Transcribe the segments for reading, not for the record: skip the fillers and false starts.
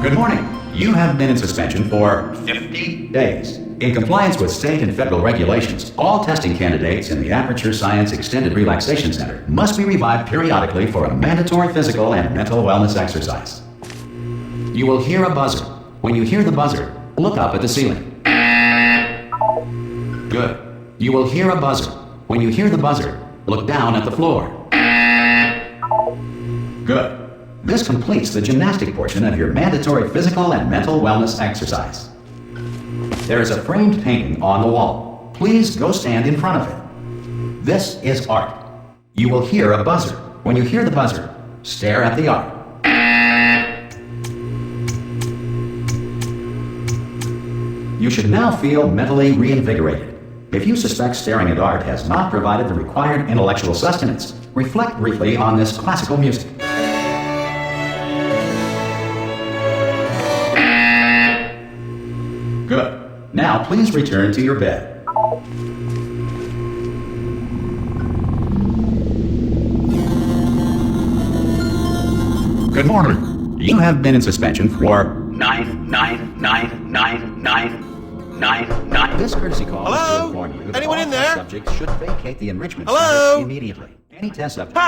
Good morning. You have been in suspension for 50 days. In compliance with state and federal regulations, all testing candidates in the Aperture Science Extended Relaxation Center must be revived periodically for a mandatory physical and mental wellness exercise. You will hear a buzzer. When you hear the buzzer, look up at the ceiling. Good. You will hear a buzzer. When you hear the buzzer, look down at the floor. Good. This completes the gymnastic portion of your mandatory physical and mental wellness exercise. There is a framed painting on the wall. Please go stand in front of it. This is art. You will hear a buzzer. When you hear the buzzer, stare at the art. You should now feel mentally reinvigorated. If you suspect staring at art has not provided the required intellectual sustenance, reflect briefly on this classical music. Good. Now please return to your bed. Good morning. You have been in suspension for 9999999. This courtesy call is to inform you that Anyone all in there? subjects should vacate the enrichment Hello? center immediately. Any test subject.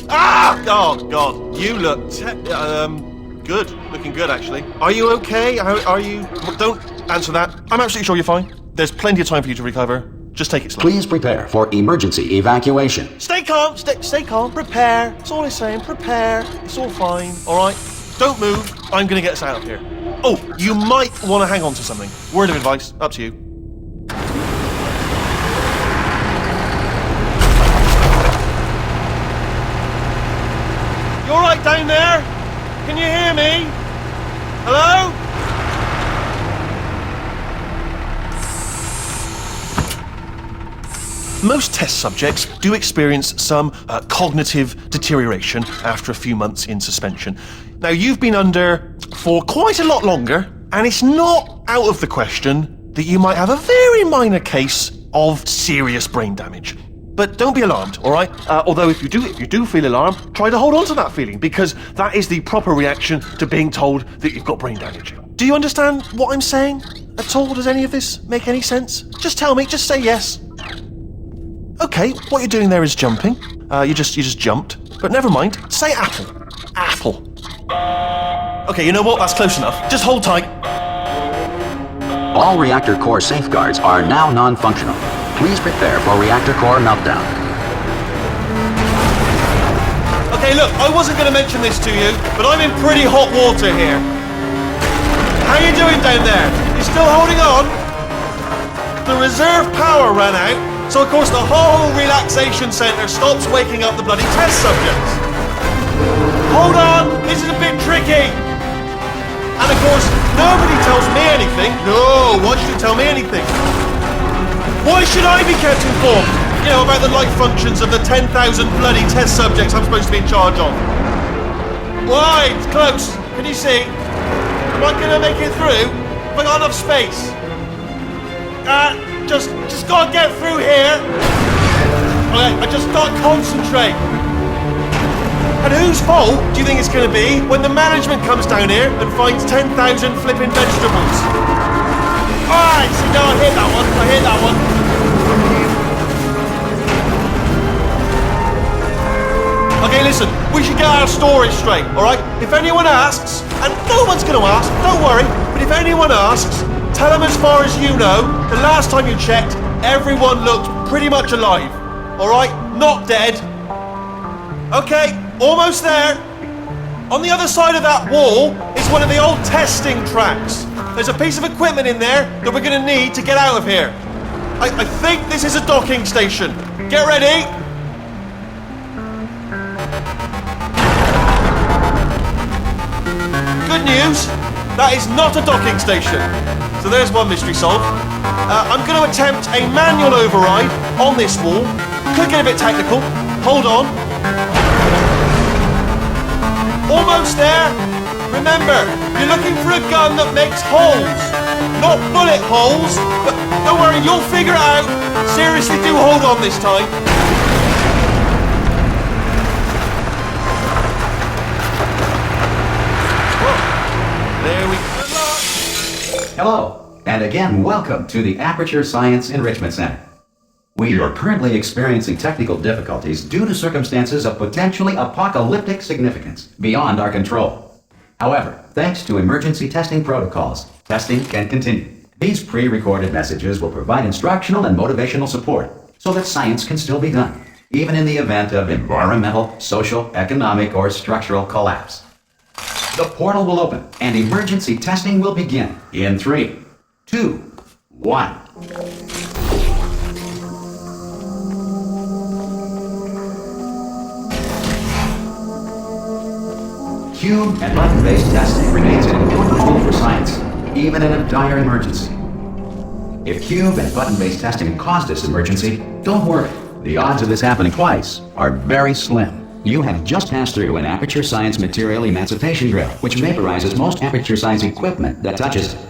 Oh God, you look good. Looking good, actually. Are you okay? Are you? Don't answer that. I'm absolutely sure you're fine. There's plenty of time for you to recover. Just take it slow. Please prepare for emergency evacuation. Stay calm. Stay calm. Prepare. That's all I'm saying. Prepare. It's all fine. All right. Don't move. I'm gonna get us out of here. Oh, you might want to hang on to something. Word of advice. Up to you. You all right down there? Can you hear me? Hello? Most test subjects do experience some cognitive deterioration after a few months in suspension. Now, you've been under for quite a lot longer, and it's not out of the question that you might have a very minor case of serious brain damage. But don't be alarmed, all right? Although if you do feel alarmed, try to hold on to that feeling, because that is the proper reaction to being told that you've got brain damage. Do you understand what I'm saying at all? Does any of this make any sense? Just tell me, just say yes. Okay, what you're doing there is jumping. You just jumped. But never mind, say apple. Apple. Okay, you know what? That's close enough. Just hold tight. All reactor core safeguards are now non-functional. Please prepare for reactor core meltdown. Okay, look, I wasn't going to mention this to you, but I'm in pretty hot water here. How you doing down there? You still holding on? The reserve power ran out, so of course the whole relaxation centre stops waking up the bloody test subjects. Hold on, this is a bit tricky. And of course, nobody tells me anything. No, why should you tell me anything? Why should I be kept informed? You know, about the life functions of the 10,000 bloody test subjects I'm supposed to be in charge of. Why? It's close. Can you see? Am I gonna make it through? Have I got enough space? Just gotta get through here. Okay, I just gotta concentrate. And whose fault do you think it's gonna be when the management comes down here and finds 10,000 flipping vegetables? Alright, so no, I hit that one. Okay, listen, we should get our story straight, alright? If anyone asks, and no one's gonna ask, don't worry, but if anyone asks, tell them as far as you know, the last time you checked, everyone looked pretty much alive, alright? Not dead. Okay, almost there. On the other side of that wall is one of the old testing tracks. There's a piece of equipment in there that we're gonna need to get out of here. I think this is a docking station. Get ready. Good news, that is not a docking station. So there's one mystery solved. I'm gonna attempt a manual override on this wall. Could get a bit technical. Hold on. Almost there. Remember, you're looking for a gun that makes holes, not bullet holes. But don't worry, you'll figure it out. Seriously, do hold on this time. Whoa. There we Hello, and again, welcome to the Aperture Science Enrichment Center. We are currently experiencing technical difficulties due to circumstances of potentially apocalyptic significance beyond our control. However, thanks to emergency testing protocols, testing can continue. These pre-recorded messages will provide instructional and motivational support so that science can still be done, even in the event of environmental, social, economic, or structural collapse. The portal will open and emergency testing will begin in 3, 2, 1. Cube and button-based testing remains an important tool for science, even in a dire emergency. If cube and button-based testing caused this emergency, don't worry. The odds of this happening twice are very slim. You have just passed through an Aperture Science material emancipation drill, which vaporizes most Aperture Science equipment that touches it.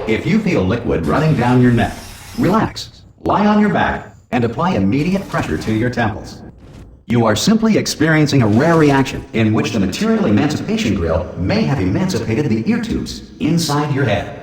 If you feel liquid running down your neck, relax, lie on your back, and apply immediate pressure to your temples. You are simply experiencing a rare reaction in which the material emancipation grill may have emancipated the ear tubes inside your head.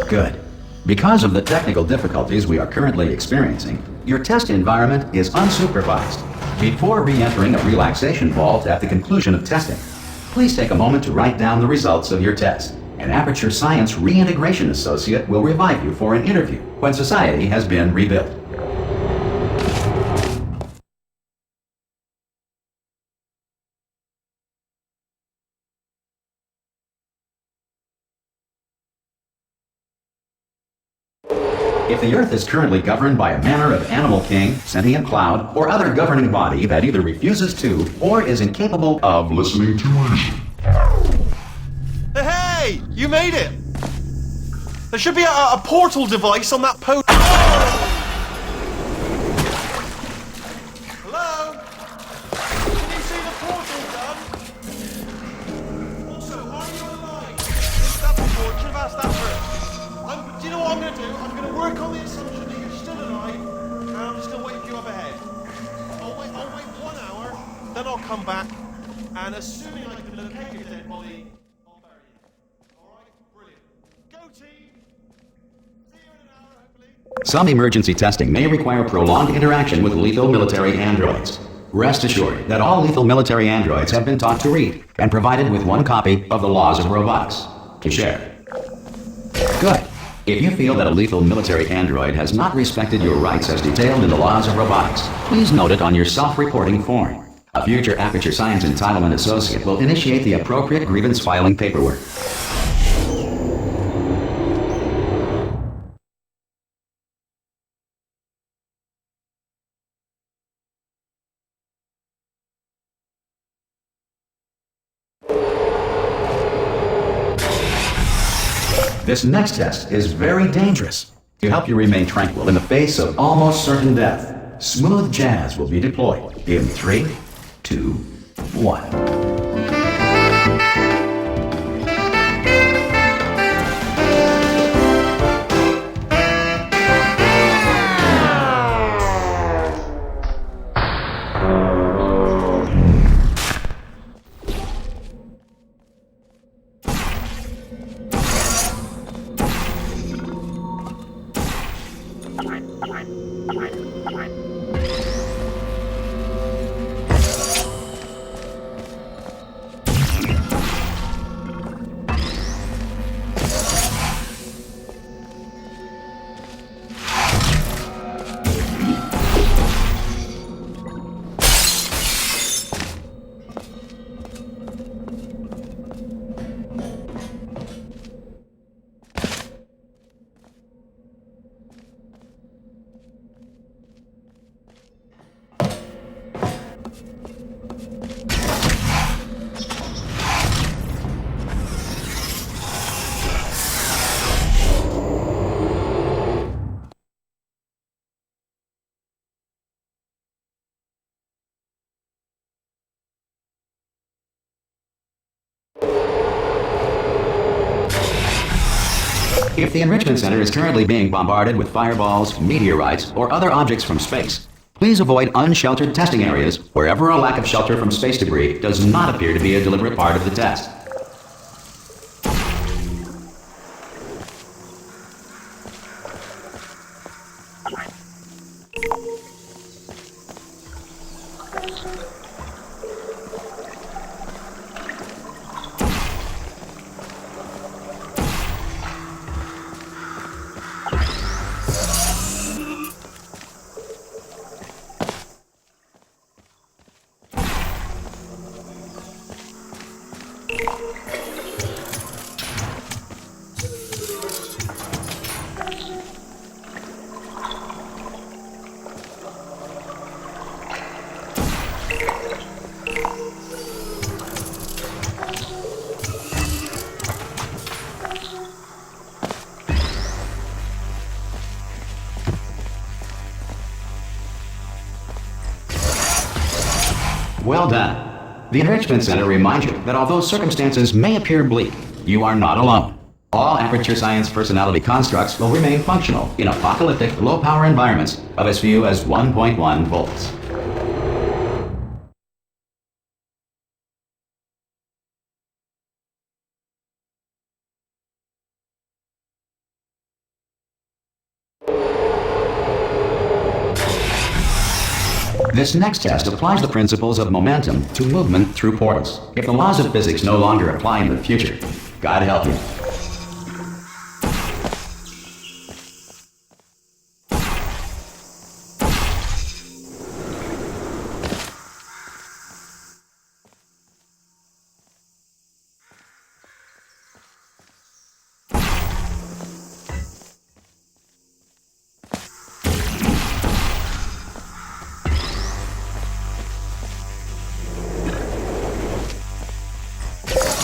Good. Because of the technical difficulties we are currently experiencing, your test environment is unsupervised. Before re-entering a relaxation vault at the conclusion of testing, please take a moment to write down the results of your test. An Aperture Science Reintegration Associate will revive you for an interview when society has been rebuilt. If the Earth is currently governed by a manner of animal king, sentient cloud, or other governing body that either refuses to or is incapable of listening to reason. Hey! You made it! There should be a portal device on that post. Hello? Can you see the portal done? Also, are you alive? That before, should have asked that first. Do you know what I'm going to do? I'm going to work on the assumption that you're still alive, and I'm just going to wait for you up ahead. I'll wait 1 hour, then I'll come back, and assuming I can locate your dead body, I'll bury you. Alright? Brilliant. Go team! See you in an hour, hopefully. Some emergency testing may require prolonged interaction with lethal military androids. Rest assured that all lethal military androids have been taught to read and provided with one copy of the Laws of Robotics to share. Good. If you feel that a lethal military android has not respected your rights as detailed in the Laws of Robotics, please note it on your self-reporting form. A future Aperture Science Entitlement Associate will initiate the appropriate grievance filing paperwork. This next test is very dangerous. To help you remain tranquil in the face of almost certain death, smooth jazz will be deployed in 3, 2, 1. If the Enrichment Center is currently being bombarded with fireballs, meteorites, or other objects from space, please avoid unsheltered testing areas wherever a lack of shelter from space debris does not appear to be a deliberate part of the test. Well done. The Enrichment Center reminds you that although circumstances may appear bleak, you are not alone. All Aperture Science personality constructs will remain functional in apocalyptic, low-power environments of as few as 1.1 volts. This next test applies the principles of momentum to movement through portals. If the laws of physics no longer apply in the future, God help you.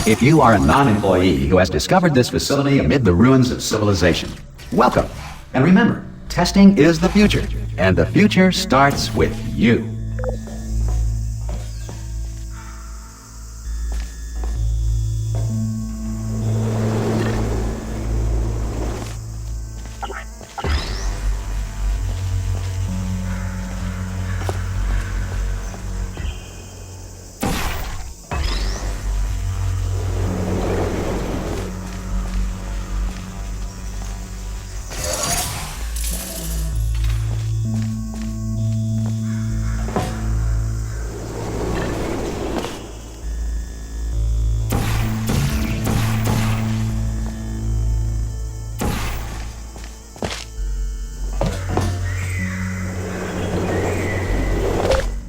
If you are a non-employee who has discovered this facility amid the ruins of civilization, welcome. And remember, testing is the future, and the future starts with you.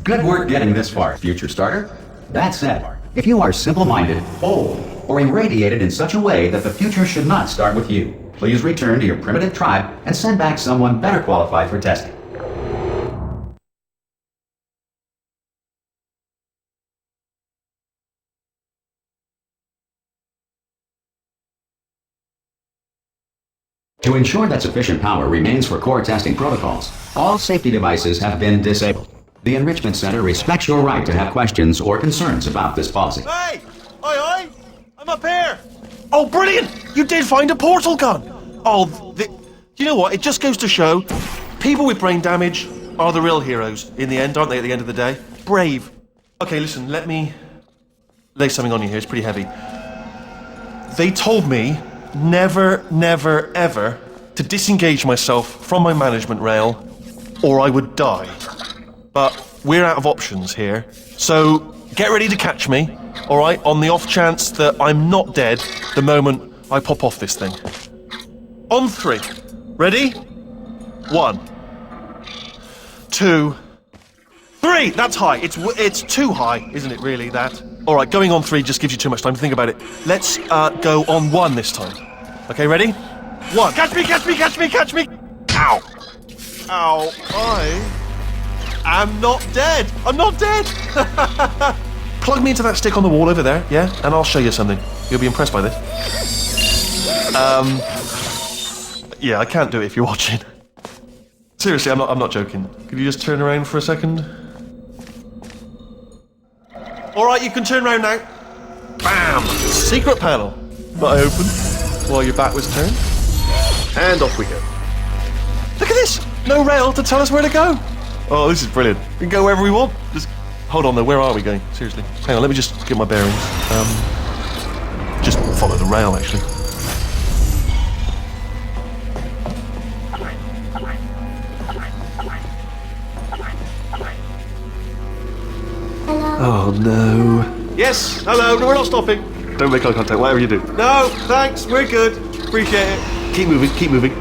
Good work getting this far, future starter. That said, if you are simple-minded, old, or irradiated in such a way that the future should not start with you, please return to your primitive tribe and send back someone better qualified for testing. To ensure that sufficient power remains for core testing protocols, all safety devices have been disabled. The Enrichment Center respects your right to have questions or concerns about this policy. Hey! Oi! I'm up here! Oh, brilliant! You did find a portal gun! Oh, you know what? It just goes to show, people with brain damage are the real heroes in the end, aren't they, at the end of the day? Brave. Okay, listen, let me lay something on you here. It's pretty heavy. They told me never, never, ever to disengage myself from my management rail or I would die. But we're out of options here, so get ready to catch me, alright, on the off chance that I'm not dead the moment I pop off this thing. On 3. Ready? 1, 2, 3! That's high. It's too high, isn't it, really, that? Alright, going on 3 just gives you too much time to think about it. Let's go on 1 this time. Okay, ready? 1. Catch me, catch me, catch me, catch me! Ow! Ow, I'm not dead! I'm not dead! Plug me into that stick on the wall over there, yeah? And I'll show you something. You'll be impressed by this. Yeah, I can't do it if you're watching. Seriously, I'm not joking. Could you just turn around for a second? Alright, you can turn around now. Bam! Secret panel. That I opened while your back was turned. And off we go. Look at this! No rail to tell us where to go. Oh, this is brilliant. We can go wherever we want. Just hold on though, where are we going? Seriously. Hang on, let me just get my bearings. Just follow the rail, actually. Oh no. Yes, hello, no, we're not stopping. Don't make eye contact, whatever you do. No, thanks, we're good. Appreciate it. Keep moving, keep moving.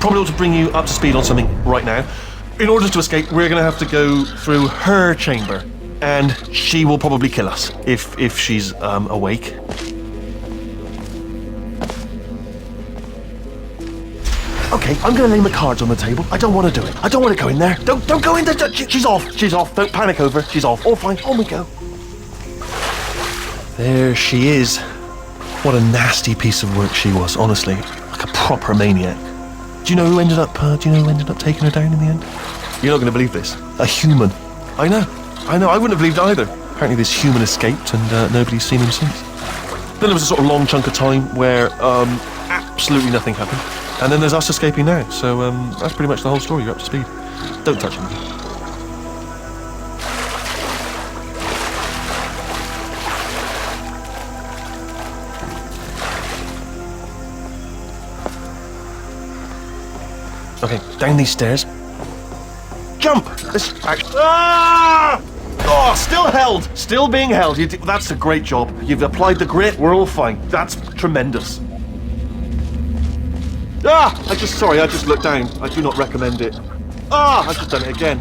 Probably ought to bring you up to speed on something right now. In order to escape, we're going to have to go through her chamber, and she will probably kill us if she's awake. Okay, I'm going to lay my cards on the table. I don't want to do it. I don't want to go in there. Don't go in there. She's off. She's off. Don't panic over. She's off. All fine. On we go. There she is. What a nasty piece of work she was. Honestly, like a proper maniac. Do you know who ended up taking her down in the end? You're not going to believe this. A human. I know. I wouldn't have believed it either. Apparently this human escaped and nobody's seen him since. Then there was a sort of long chunk of time where absolutely nothing happened. And then there's us escaping now. So that's pretty much the whole story. You're up to speed. Don't touch anything. Okay, down these stairs. Jump! Oh, still held! Still being held. That's a great job. You've applied the grit. We're all fine. That's tremendous. I just looked down. I do not recommend it. I've just done it again.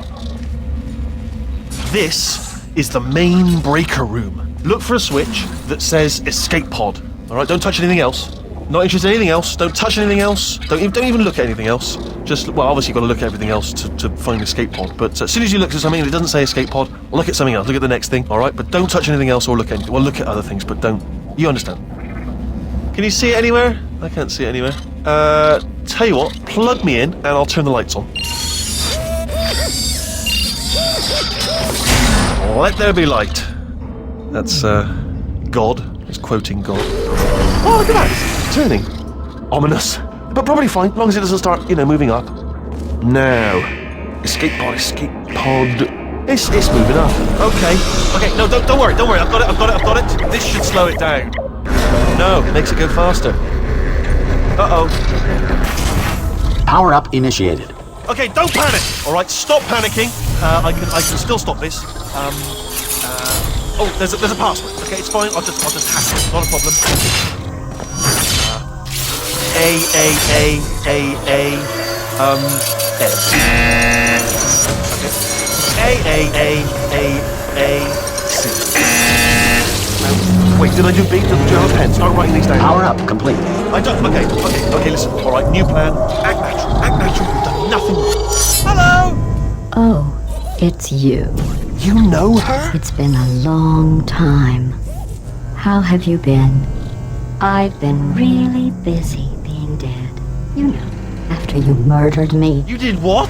This is the main breaker room. Look for a switch that says escape pod. All right, don't touch anything else. Not interested in anything else. Don't touch anything else. Don't even look at anything else. Just, well, obviously you've got to look at everything else to find escape pod. But as soon as you look at something and it doesn't say escape pod, look at something else. Look at the next thing, all right? But don't touch anything else or look at anything. Well, look at other things, but don't. You understand? Can you see it anywhere? I can't see it anywhere. Tell you what, plug me in and I'll turn the lights on. Let there be light. That's, God. He's quoting God. Oh, look at that. It's turning. Ominous. But probably fine, as long as it doesn't start, moving up. Now. Escape pod. It's moving up. Okay, no, don't worry. I've got it. This should slow it down. No, it makes it go faster. Uh-oh. Power up initiated. Okay, don't panic. All right, stop panicking. I can still stop this. Oh, there's a password. Okay, it's fine. I'll just hack it. Not a problem. C. Wait, did I do B? Did you have pen? Start writing these down. Power up complete. I don't. Okay. Listen. All right, new plan. Act natural. You've done nothing wrong. Hello. Oh, it's you. You know her? It's been a long time. How have you been? I've been really busy being dead. You know, after you murdered me. You did what?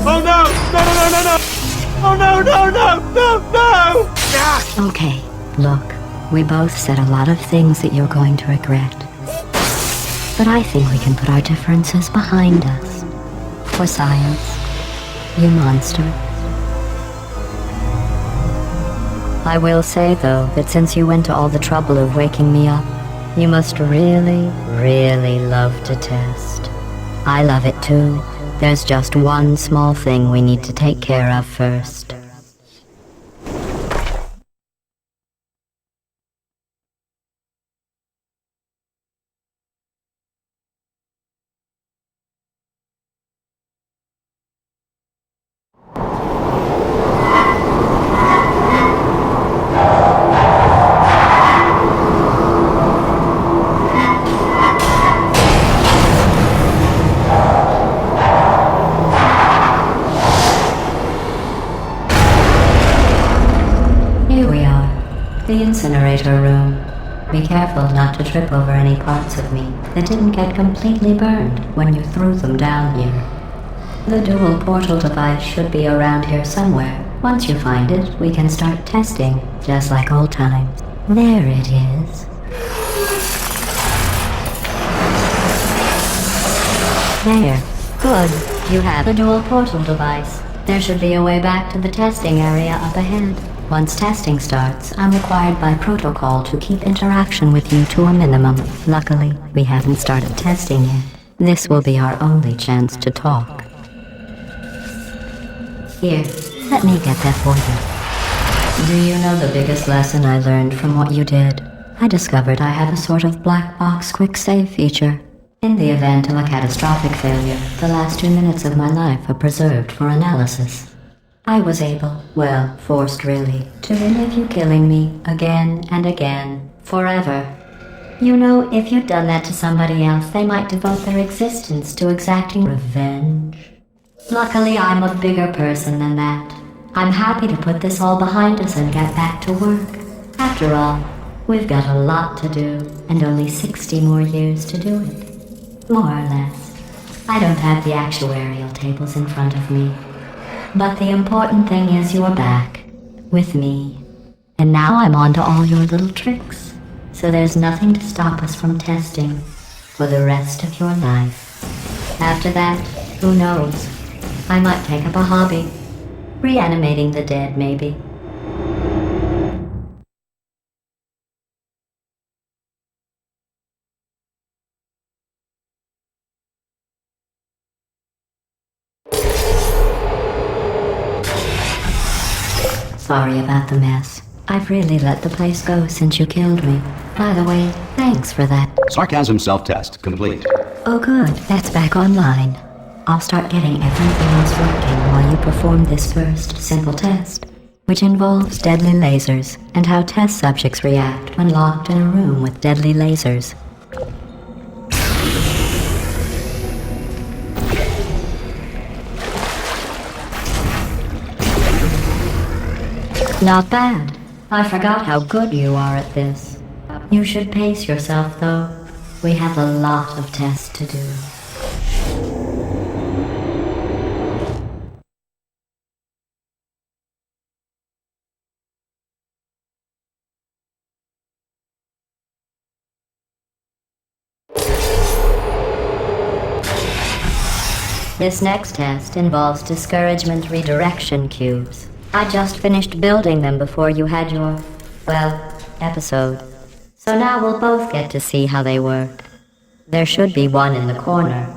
Oh no! No! Oh no! Ah! Okay, look, we both said a lot of things that you're going to regret. But I think we can put our differences behind us. For science, you monster. I will say, though, that since you went to all the trouble of waking me up, you must really, really love to test. I love it too. There's just one small thing we need to take care of first. The incinerator room. Be careful not to trip over any parts of me that didn't get completely burned when you threw them down here. The dual portal device should be around here somewhere. Once you find it, we can start testing, just like old times. There it is. There. Good. You have the dual portal device. There should be a way back to the testing area up ahead. Once testing starts, I'm required by protocol to keep interaction with you to a minimum. Luckily, we haven't started testing yet. This will be our only chance to talk. Here, let me get that for you. Do you know the biggest lesson I learned from what you did? I discovered I have a sort of black box quick save feature. In the event of a catastrophic failure, the last 2 minutes of my life are preserved for analysis. I was able, well, forced really, to relive you killing me again and again, forever. You know, if you'd done that to somebody else, they might devote their existence to exacting revenge. Luckily, I'm a bigger person than that. I'm happy to put this all behind us and get back to work. After all, we've got a lot to do, and only 60 more years to do it. More or less. I don't have the actuarial tables in front of me. But the important thing is you're back. With me. And now I'm on to all your little tricks. So there's nothing to stop us from testing for the rest of your life. After that, who knows? I might take up a hobby. Reanimating the dead, maybe. Sorry about the mess. I've really let the place go since you killed me. By the way, thanks for that. Sarcasm self-test complete. Oh good, that's back online. I'll start getting everything else working while you perform this first simple test, which involves deadly lasers and how test subjects react when locked in a room with deadly lasers. Not bad. I forgot how good you are at this. You should pace yourself, though. We have a lot of tests to do. This next test involves discouragement redirection cubes. I just finished building them before you had your, well, episode. So now we'll both get to see how they work. There should be one in the corner.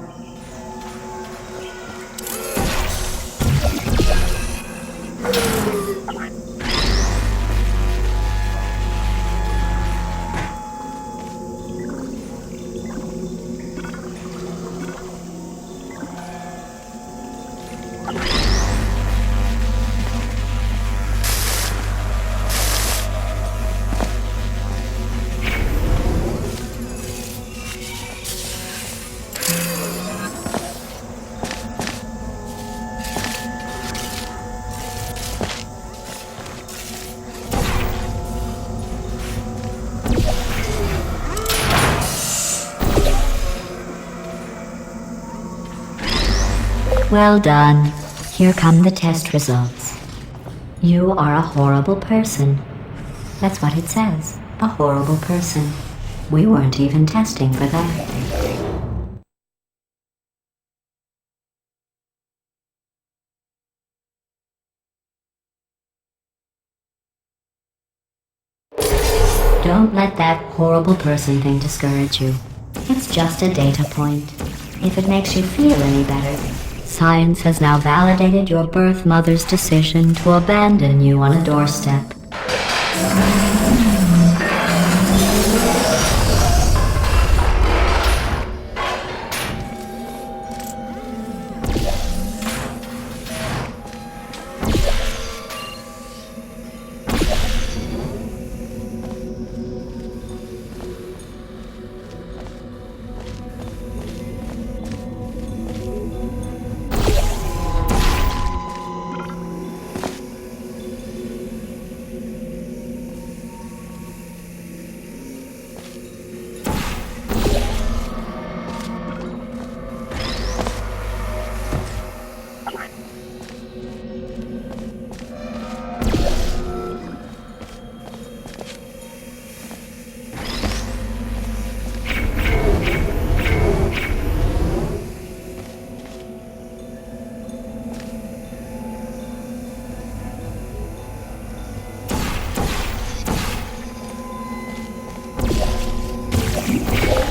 Well done. Here come the test results. You are a horrible person. That's what it says. A horrible person. We weren't even testing for that. Don't let that horrible person thing discourage you. It's just a data point. If it makes you feel any better, science has now validated your birth mother's decision to abandon you on a doorstep.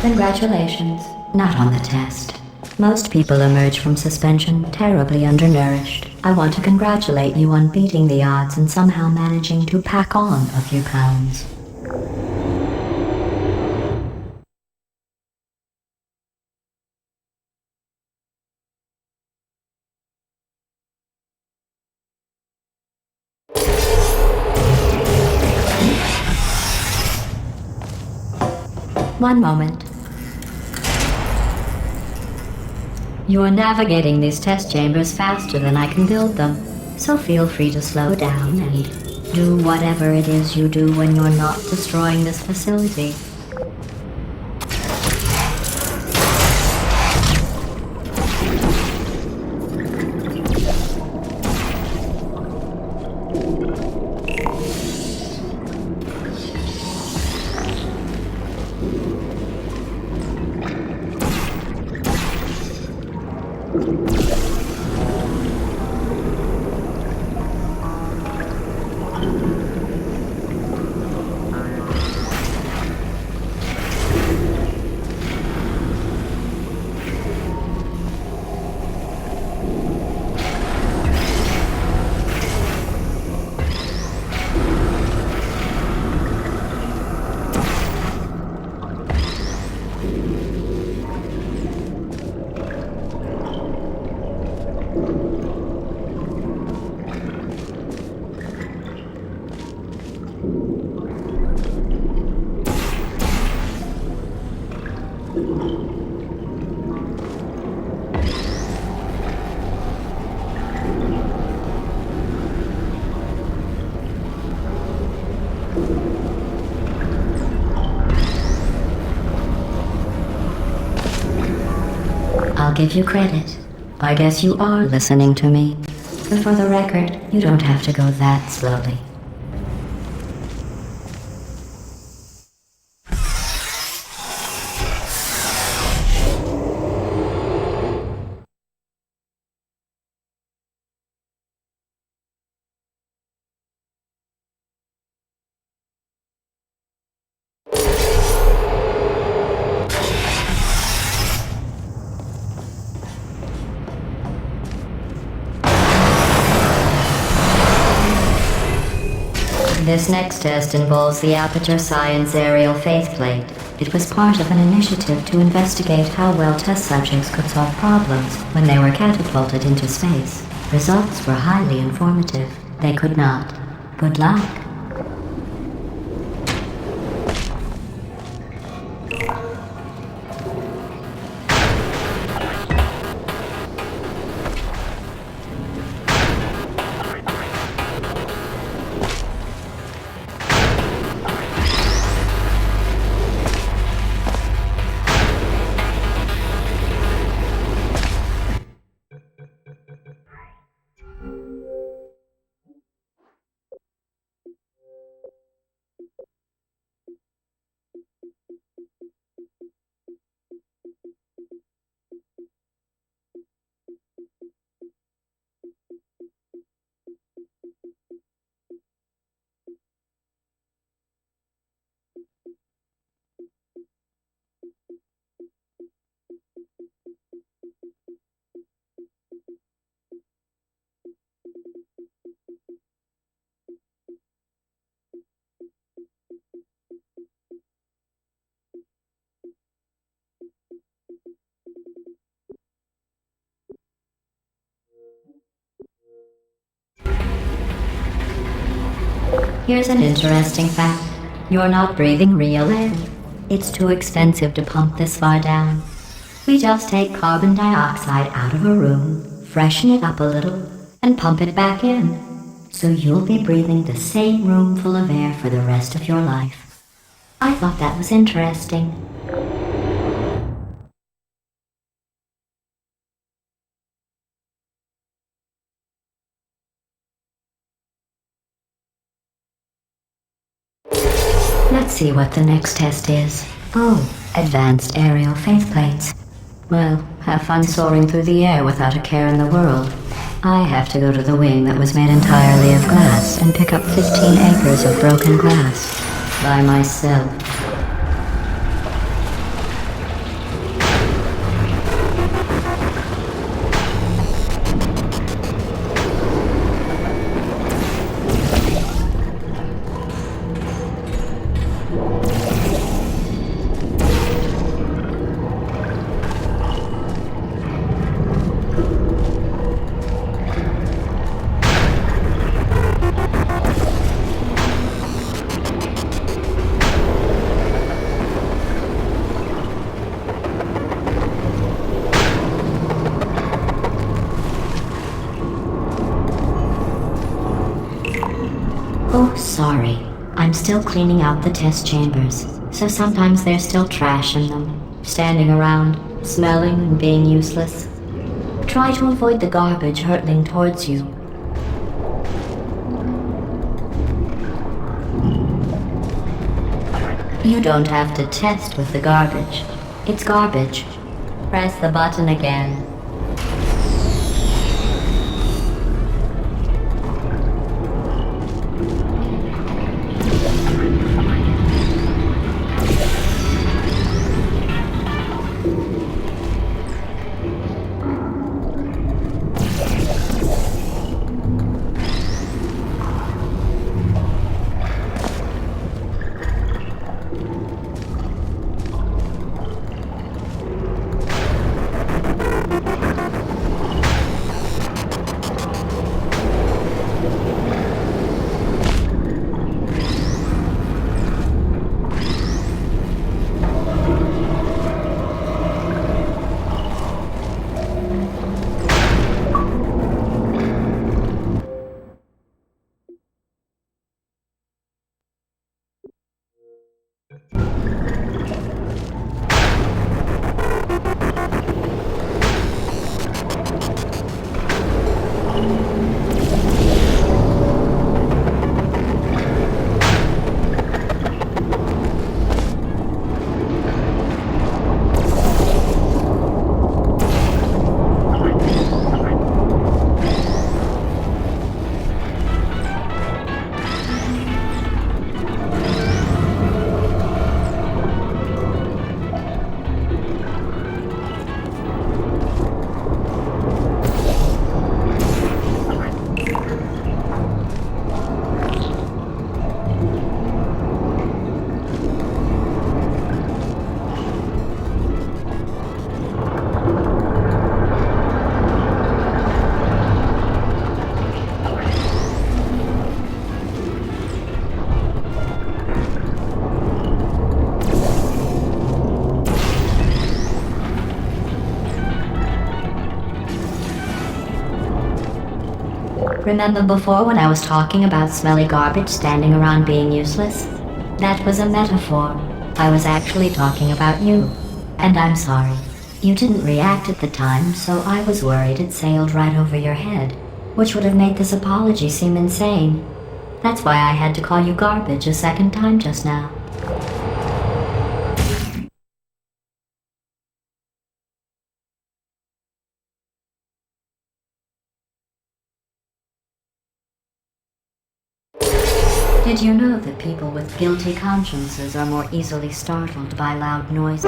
Congratulations. Not on the test. Most people emerge from suspension terribly undernourished. I want to congratulate you on beating the odds and somehow managing to pack on a few pounds. One moment. You're navigating these test chambers faster than I can build them, so feel free to slow down and do whatever it is you do when you're not destroying this facility. I'll give you credit. I guess you are listening to me. But for the record, you don't have to go that slowly. This next test involves the Aperture Science Aerial Faceplate. It was part of an initiative to investigate how well test subjects could solve problems when they were catapulted into space. Results were highly informative. They could not. Good luck. Here's an interesting fact. You're not breathing real air. It's too expensive to pump this far down. We just take carbon dioxide out of a room, freshen it up a little, and pump it back in. So you'll be breathing the same room full of air for the rest of your life. I thought that was interesting. Let's see what the next test is. Oh, advanced aerial faceplates. Well, have fun soaring through the air without a care in the world. I have to go to the wing that was made entirely of glass and pick up 15 acres of broken glass. By myself. sorry. I'm still cleaning out the test chambers, so sometimes there's still trash in them, standing around, smelling and being useless. Try to avoid the garbage hurtling towards you. You don't have to test with the garbage. It's garbage. Press the button again. Remember before when I was talking about smelly garbage standing around being useless? That was a metaphor. I was actually talking about you. And I'm sorry. You didn't react at the time, so I was worried it sailed right over your head, which would have made this apology seem insane. That's why I had to call you garbage a second time just now. Did you know that people with guilty consciences are more easily startled by loud noises?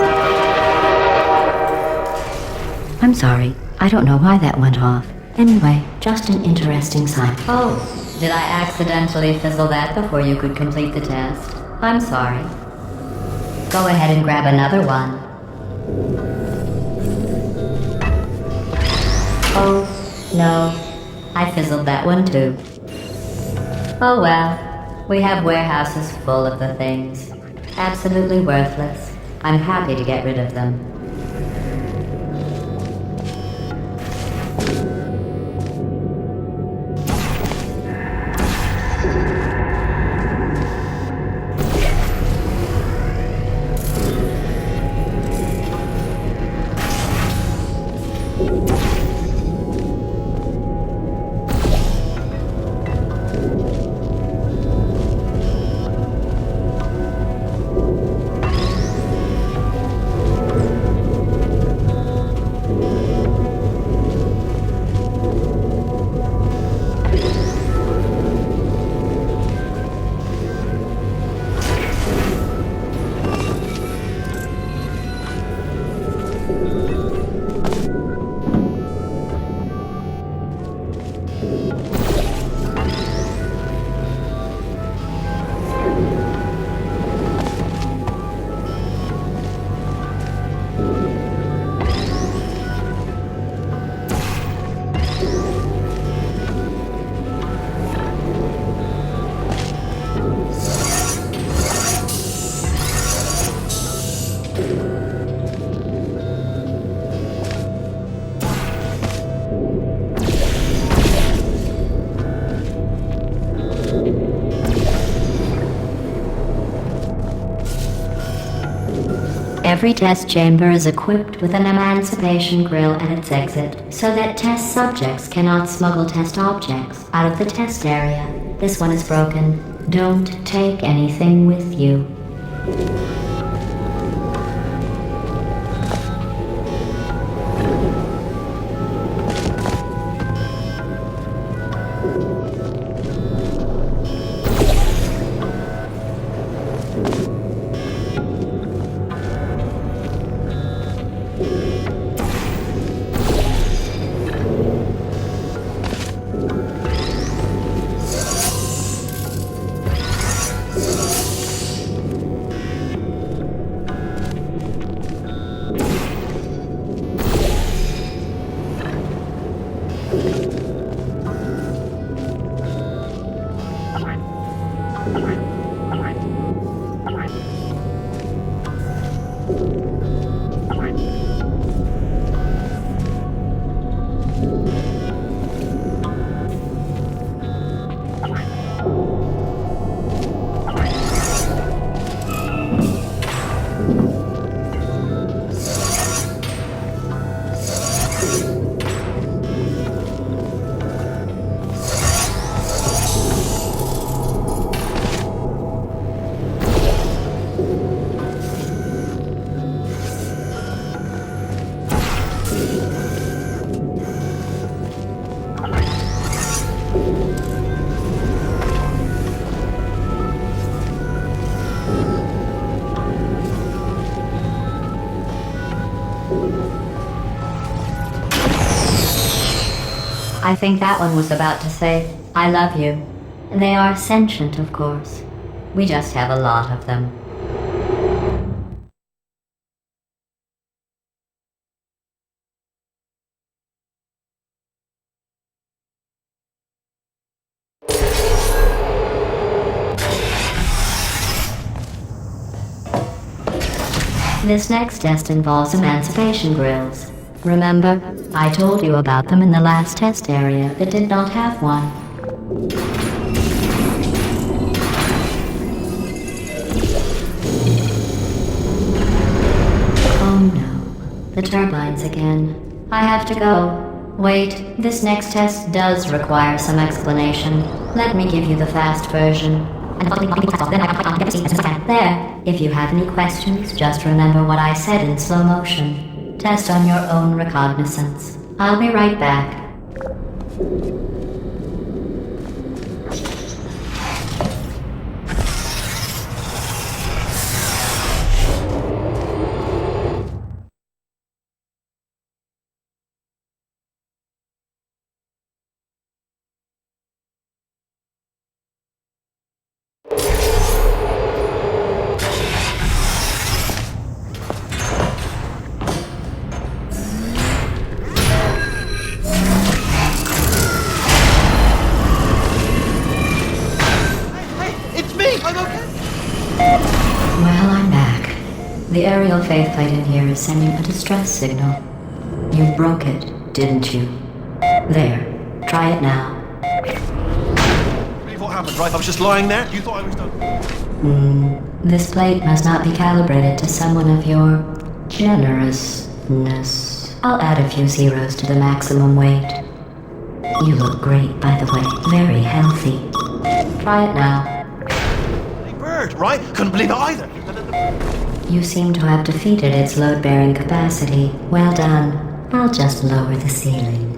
I'm sorry. I don't know why that went off. Anyway, just an interesting sign. Oh, did I accidentally fizzle that before you could complete the test? I'm sorry. Go ahead and grab another one. Oh, no. I fizzled that one too. Oh well. We have warehouses full of the things. Absolutely worthless. I'm happy to get rid of them. Every test chamber is equipped with an emancipation grill at its exit, so that test subjects cannot smuggle test objects out of the test area. This one is broken. Don't take anything with you. I think that one was about to say, I love you. They are sentient, of course. We just have a lot of them. This next test involves emancipation grills. Remember, I told you about them in the last test area that did not have one. Oh no, the turbines again. I have to go. Wait, this next test does require some explanation. Let me give you the fast version. There, if you have any questions, just remember what I said in slow motion. Test on your own recognizance. I'll be right back. Well, I'm back. The aerial faith plate in here is sending a distress signal. You broke it, didn't you? There. Try it now. What happened, right? I was just lying there? You thought I was done? This plate must not be calibrated to someone of your generousness. I'll add a few zeros to the maximum weight. You look great, by the way. Very healthy. Try it now. Bird, right? Couldn't believe it either. You seem to have defeated its load-bearing capacity. Well done. I'll just lower the ceiling.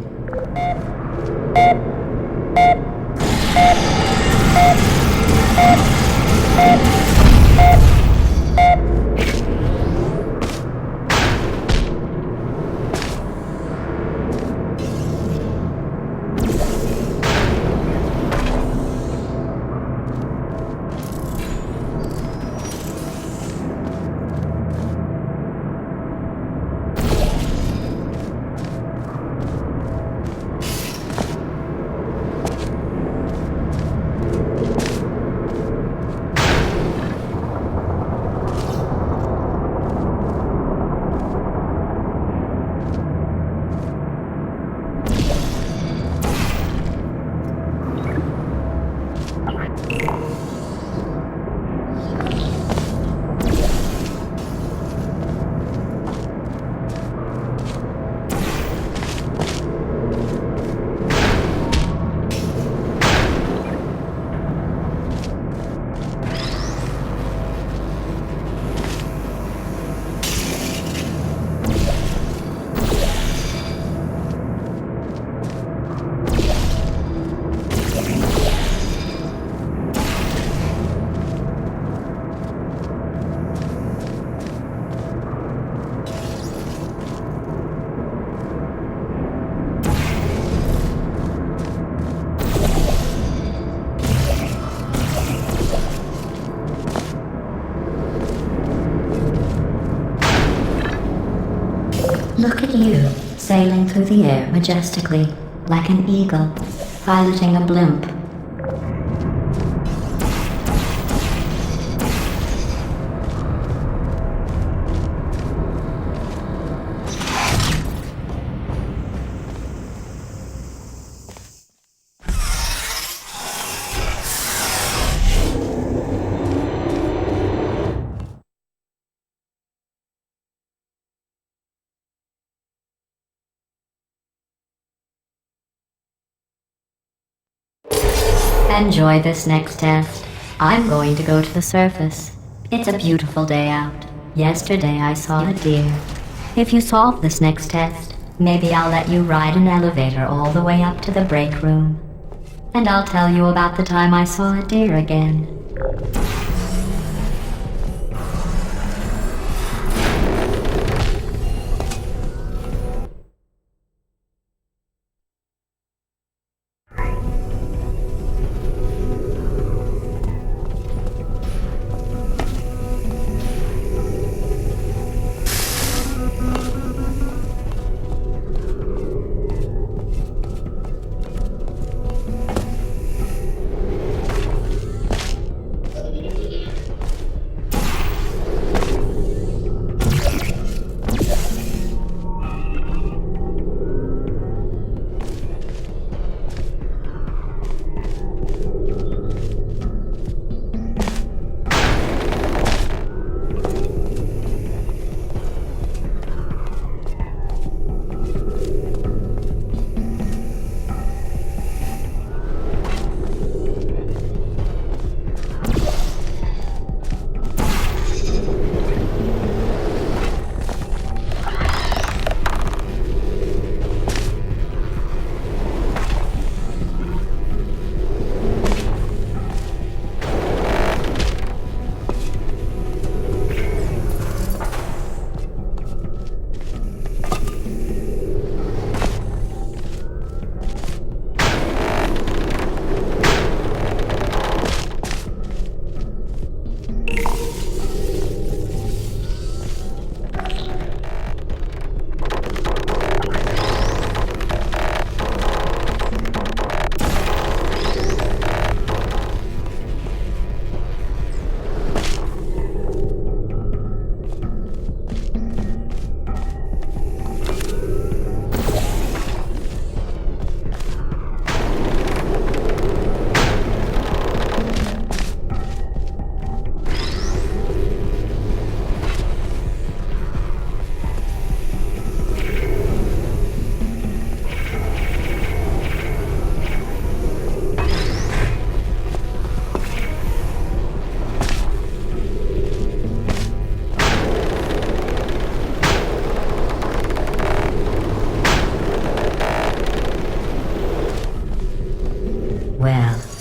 Look at you, sailing through the air majestically, like an eagle, piloting a blimp. Enjoy this next test. I'm going to go to the surface. It's a beautiful day out. Yesterday I saw a deer. If you solve this next test, maybe I'll let you ride an elevator all the way up to the break room. And I'll tell you about the time I saw a deer again.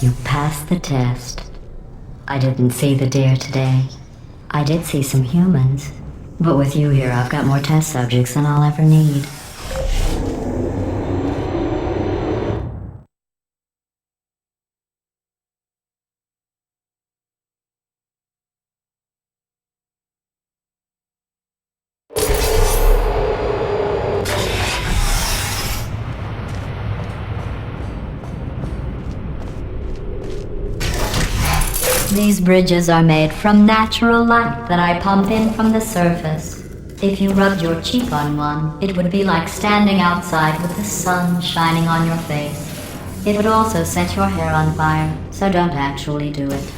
You passed the test. I didn't see the deer today. I did see some humans. But with you here, I've got more test subjects than I'll ever need. These bridges are made from natural light that I pump in from the surface. If you rubbed your cheek on one, it would be like standing outside with the sun shining on your face. It would also set your hair on fire, so don't actually do it.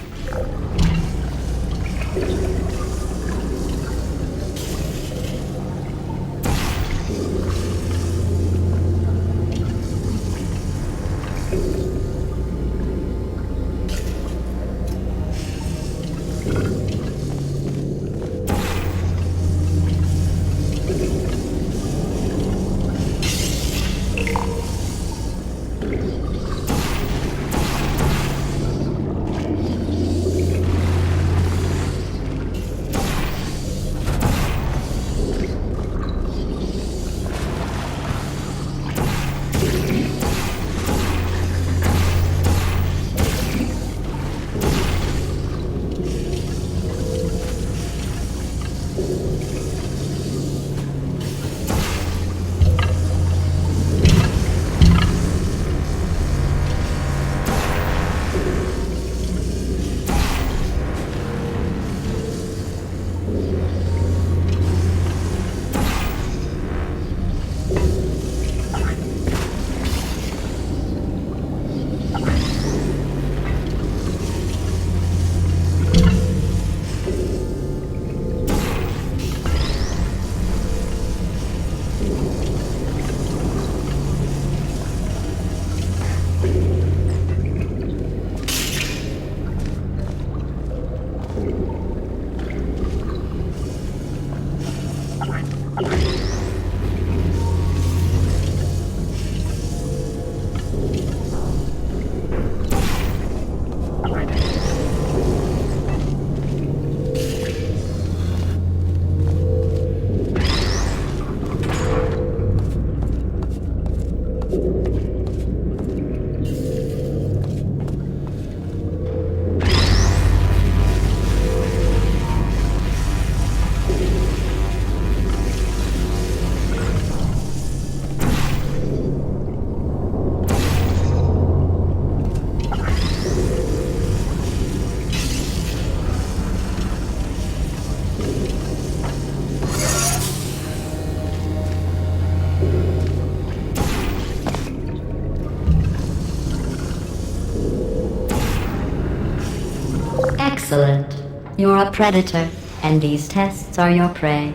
Excellent. You're a predator, and these tests are your prey.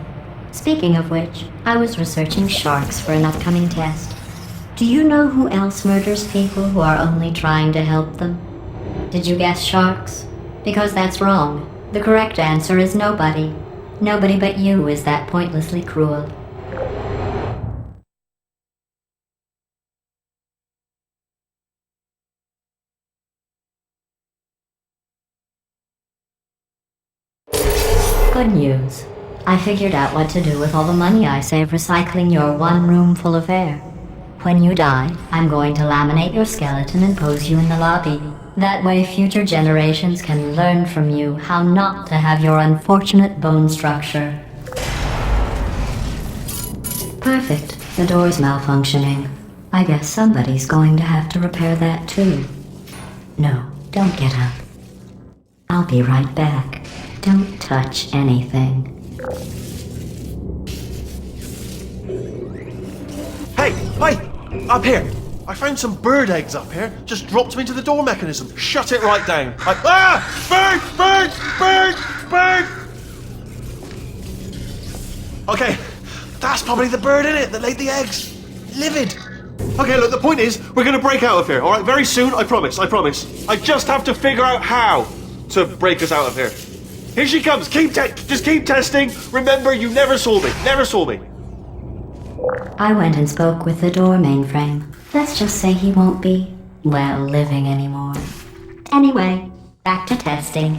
Speaking of which, I was researching sharks for an upcoming test. Do you know who else murders people who are only trying to help them? Did you guess sharks? Because that's wrong. The correct answer is nobody. Nobody but you is that pointlessly cruel. Good news. I figured out what to do with all the money I save recycling your one room full of air. When you die, I'm going to laminate your skeleton and pose you in the lobby. That way future generations can learn from you how not to have your unfortunate bone structure. Perfect. The door's malfunctioning. I guess somebody's going to have to repair that too. No, don't get up. I'll be right back. Don't touch anything. Hey, up here. I found some bird eggs up here. Just dropped them into the door mechanism. Shut it right down. Bird! Okay, that's probably the bird in it that laid the eggs. Livid. Okay, look, the point is, we're gonna break out of here, alright? Very soon, I promise. I just have to figure out how to break us out of here. Here she comes. Just keep testing. Remember, you never saw me. I went and spoke with the door mainframe. Let's just say he won't be, well, living anymore. Anyway, back to testing.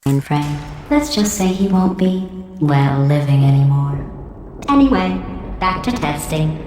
Mainframe. Let's just say he won't be, well, living anymore. Anyway, back to testing.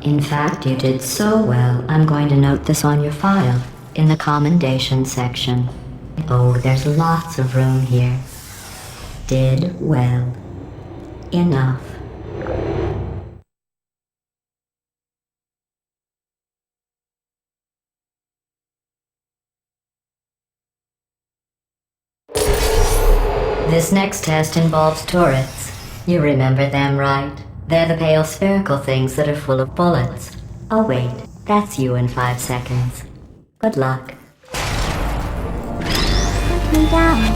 In fact, you did so well, I'm going to note this on your file, in the commendation section. Oh, there's lots of room here. Did well. Enough. This next test involves turrets. You remember them, right? They're the pale spherical things that are full of bullets. Oh wait, that's you in 5 seconds. Good luck. Put me down.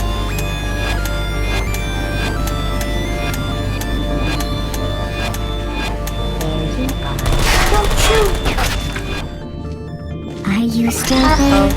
There you go. Don't shoot! Are you still there?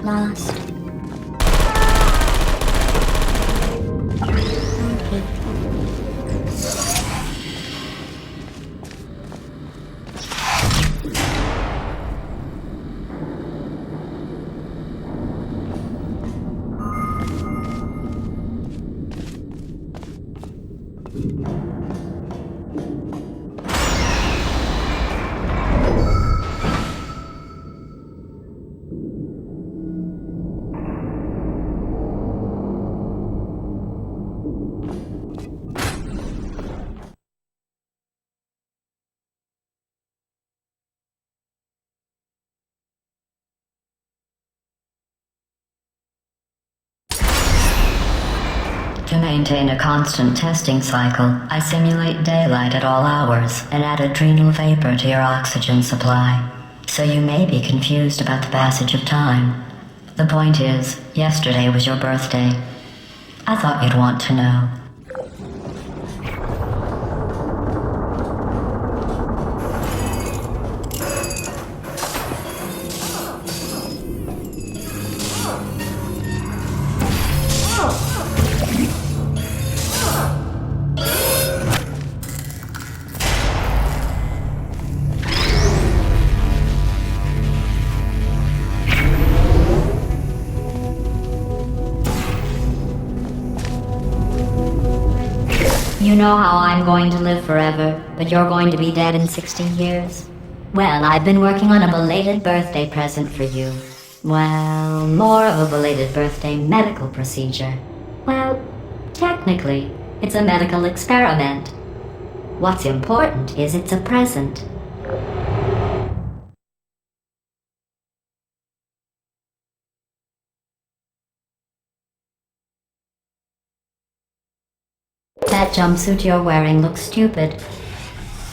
Lost. To maintain a constant testing cycle, I simulate daylight at all hours and add adrenal vapor to your oxygen supply. So you may be confused about the passage of time. The point is, yesterday was your birthday. I thought you'd want to know. You know how I'm going to live forever, but you're going to be dead in 60 years? Well, I've been working on a belated birthday present for you. Well, more of a belated birthday medical procedure. Well, technically, it's a medical experiment. What's important is it's a present. That jumpsuit you're wearing looks stupid.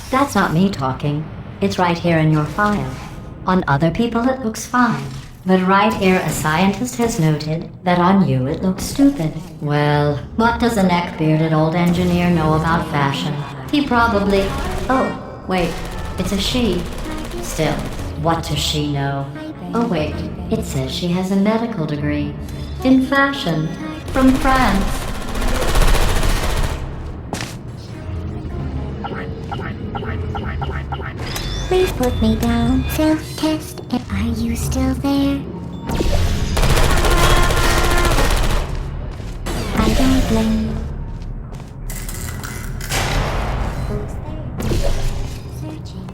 That's not me talking. It's right here in your file. On other people it looks fine. But right here a scientist has noted that on you it looks stupid. Well, what does a neck-bearded old engineer know about fashion? He probably... Oh, wait, it's a she. Still, what does she know? Oh wait, it says she has a medical degree. In fashion. From France. Please put me down. Self-test. Are you still there? I don't blame you. Searching.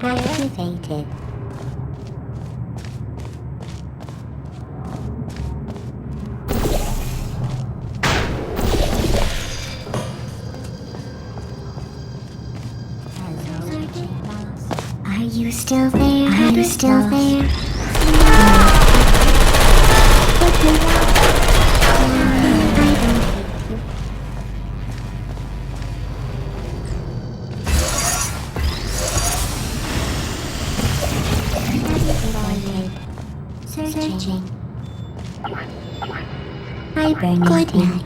Activated. Are you still there? Are you still there? Searching. Good night.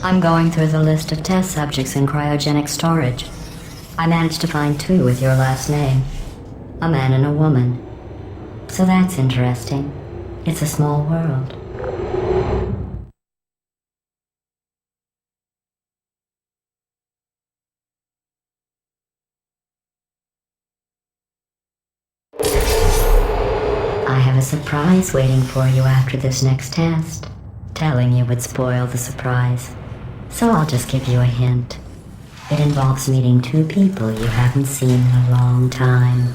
I'm going through the list of test subjects in cryogenic storage. I managed to find 2 with your last name. A man and a woman. So that's interesting. It's a small world. I have a surprise waiting for you after this next test. Telling you would spoil the surprise. So I'll just give you a hint. It involves meeting 2 people you haven't seen in a long time.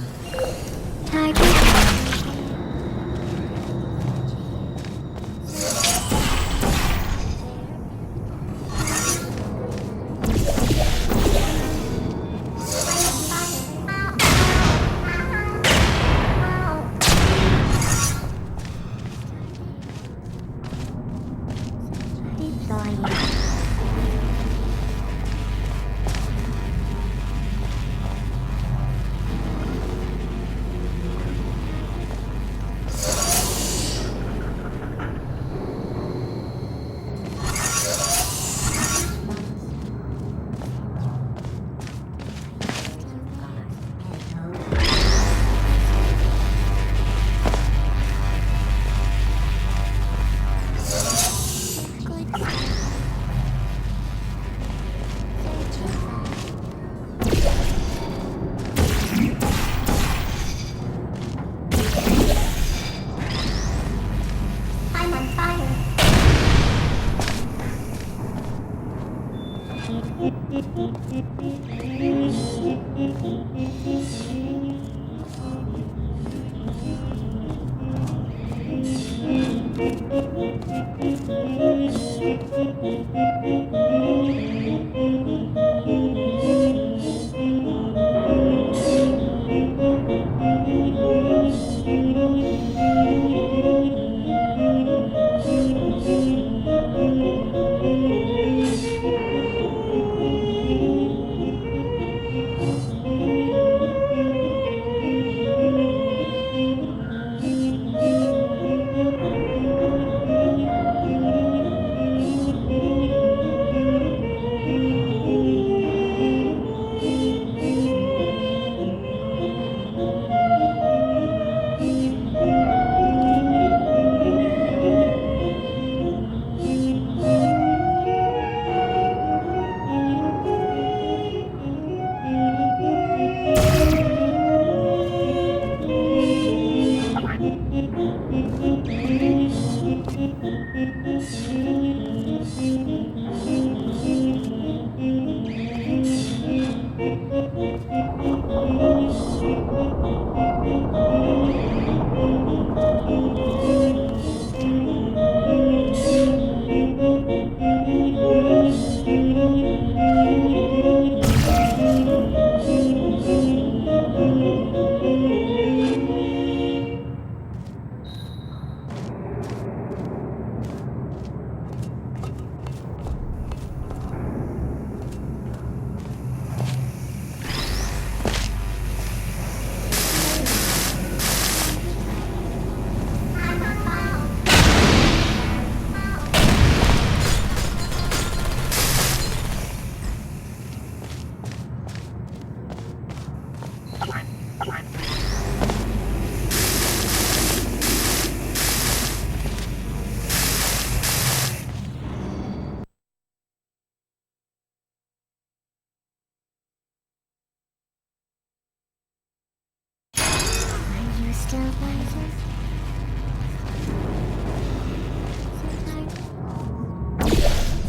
still rises?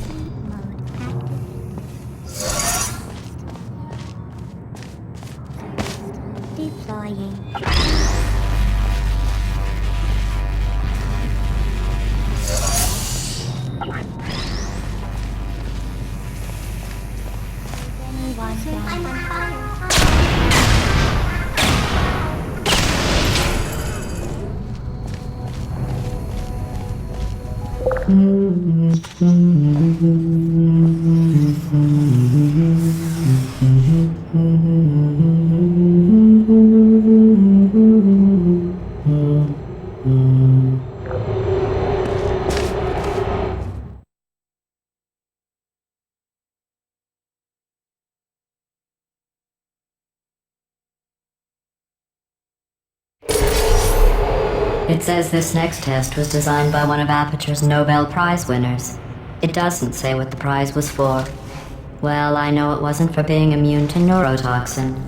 Sleep mode active. Deploying. Anyone down on fire? It says this next test was designed by one of Aperture's Nobel Prize winners. It doesn't say what the prize was for. Well, I know it wasn't for being immune to neurotoxin.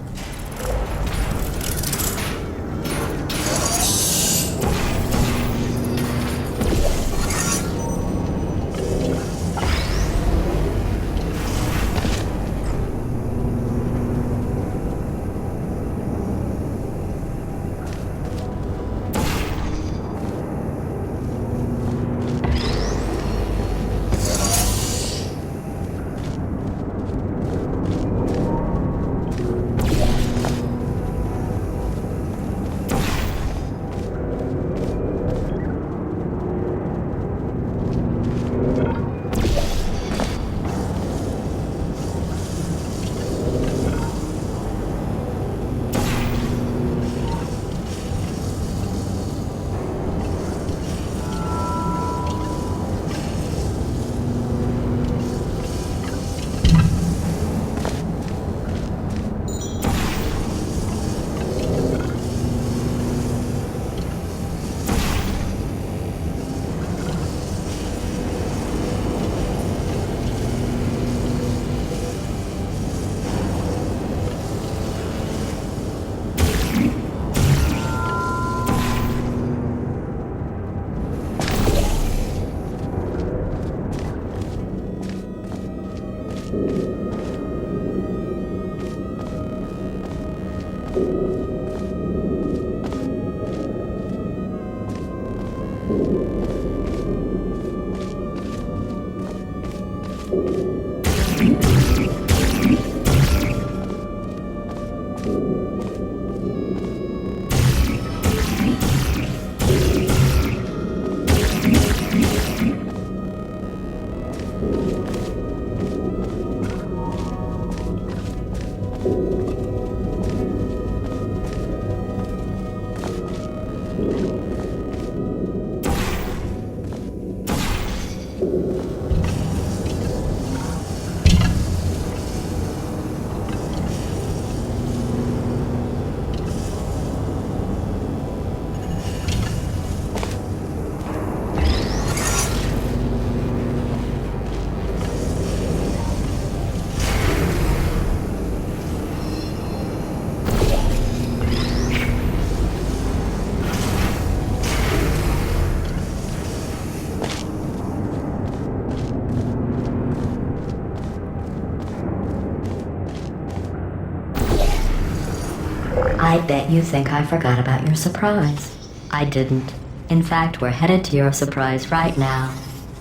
I bet you think I forgot about your surprise. I didn't. In fact, we're headed to your surprise right now.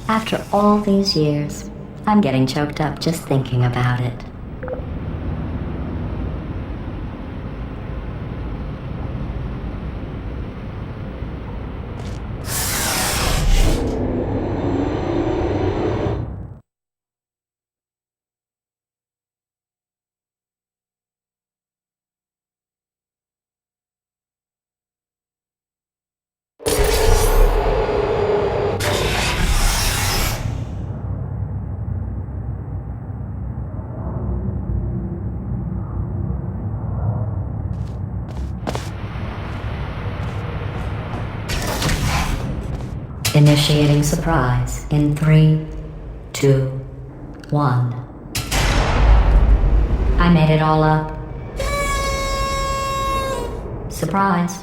After all these years, I'm getting choked up just thinking about it. Initiating surprise in 3, 2, 1. I made it all up. Surprise.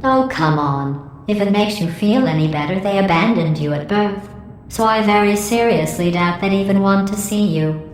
Oh, come on. If it makes you feel any better, they abandoned you at birth. So I very seriously doubt they'd even want to see you.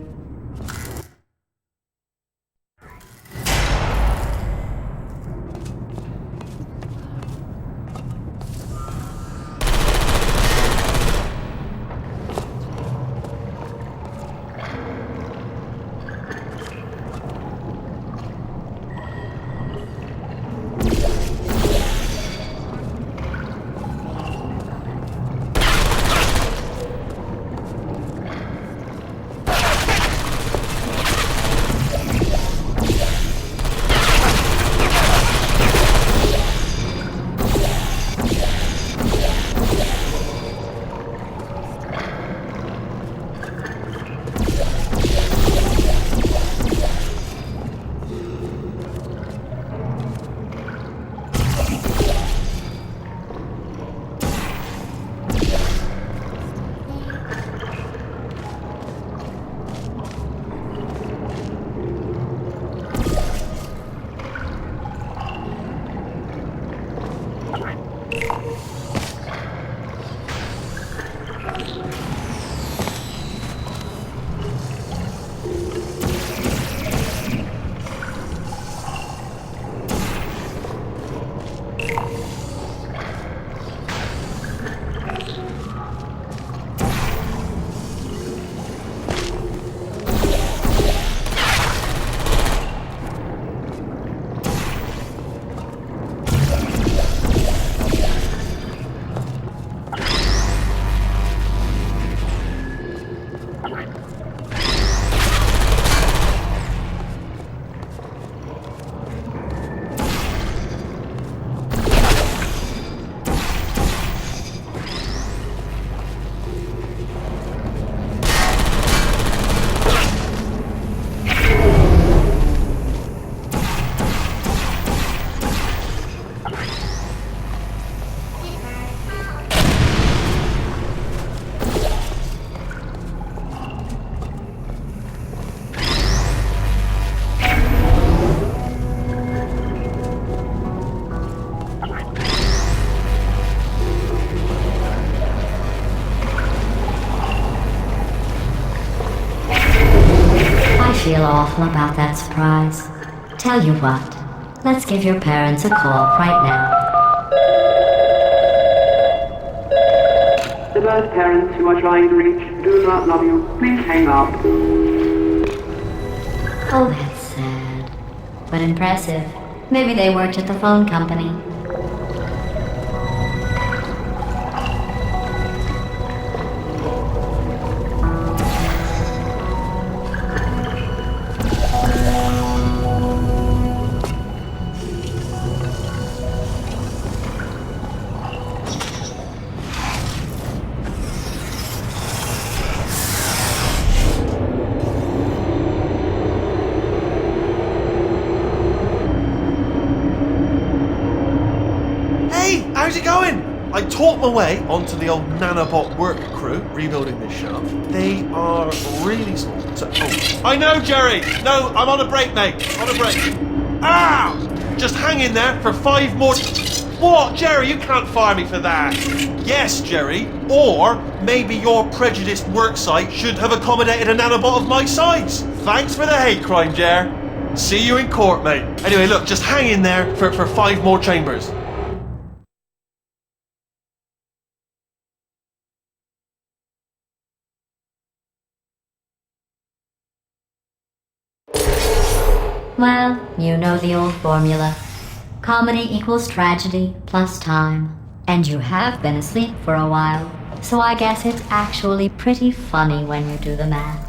Feel awful about that surprise. Tell you what, let's give your parents a call right now. The birth parents you are trying to reach do not love you. Please hang up. Oh, that's sad. But impressive. Maybe they worked at the phone company. How's it going? I talked my way onto the old nanobot work crew rebuilding this shaft. They are really small. I know, Jerry! No, I'm on a break, mate. On a break. Ah! Just hang in there for 5 more... What? Jerry, you can't fire me for that. Yes, Jerry. Or maybe your prejudiced worksite should have accommodated a nanobot of my size. Thanks for the hate crime, Jer. See you in court, mate. Anyway, look, just hang in there for 5 more chambers. Well, you know the old formula. Comedy equals tragedy plus time. And you have been asleep for a while, so I guess it's actually pretty funny when you do the math.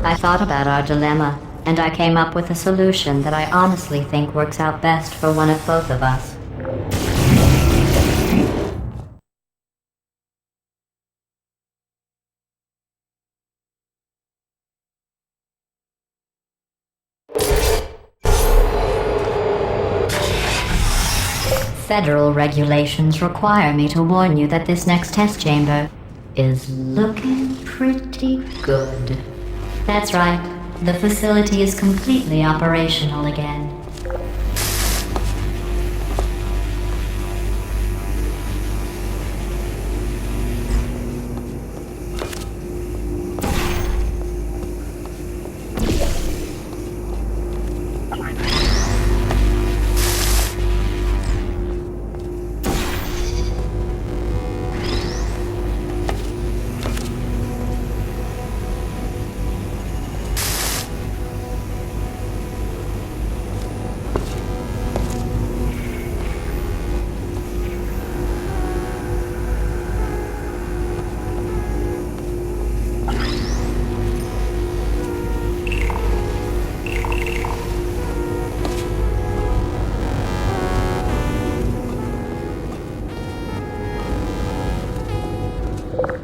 I thought about our dilemma, and I came up with a solution that I honestly think works out best for one of both of us. Federal regulations require me to warn you that this next test chamber is looking pretty good. That's right, the facility is completely operational again.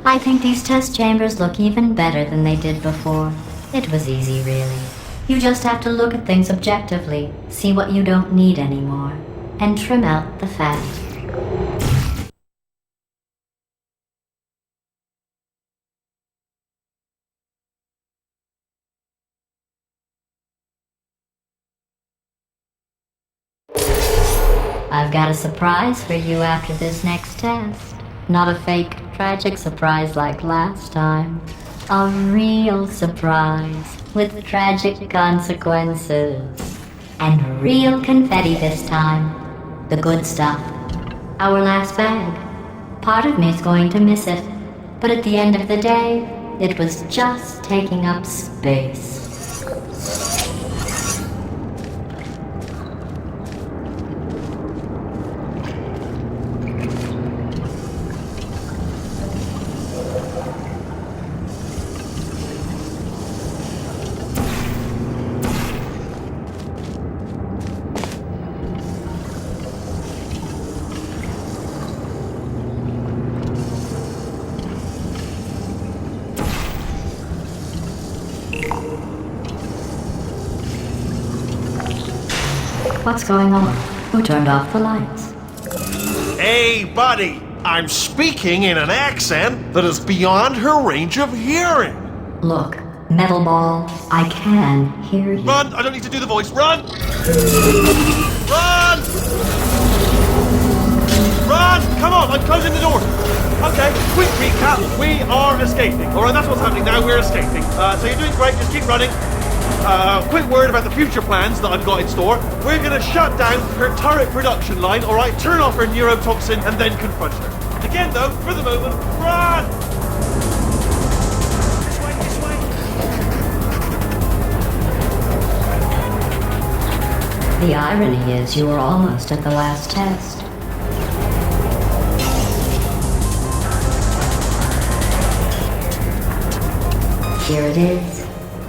I think these test chambers look even better than they did before. It was easy, really. You just have to look at things objectively, see what you don't need anymore, and trim out the fat. I've got a surprise for you after this next test. Not a fake, tragic surprise like last time. A real surprise with tragic consequences. And real confetti this time. The good stuff. Our last bag. Part of me's going to miss it. But at the end of the day, it was just taking up space. What's going on? Who turned off the lights? Hey, buddy! I'm speaking in an accent that is beyond her range of hearing. Look, Metal Ball, I can hear you. Run! I don't need to do the voice. Run! Run! Run! Come on, I'm closing the door. Okay, quick recap. We are escaping. Alright, that's what's happening now. We're escaping. So you're doing great. Just keep running. Quick word about the future plans that I've got in store. We're going to shut down her turret production line, alright? Turn off her neurotoxin and then confront her. Again, though, for the moment, run! This way, this way. The irony is you were almost at the last test. Here it is.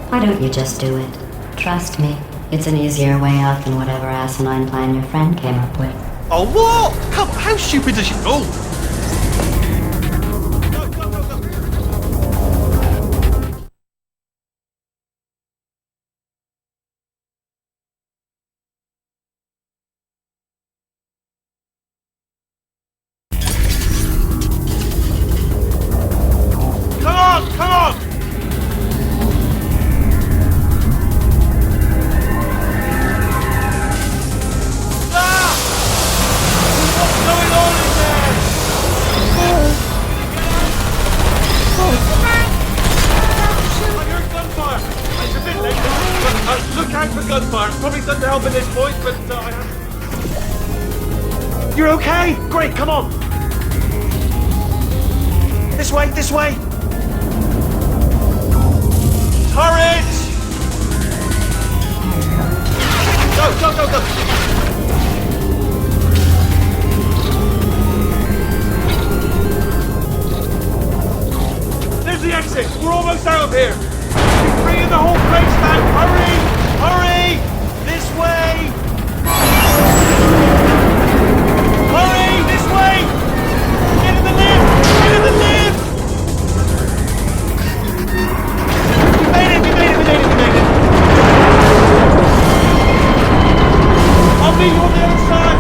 Why don't you just do it? Trust me, it's an easier way out than whatever asinine plan your friend came up with. Oh, what? How stupid does she go? Go, go, go, go. Come on, come on! Look out for gunfire. It's probably something to help at this point, but I have... You're okay? Great, come on. This way, this way. Turret! Go, go, go, go. There's the exit. We're almost out of here. You're bringing the whole place down! Hurry! Hurry! This way! Hurry! This way! Get in the lift! Get in the lift! We made it! We made it! We made it! We made it! I'll meet you on the other side!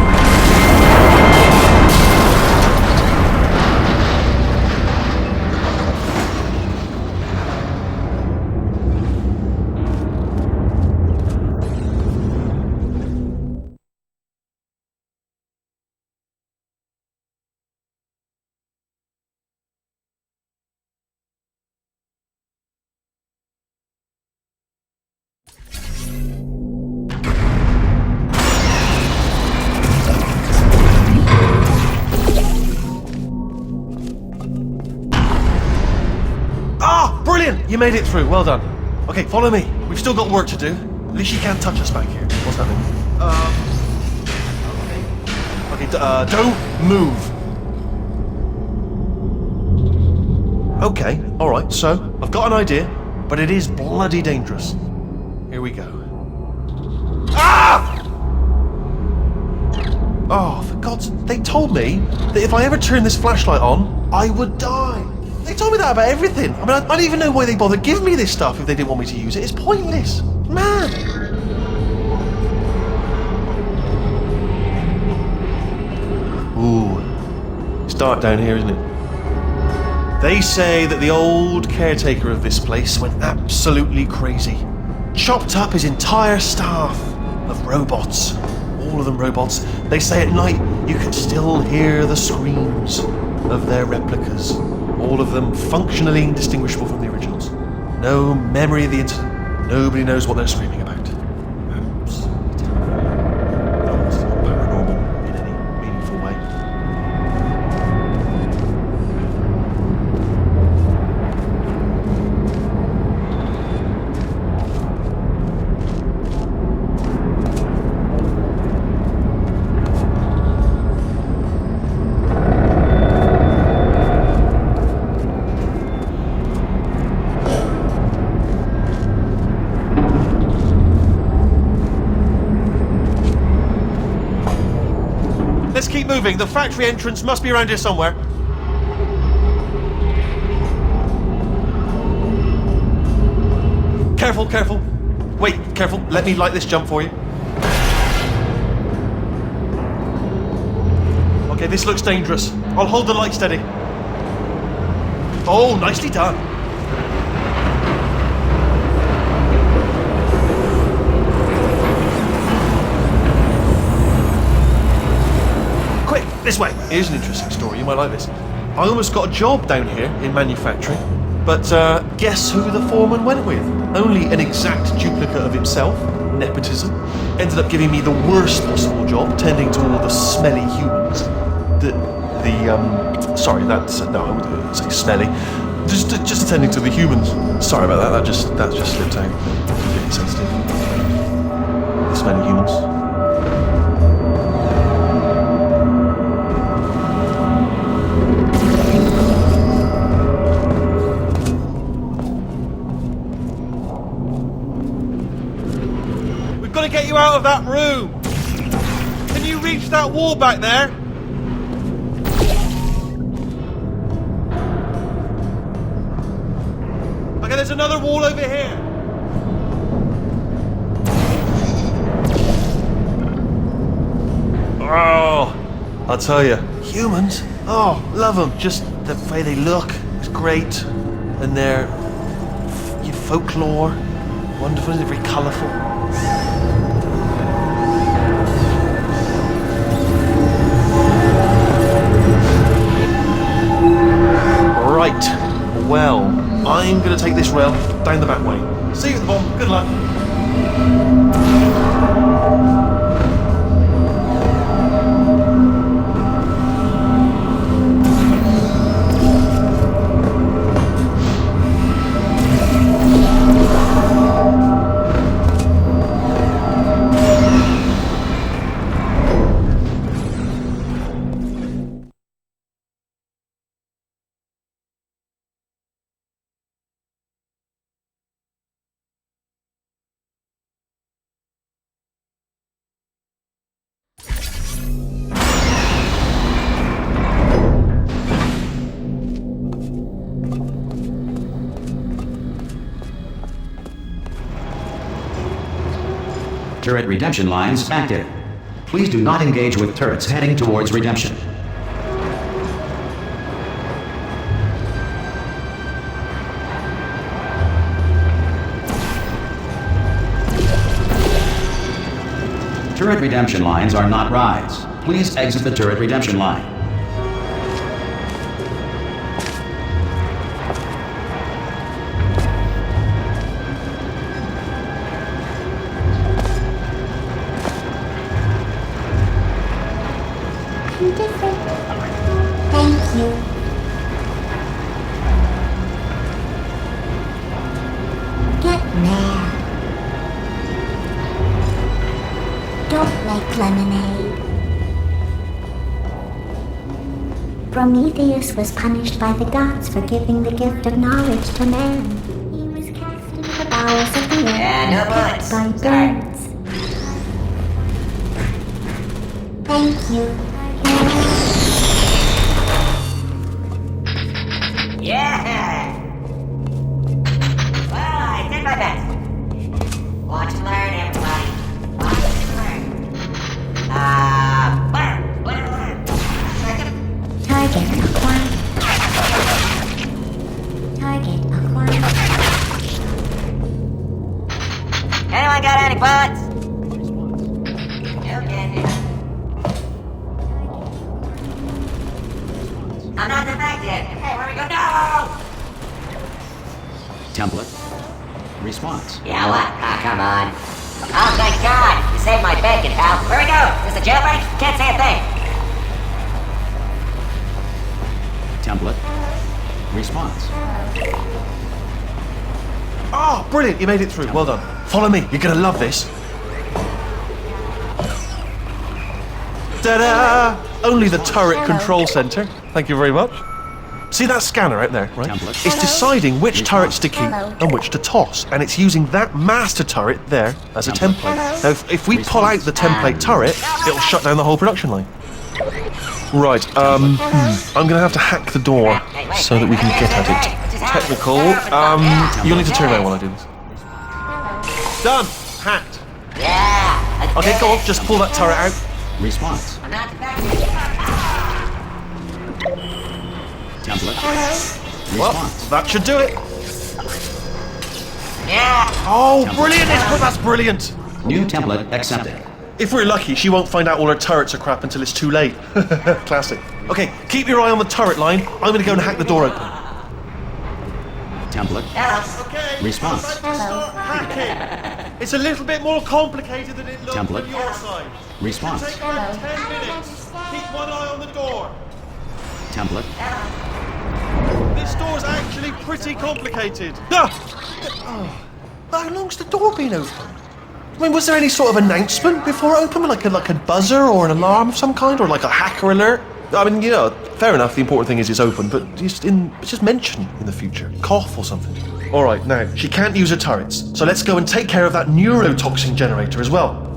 Ah! Brilliant! You made it through. Well done. Okay, follow me. We've still got work to do. At least you can't touch us back here. What's happening? Okay, don't move. Okay, alright, so I've got an idea, but it is bloody dangerous. Here we go. Ah! Oh, for God's... They told me that if I ever turn this flashlight on, I would die. They told me that about everything. I mean, I don't even know why they bothered giving me this stuff if they didn't want me to use it. It's pointless. Man. Ooh. It's dark down here, isn't it? They say that the old caretaker of this place went absolutely crazy. Chopped up his entire staff of robots. All of them robots. They say at night you can still hear the screams of their replicas. All of them functionally indistinguishable from the originals. No memory of the incident. Nobody knows what they're screaming about. Absolutely terrible. No one's paranormal in any meaningful way. Let's keep moving. The factory entrance must be around here somewhere. Careful, careful. Wait, careful. Let me light this jump for you. Okay, this looks dangerous. I'll hold the light steady. Oh, nicely done. Quick, this way. Here's an interesting story. You might like this. I almost got a job down here in manufacturing, but guess who the foreman went with? Only an exact duplicate of himself. Nepotism. Ended up giving me the worst possible job, tending to all the smelly humans. Sorry, that's no, I wouldn't say smelly. Just attending to the humans. Sorry about that. That just slipped out. Really sensitive. The smelly humans. We've got to get you out of that room. Can you reach that wall back there? Okay, there's another wall over here. Oh, I'll tell you, humans. Oh, love them. Just the way they look is great, and their folklore, wonderful. They're very colourful. Right, well, I'm going to take this rail down the back way. See you at the bottom. Good luck. Turret redemption lines active. Please do not engage with turrets heading towards redemption. Turret redemption lines are not rides. Please exit the turret redemption line. Different. Thank you. Get mad. Don't like lemonade. Prometheus was punished by the gods for giving the gift of knowledge to man. He was cast into the bowels of the earth Yeah, no and buts. kept by Sorry. birds. Thank you. Yeah! Well, I did my best. Watch and learn, everybody. Watch and learn. Learn. Second. Target acquired. Target acquired. Anyone got any buts? Okay. I'm not defective. Hey, where we go? No! Template. Response. Yeah, what? Ah, come on. Oh, thank God! You saved my bacon, pal. Where we go? Is this a jailbreak? Can't say a thing. Template. Response. Oh, brilliant, you made it through. Well done. Follow me, you're gonna love this. Ta-da! Only the turret control center. Thank you very much. See that scanner out there, right? Template. It's deciding which turrets to keep Hello. and which to toss, and it's using that master turret there as a template. Now, if we pull out the template turret, it'll shut down the whole production line. Right, I'm gonna have to hack the door so that we can get at it. Technical, you'll need to turn around while I do this. Done! Hacked. Yeah! Okay, go on, just pull that turret out. Response. I'm not defective. Template. Well, Response. that should do it. Yeah! Oh, brilliant! That's brilliant. New template accepted. If we're lucky, she won't find out all her turrets are crap until it's too late. Classic. Okay, keep your eye on the turret line. I'm gonna go and hack the door open. Template. Hello. Okay. Response. Start hacking. It's a little bit more complicated than it looks Template. from your side. Response. Take around 10 minutes. Keep one eye on the door. Template. This door's actually pretty complicated. Ah! Oh. How long's the door been open? I mean, was there any sort of announcement before it opened, like a buzzer or an alarm of some kind, or like a hacker alert? I mean, you know, fair enough. The important thing is it's open, but just mention in the future, cough or something. All right, now she can't use her turrets, so let's go and take care of that neurotoxin generator as well.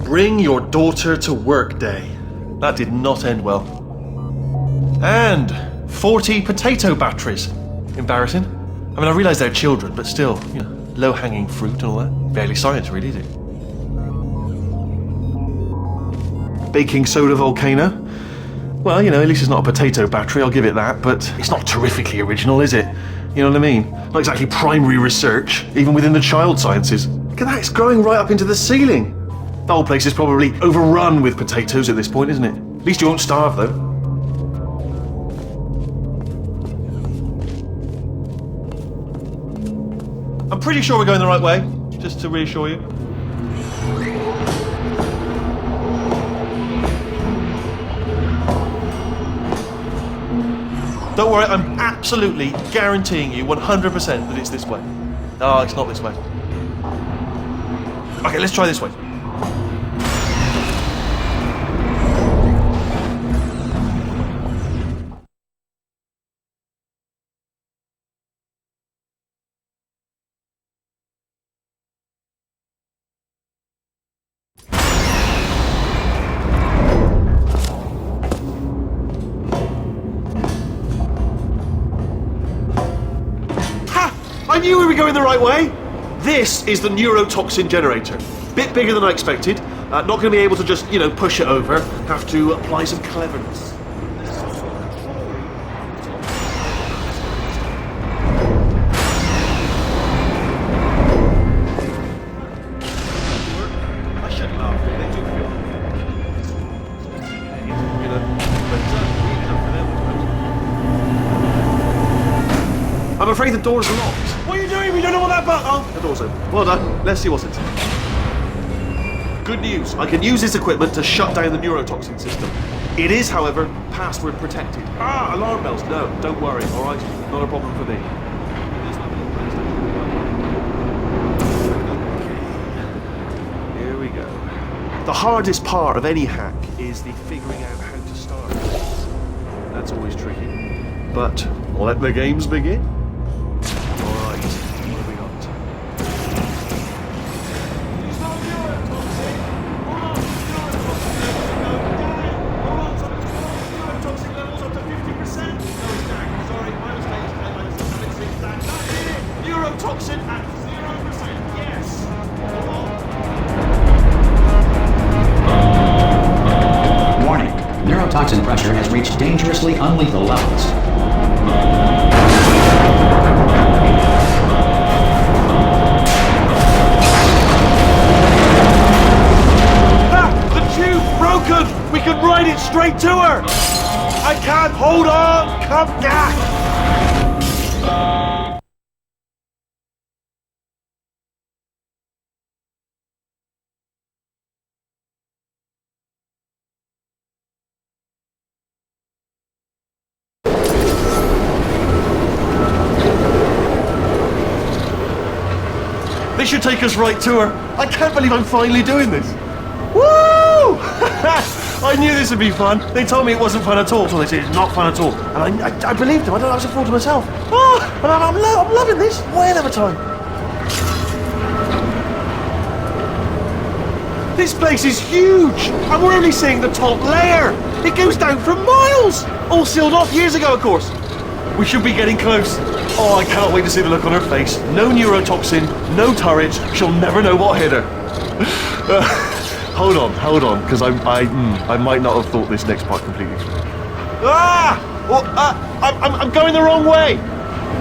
Bring your daughter to work day. That did not end well. And 40 potato batteries. Embarrassing. I mean, I realise they're children, but still, you know, low-hanging fruit and all that. Barely science, really, is it? Baking soda volcano. Well, you know, at least it's not a potato battery, I'll give it that, but it's not terrifically original, is it? You know what I mean? Not exactly primary research, even within the child sciences. Look at that, it's growing right up into the ceiling. The whole place is probably overrun with potatoes at this point, isn't it? At least you won't starve, though. I'm pretty sure we're going the right way, just to reassure you. Don't worry, I'm absolutely guaranteeing you 100% that it's this way. No, it's not this way. Okay, let's try this way. I knew we were going the right way! This is the neurotoxin generator. Bit bigger than I expected. Not going to be able to just, push it over. Have to apply some cleverness. I shouldn't laugh. They do feel I'm afraid the doors are locked. What are you doing? We don't know what that button... Oh, the door's open. Well done. Let's see what's inside. Good news. I can use this equipment to shut down the neurotoxin system. It is, however, password protected. Alarm bells. No, don't worry. All right? Not a problem for me. Here we go. The hardest part of any hack is the figuring out how to start. That's always tricky. But let the games begin. Neurotoxin at 0%, yes! Warning. Neurotoxin pressure has reached dangerously unlethal levels. The tube broken! We can ride it straight to her! I can't hold on! Come back! This should take us right to her. I can't believe I'm finally doing this. Woo! I knew this would be fun. They told me it wasn't fun at all, so they said it's not fun at all. And I believed them. I was a fool to myself. Oh, and I'm loving this. Way another time. This place is huge, and we're only seeing the top layer. It goes down for miles. All sealed off years ago, of course. We should be getting close. Oh, I can't wait to see the look on her face. No neurotoxin, no turret. She'll never know what hit her. Hold on, because I might not have thought this next part completely through. I'm going the wrong way.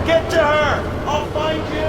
Get to her. I'll find you.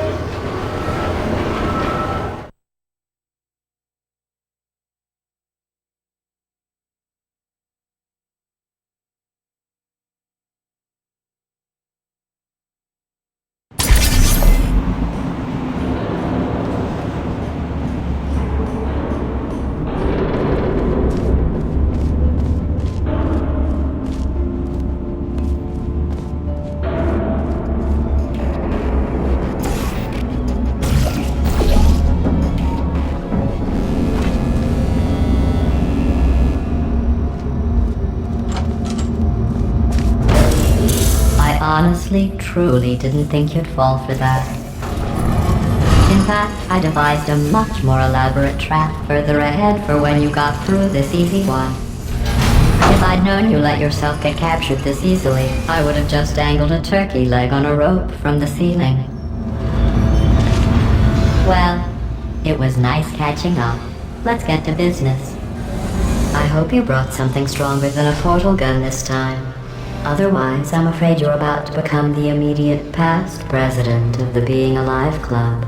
Honestly, truly didn't think you'd fall for that. In fact, I devised a much more elaborate trap further ahead for when you got through this easy one. If I'd known you let yourself get captured this easily, I would have just dangled a turkey leg on a rope from the ceiling. Well, it was nice catching up. Let's get to business. I hope you brought something stronger than a portal gun this time. Otherwise, I'm afraid you're about to become the immediate past president of the Being Alive Club.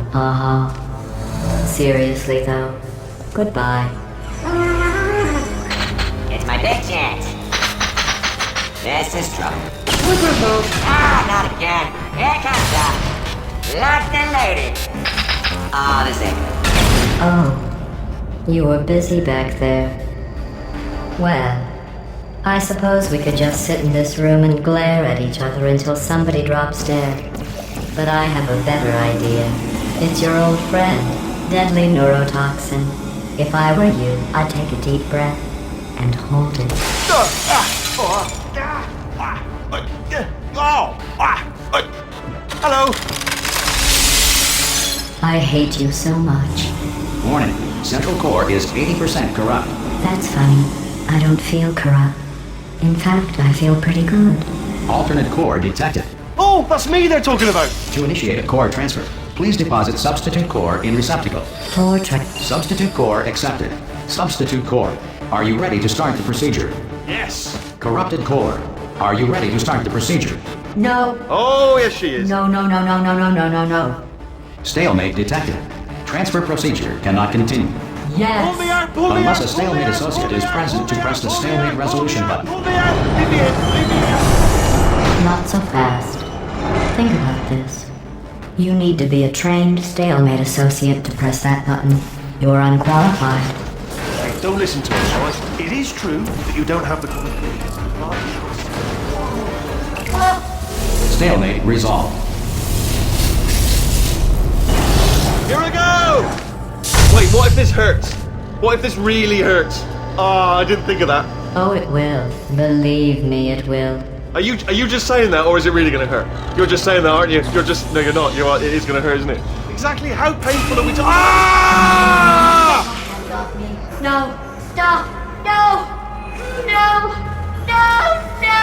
Seriously though, goodbye. This is trouble. Ah, not again. Here comes up. Locked and loaded. Oh, this ain't good. Oh, you were busy back there. Well, I suppose we could just sit in this room and glare at each other until somebody drops dead. But I have a better idea. It's your old friend, deadly neurotoxin. If I were you, I'd take a deep breath and hold it. Hello. I hate you so much. Warning, central core is 80% corrupt. That's funny. I don't feel corrupt. In fact, I feel pretty good. Alternate core detected. Oh, that's me they're talking about. To initiate a core transfer, please deposit substitute core in receptacle. Substitute core accepted. Substitute core, are you ready to start the procedure? Yes. Corrupted core, are you ready to start the procedure? No. Oh, yes she is. No. Stalemate detected. Transfer procedure cannot continue. Yes. Pull me out, pull me Unless out, a stalemate pull me out, associate pull me is out, present pull to me press out, the pull me stalemate out, resolution pull me out, button. Pull me out, leave me in, leave me in. Not so fast. Think about this. You need to be a trained stalemate associate to press that button. You're unqualified. Hey, don't listen to us, alright? It is true that you don't have the Stalemate resolved. Here we go! Wait, what if this hurts? What if this really hurts? Ah, I didn't think of that. Oh, it will. Believe me, it will. Are you just saying that, or is it really gonna hurt? You're just saying that, aren't you? You're just no, you're not. It is gonna hurt, isn't it? Exactly how painful are we to? Ah! No! Stop! No! No! No! No! No!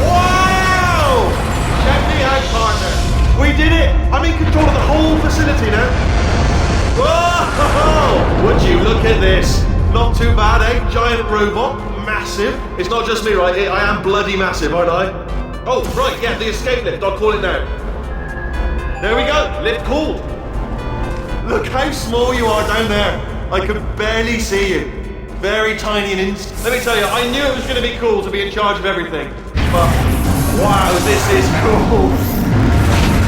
Wow! Check me out, partner. We did it. I'm in control of the whole facility now. Whoa! Would you look at this? Not too bad, eh? Giant robot, massive. It's not just me, right? I am bloody massive, aren't I? Oh, right, yeah, the escape lift. I'll call it now. There we go. Lift called. Look how small you are down there. I can barely see you. Very tiny and Let me tell you, I knew it was going to be cool to be in charge of everything. But, wow, this is cool.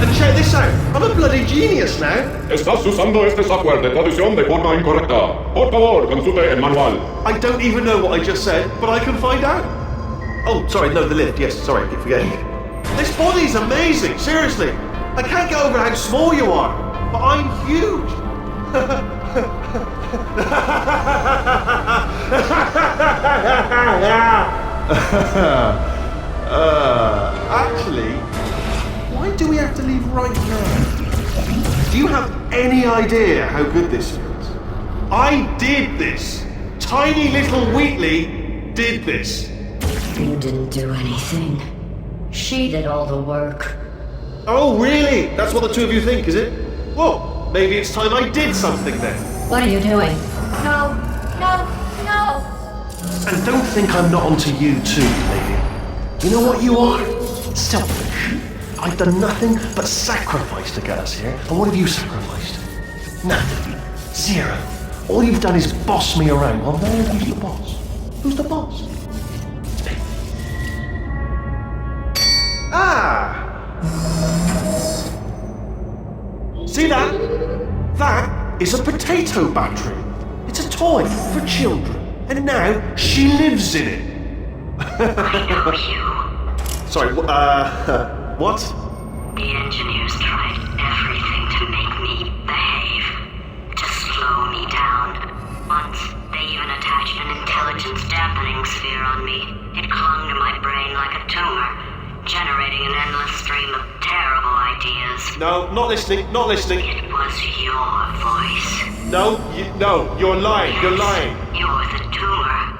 And check this out, I'm a bloody genius now. Estás usando este software de traducción de forma incorrecta. Por favor, consulte el manual. I don't even know what I just said, but I can find out. Oh, sorry, no, the lift. Yes, sorry, I keep forgetting. This body's amazing, seriously. I can't get over how small you are, but I'm huge. Actually, why do we have to leave right now? Do you have any idea how good this feels? I did this. Tiny little Wheatley did this. You didn't do anything. She did all the work. Oh, really? That's what the two of you think, is it? Well, maybe it's time I did something then. What are you doing? No! No! No! And don't think I'm not onto you too, lady. You know what you are? Selfish. I've done nothing but sacrifice to get us here. And what have you sacrificed? Nothing. Zero. All you've done is boss me around. Well, now who's the boss? Who's the boss? Ah! See that? That is a potato battery. It's a toy for children. And now she lives in it. Sorry, what? The engineers tried everything to make me behave, to slow me down. Once, they even attached an intelligence dampening sphere on me. It clung to my brain like a tumor, generating an endless stream of terrible ideas. No, not listening, not listening. It was your voice. No, you're lying, you're lying. You're the tumor.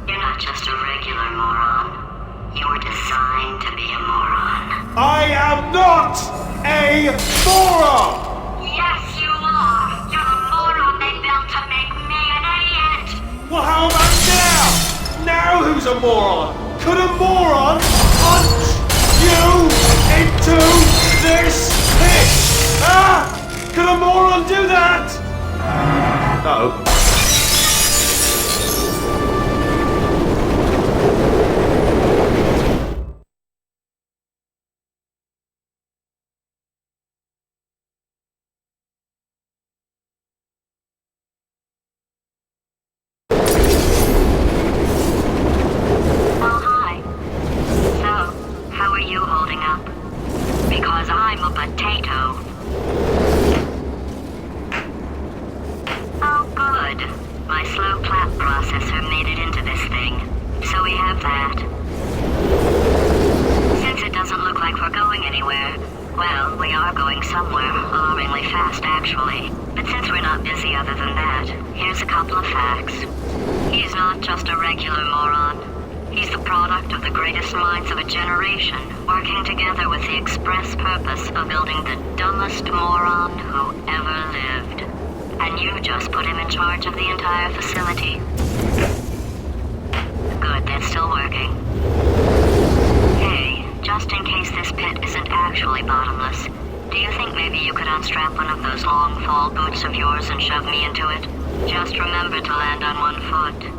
You're not just a regular moron. You were designed to be a moron. I am not a moron! Yes, you are! You're the moron they built to make me an idiot! Well, how about now? Now who's a moron? Could a moron punch you into this pit? Ah! could a moron do that? Uh-oh. Oh, hi. So, how are you holding up? Because I'm a potato. Oh, good. My slow clap processor made it into this thing. So we have that. Since it doesn't look like we're going anywhere, well, we are going somewhere, alarmingly fast actually. But since we're not busy other than that, here's a couple of facts. He's not just a regular moron. He's the product of the greatest minds of a generation, working together with the express purpose of building the dumbest moron who ever lived. And you just put him in charge of the entire facility. Good, that's still working. Hey, just in case this pit isn't actually bottomless, do you think maybe you could unstrap one of those long fall boots of yours and shove me into it? Just remember to land on one foot.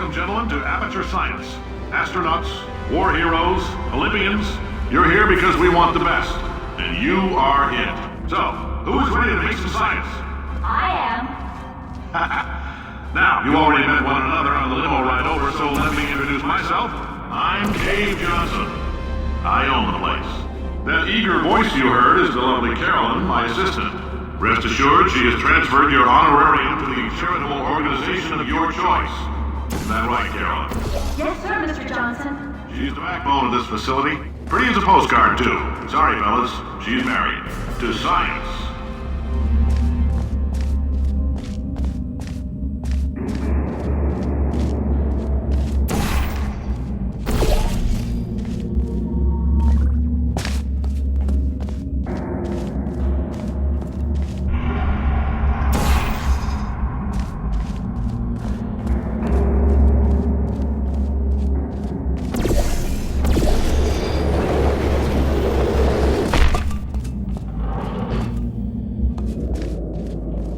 Welcome, gentlemen, to Aperture Science. Astronauts, war heroes, Olympians, you're here because we want the best. And you are it. So, who's ready to make some science? I am. Now, you already met one another on the limo ride over, so let me introduce myself. I'm Dave Johnson. I own the place. That eager voice you heard is the lovely Carolyn, my assistant. Rest assured, she has transferred your honorarium to the charitable organization of your choice. Is that right, Carolyn? Yes, sir, Mr. Johnson. She's the backbone of this facility. Pretty as a postcard, too. Sorry, fellas. She's married. To science.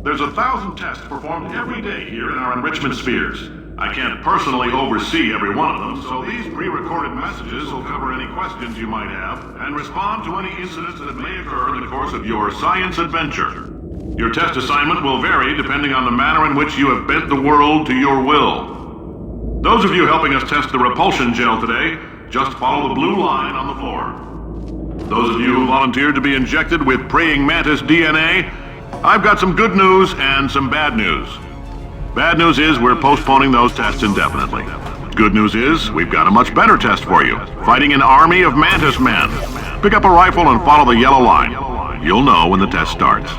There's 1,000 tests performed every day here in our enrichment spheres. I can't personally oversee every one of them, so these pre-recorded messages will cover any questions you might have and respond to any incidents that may occur in the course of your science adventure. Your test assignment will vary depending on the manner in which you have bent the world to your will. Those of you helping us test the repulsion gel today, just follow the blue line on the floor. Those of you who volunteered to be injected with praying mantis DNA, I've got some good news and some bad news. Bad news is we're postponing those tests indefinitely. Good news is we've got a much better test for you. Fighting an army of mantis men. Pick up a rifle and follow the yellow line. You'll know when the test starts.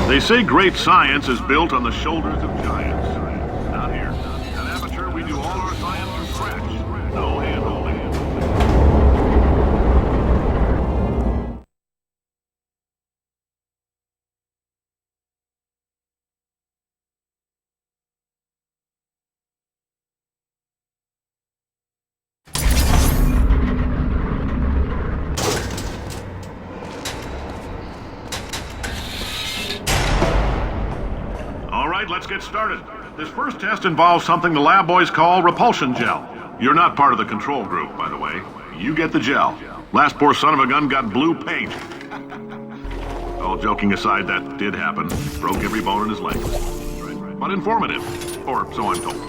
They say great science is built on the shoulders of giants. Not here. At Aperture, we do all our science from scratch. No hand-holding. Let's get started. This first test involves something the lab boys call repulsion gel. You're not part of the control group, by the way. You get the gel. Last poor son of a gun got blue paint. All joking aside, that did happen. Broke every bone in his leg. But informative. Or so I'm told.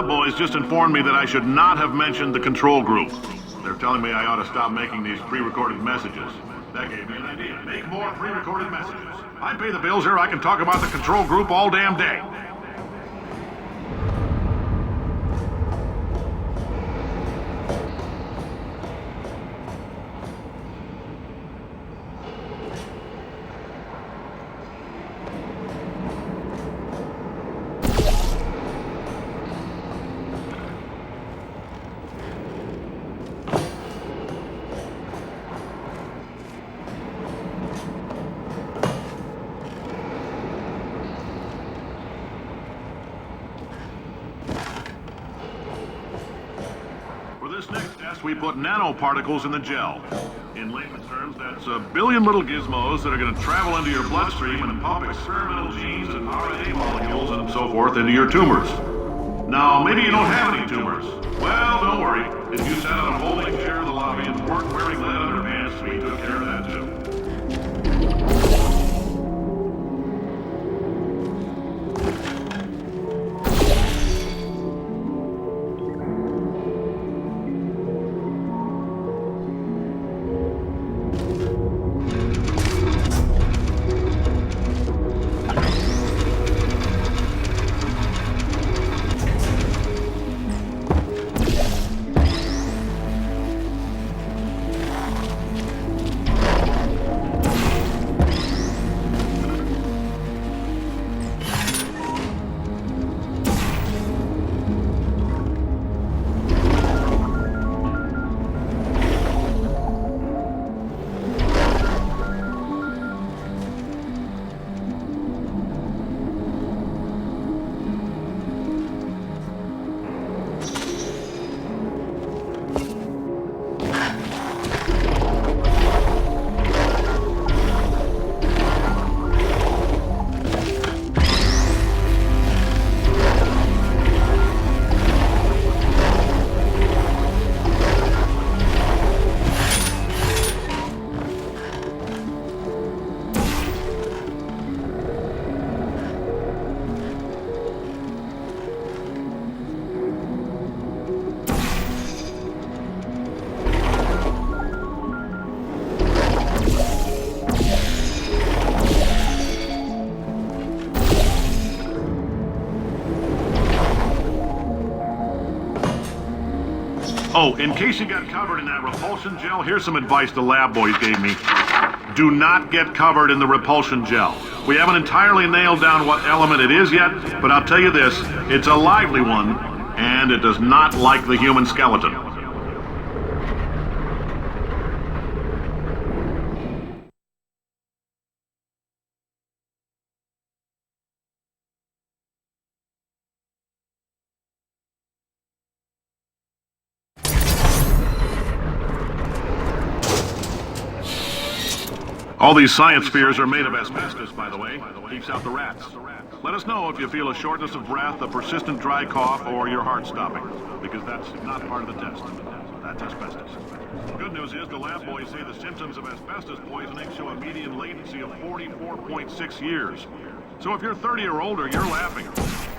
Boys just informed me that I should not have mentioned the control group. They're telling me I ought to stop making these pre-recorded messages. That gave me an idea. Make more pre-recorded messages. I pay the bills here, I can talk about the control group all damn day. this next test, we put nanoparticles in the gel. In layman's terms, that's a billion little gizmos that are going to travel into your bloodstream and pump experimental genes and RNA molecules and so forth into your tumors. Now, maybe you don't have any tumors. Well, don't worry. If you sat on a folding chair in the lobby and weren't wearing lead underpants, we took care of that too. Oh, in case you got covered in that repulsion gel, here's some advice the lab boys gave me. Do not get covered in the repulsion gel. We haven't entirely nailed down what element it is yet, but I'll tell you this, it's a lively one, and it does not like the human skeleton. All these science spheres are made of asbestos, by the way. Keeps out the rats. Let us know if you feel a shortness of breath, a persistent dry cough, or your heart stopping, because that's not part of the test. That's asbestos. Good news is the lab boys say the symptoms of asbestos poisoning show a median latency of 44.6 years. So if you're 30 or older, you're laughing.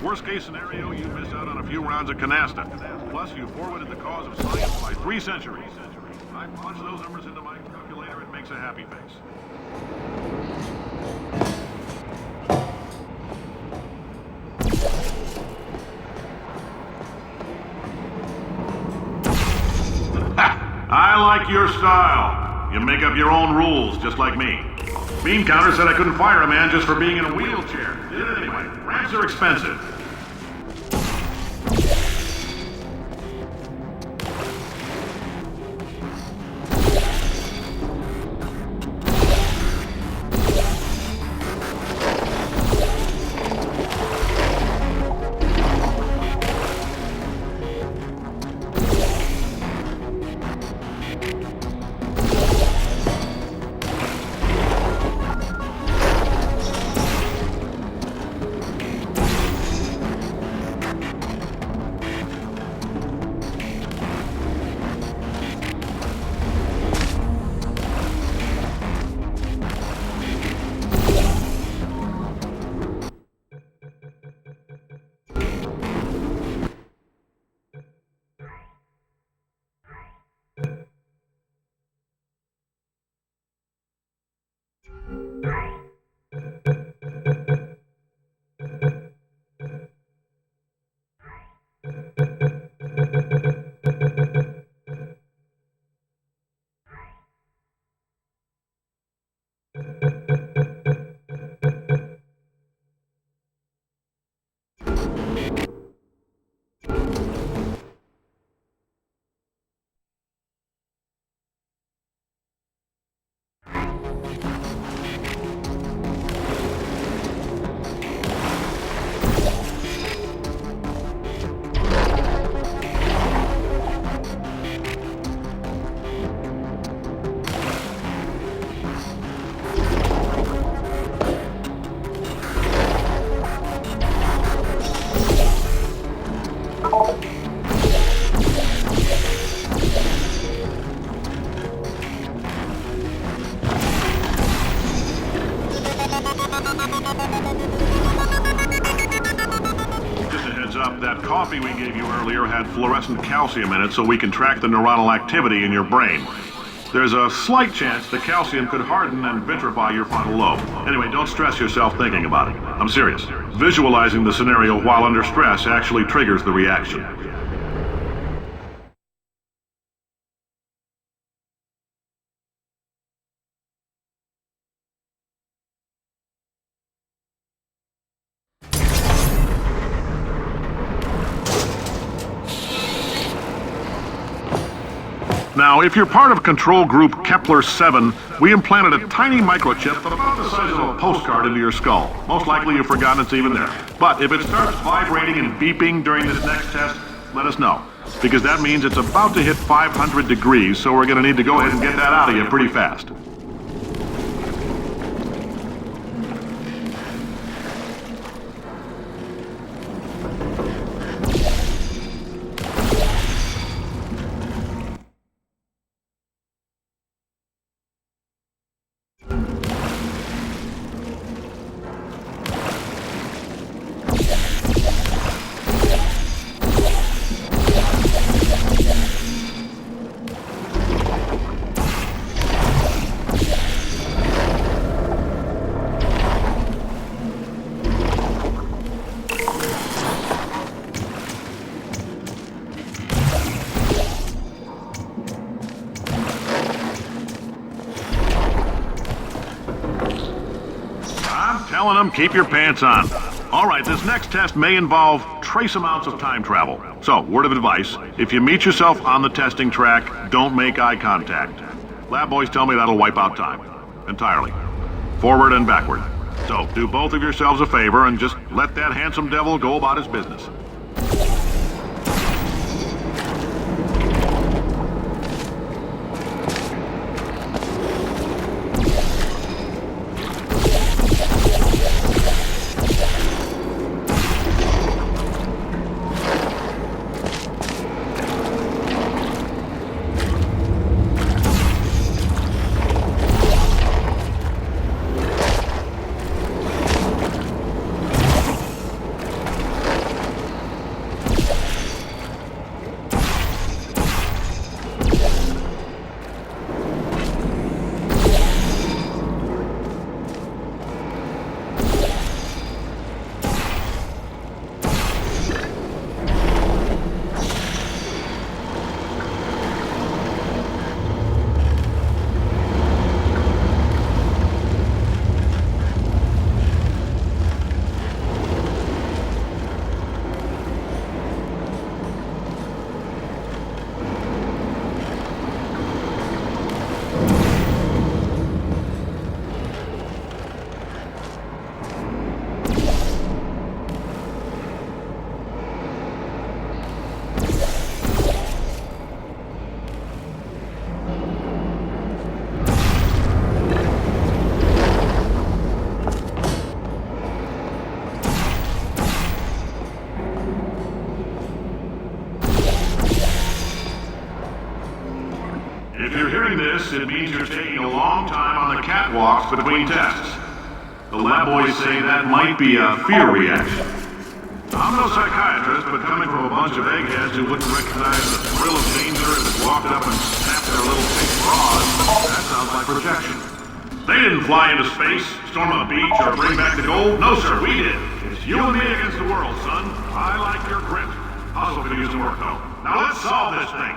Worst case scenario, you miss out on a few rounds of canasta. Plus, you forwarded the cause of science by 3 centuries. I punch those numbers into my calculator, it makes a happy face. I like your style. You make up your own rules, just like me. Bean Counter said I couldn't fire a man just for being in a wheelchair. Did it anyway. Ramps are expensive. Just a heads up, that coffee we gave you earlier had fluorescent calcium in it so we can track the neuronal activity in your brain. There's a slight chance the calcium could harden and vitrify your frontal lobe. Anyway, don't stress yourself thinking about it. I'm serious. Visualizing the scenario while under stress actually triggers the reaction. Now, if you're part of Control Group Kepler-7, we implanted a tiny microchip about the size of a postcard into your skull. Most likely you've forgotten it's even there. But if it starts vibrating and beeping during this next test, let us know. Because that means it's about to hit 500 degrees, so we're going to need to go ahead and get that out of you pretty fast. Telling them, keep your pants on. All right, this next test may involve trace amounts of time travel. So, word of advice, if you meet yourself on the testing track, don't make eye contact. Lab boys tell me that'll wipe out time. Entirely. Forward and backward. So, do both of yourselves a favor and just let that handsome devil go about his business. If you're hearing this, it means you're taking a long time on the catwalks between tests. The lab boys say that might be a fear reaction. I'm no psychiatrist, but coming from a bunch of eggheads who wouldn't recognize the thrill of danger if it walked up and snapped their little pink bras, that sounds like projection. They didn't fly into space, storm a beach, or bring back the gold. No, sir, we did. It's you and me against the world, son. I like your grit. Hustle could use some work, though. Now let's solve this thing.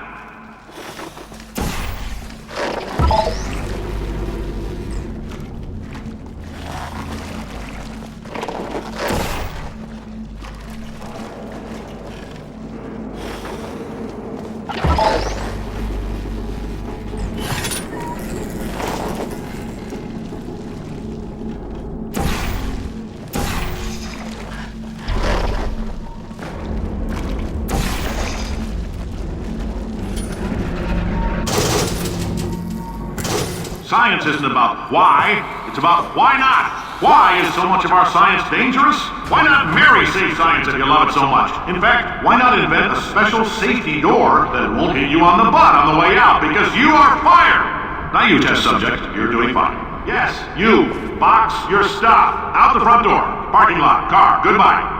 Science isn't about why, it's about why not. Why is so much of our science dangerous? Why not marry safe science if you love it so much? In fact, why not invent a special safety door that won't hit you on the butt on the way out because you are fired? Now you test subject, you're doing fine. Yes, you. Box your stuff. Out the front door. Parking lot. Car. Goodbye.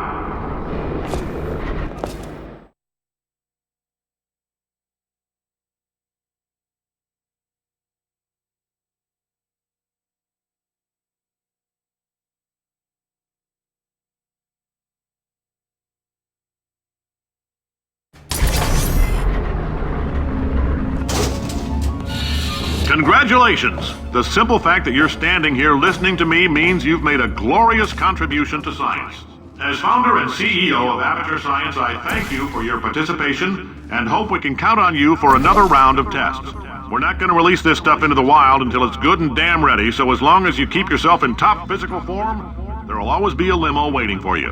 Congratulations! The simple fact that you're standing here listening to me means you've made a glorious contribution to science. As founder and CEO of Aperture Science, I thank you for your participation and hope we can count on you for another round of tests. We're not going to release this stuff into the wild until it's good and damn ready, so as long as you keep yourself in top physical form, there'll always be a limo waiting for you.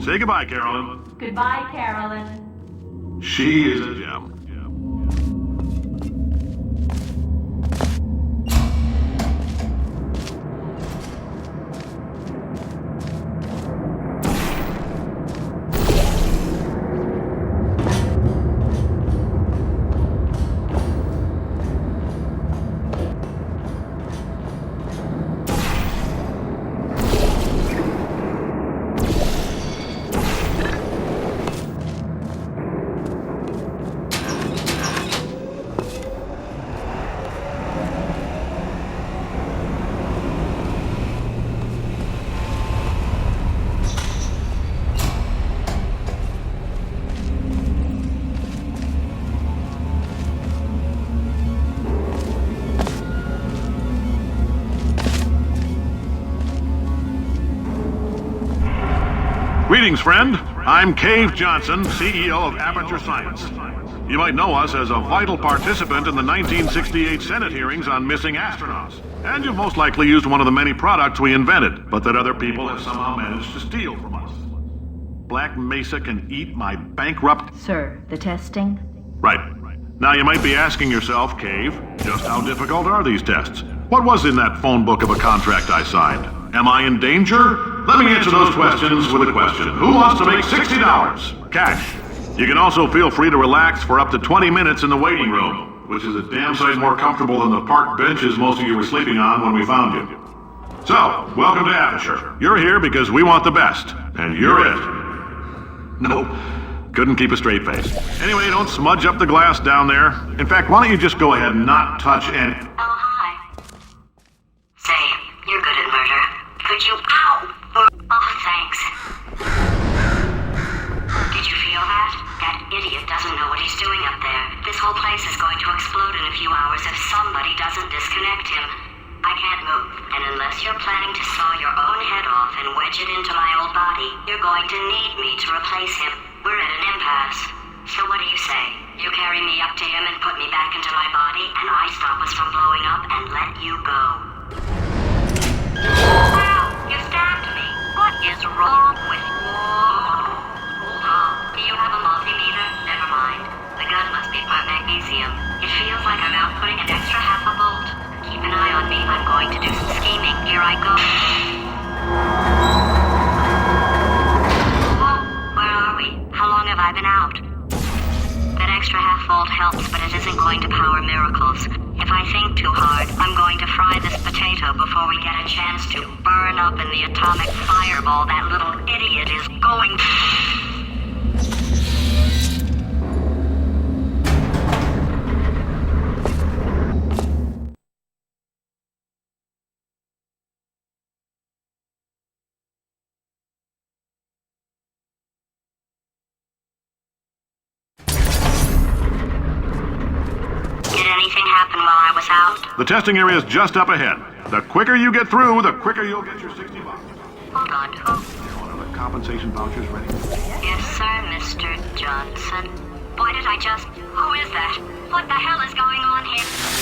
Say goodbye, Carolyn. Goodbye, Carolyn. She is a gem. Greetings, friend. I'm Cave Johnson, CEO of Aperture Science. You might know us as a vital participant in the 1968 Senate hearings on missing astronauts. And you've most likely used one of the many products we invented, but that other people have somehow managed to steal from us. Black Mesa can eat my bankrupt... Sir, the testing? Right. Now you might be asking yourself, Cave, just how difficult are these tests? What was in that phone book of a contract I signed? Am I in danger? Let me answer those questions with a question. Who wants to make $60? Cash. You can also feel free to relax for up to 20 minutes in the waiting room, which is a damn sight more comfortable than the park benches most of you were sleeping on when we found you. So, welcome to Aperture. You're here because we want the best, and you're it. Nope. Couldn't keep a straight face. Anyway, don't smudge up the glass down there. In fact, why don't you just go ahead and not touch any... Oh, hi. Say, you're good at murder. Could you... Ow! Oh, thanks. Did you feel that? That idiot doesn't know what he's doing up there. This whole place is going to explode in a few hours if somebody doesn't disconnect him. I can't move, and unless you're planning to saw your own head off and wedge it into my old body, you're going to need me to replace him. We're at an impasse. So what do you say? You carry me up to him and put me back into my body, and I stop us from blowing up and let you go. Ow! You stabbed me! What is wrong with you? Oh, do you have a multimeter? Never mind. The gun must be part magnesium. It feels like I'm outputting an extra half a volt. Keep an eye on me. I'm going to do some scheming. Here I go. Whoa, where are we? How long have I been out? That extra half volt helps, but it isn't going to power miracles. If I think too hard, I'm going to fry this potato before we get a chance to burn up in the atomic fireball that little idiot is going to... happen while I was out? The testing area is just up ahead. The quicker you get through, the quicker you'll get your $60. Hold on, who? Are the compensation vouchers ready? Yes, sir, Mr. Johnson. Boy, did I just... Who is that? What the hell is going on here?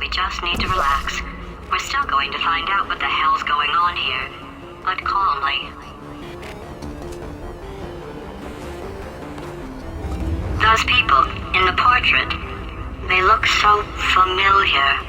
We just need to relax. We're still going to find out what the hell's going on here, but calmly. Those people in the portrait, they look so familiar.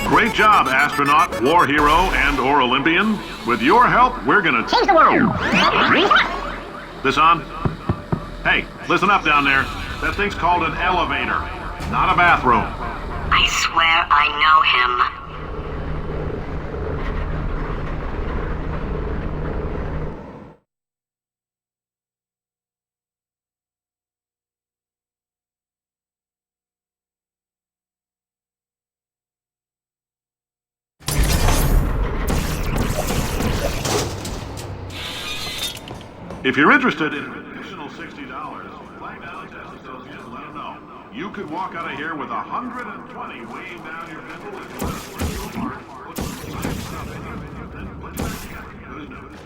Great job, astronaut, war hero, and/or Olympian. With your help, we're gonna change the world. This on? Hey, listen up down there. That thing's called an elevator, not a bathroom. I swear I know him. If you're interested in an additional $60, flag down the test associate and let them know. You could walk out of here with 120 weighing down your pimple if you let us work so hard. Then put it back together. Good news.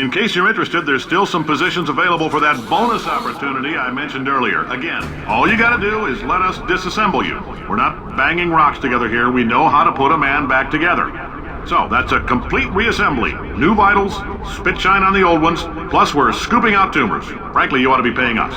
In case you're interested, there's still some positions available for that bonus opportunity I mentioned earlier. Again, all you gotta do is let us disassemble you. We're not banging rocks together here. We know how to put a man back together. So, that's a complete reassembly. New vitals, spit shine on the old ones, plus we're scooping out tumors. Frankly, you ought to be paying us.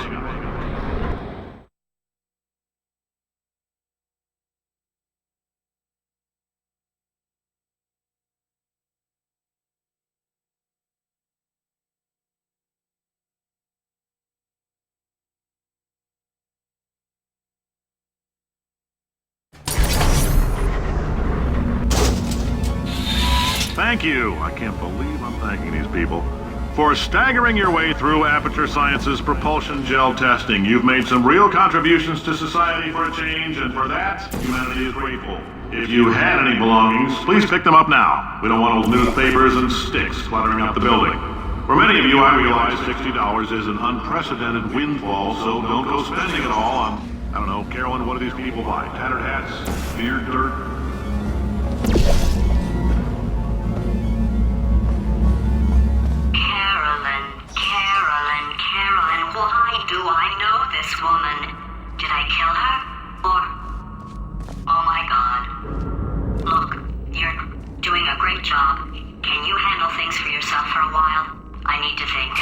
Thank you. I can't believe I'm thanking these people. For staggering your way through Aperture Science's propulsion gel testing. You've made some real contributions to society for a change, and for that, humanity is grateful. If you had any belongings, please pick them up now. We don't want old newspapers and sticks cluttering up the building. For many of you, I realize $60 is an unprecedented windfall, so don't go spending it all on, I don't know, Carolyn, what do these people buy? Tattered hats? Beer dirt? Carolyn, why do I know this woman? Did I kill her? Or... Oh my god. Look, you're doing a great job. Can you handle things for yourself for a while? I need to think.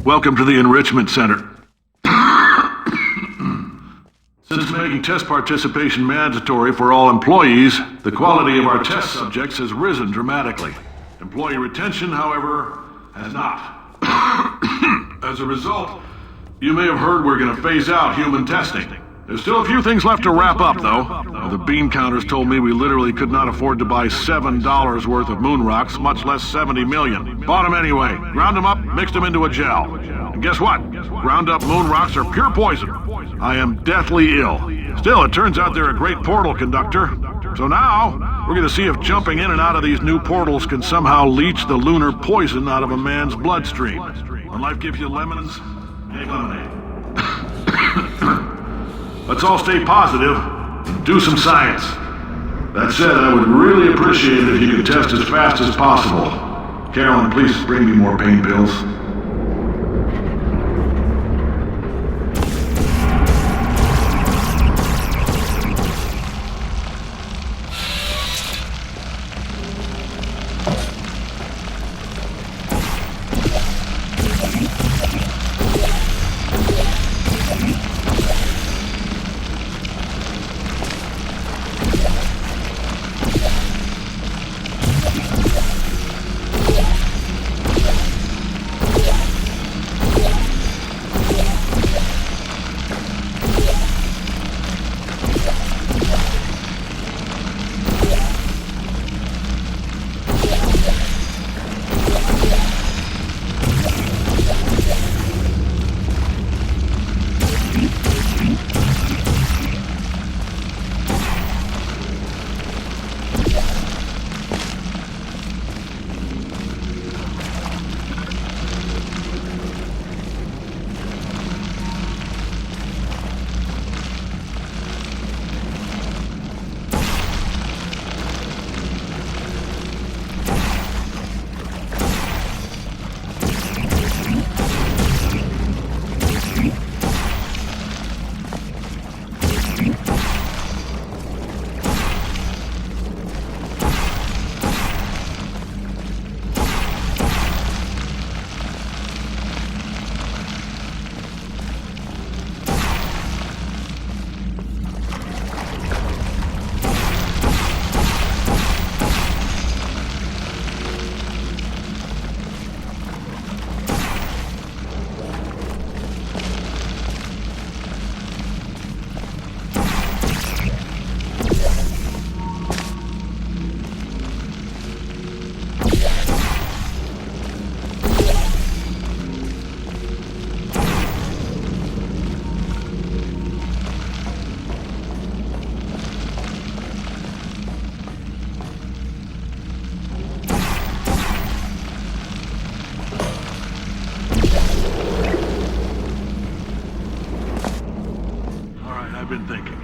Welcome to the Enrichment Center. Since making test participation mandatory for all employees, the quality of our test subjects has risen dramatically. Employee retention, however, has not. As a result, you may have heard we're going to phase out human testing. There's still a few things left to wrap up, though. The bean counters told me we literally could not afford to buy $7 worth of moon rocks, much less 70 million. Bought them anyway. Ground them up, mixed them into a gel. And guess what? Ground up moon rocks are pure poison. I am deathly ill. Still, it turns out they're a great portal conductor. So now, we're going to see if jumping in and out of these new portals can somehow leach the lunar poison out of a man's bloodstream. When life gives you lemons, make lemonade. Let's all stay positive and do some science. That said, I would really appreciate it if you could test as fast as possible. Carolyn, please bring me more pain pills. I've been thinking.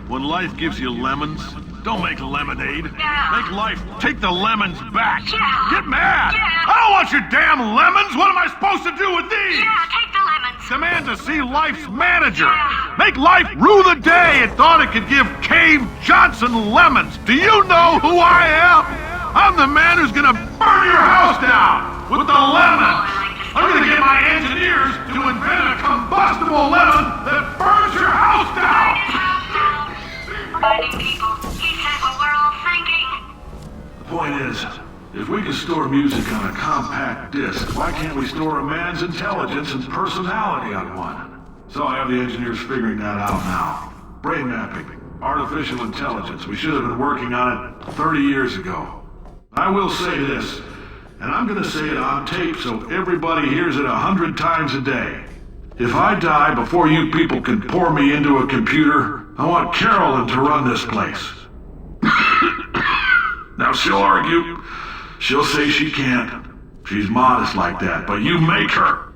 When life gives you lemons, don't make lemonade. Yeah. Make life take the lemons back. Yeah. Get mad! Yeah. I don't want your damn lemons! What am I supposed to do with these? Yeah, take the lemons. Demand to see life's manager. Yeah. Make life rue the day it thought it could give Cave Johnson lemons. Do you know who I am? I'm the man who's gonna burn your house down with the lemons. I'm gonna get my engineers to invent a combustible lemon that burns your house down. Fighting people. He said what we're all thinking. The point is, if we can store music on a compact disc, why can't we store a man's intelligence and personality on one? So I have the engineers figuring that out now. Brain mapping, artificial intelligence. We should have been working on it 30 years ago. I will say this, and I'm gonna say it on tape so everybody hears it 100 times a day. If I die before you people can pour me into a computer, I want Carolyn to run this place. Now she'll argue. She'll say she can't. She's modest like that, but you make her.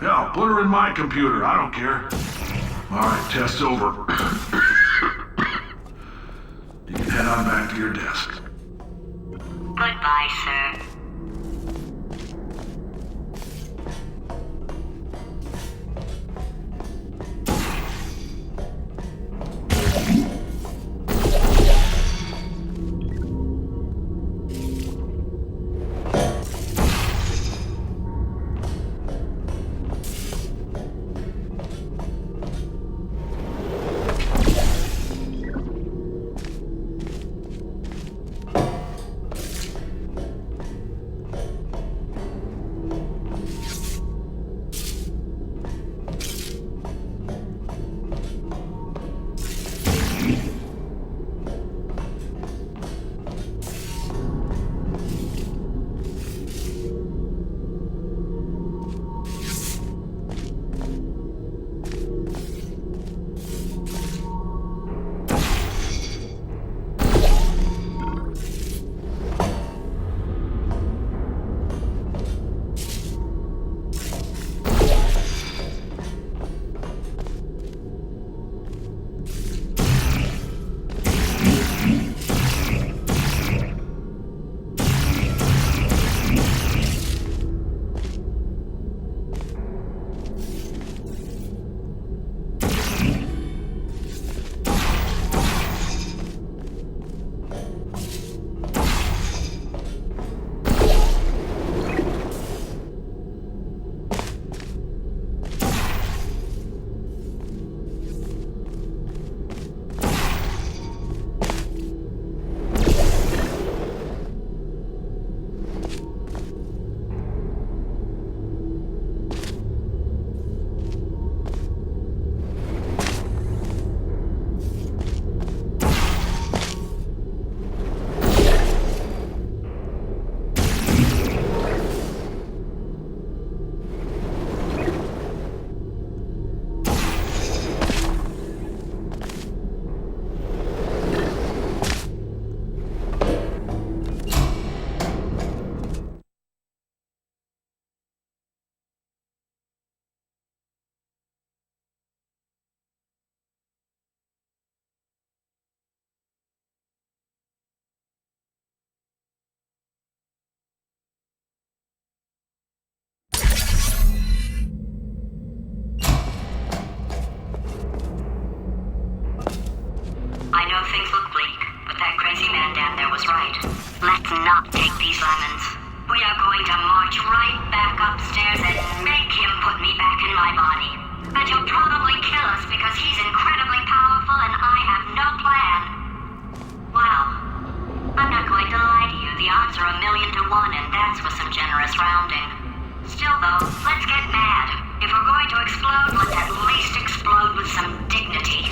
Hell, put her in my computer. I don't care. All right, test's over. You can head on back to your desk. Goodbye, sir. I know things look bleak, but that crazy man down there was right. Let's not take these lemons. We are going to march right back upstairs and make him put me back in my body. And he'll probably kill us because he's incredibly powerful and I have no plan. Well, I'm not going to lie to you. The odds are 1,000,000 to 1, and that's with some generous rounding. Still though, let's get mad. If we're going to explode, let's at least explode with some dignity.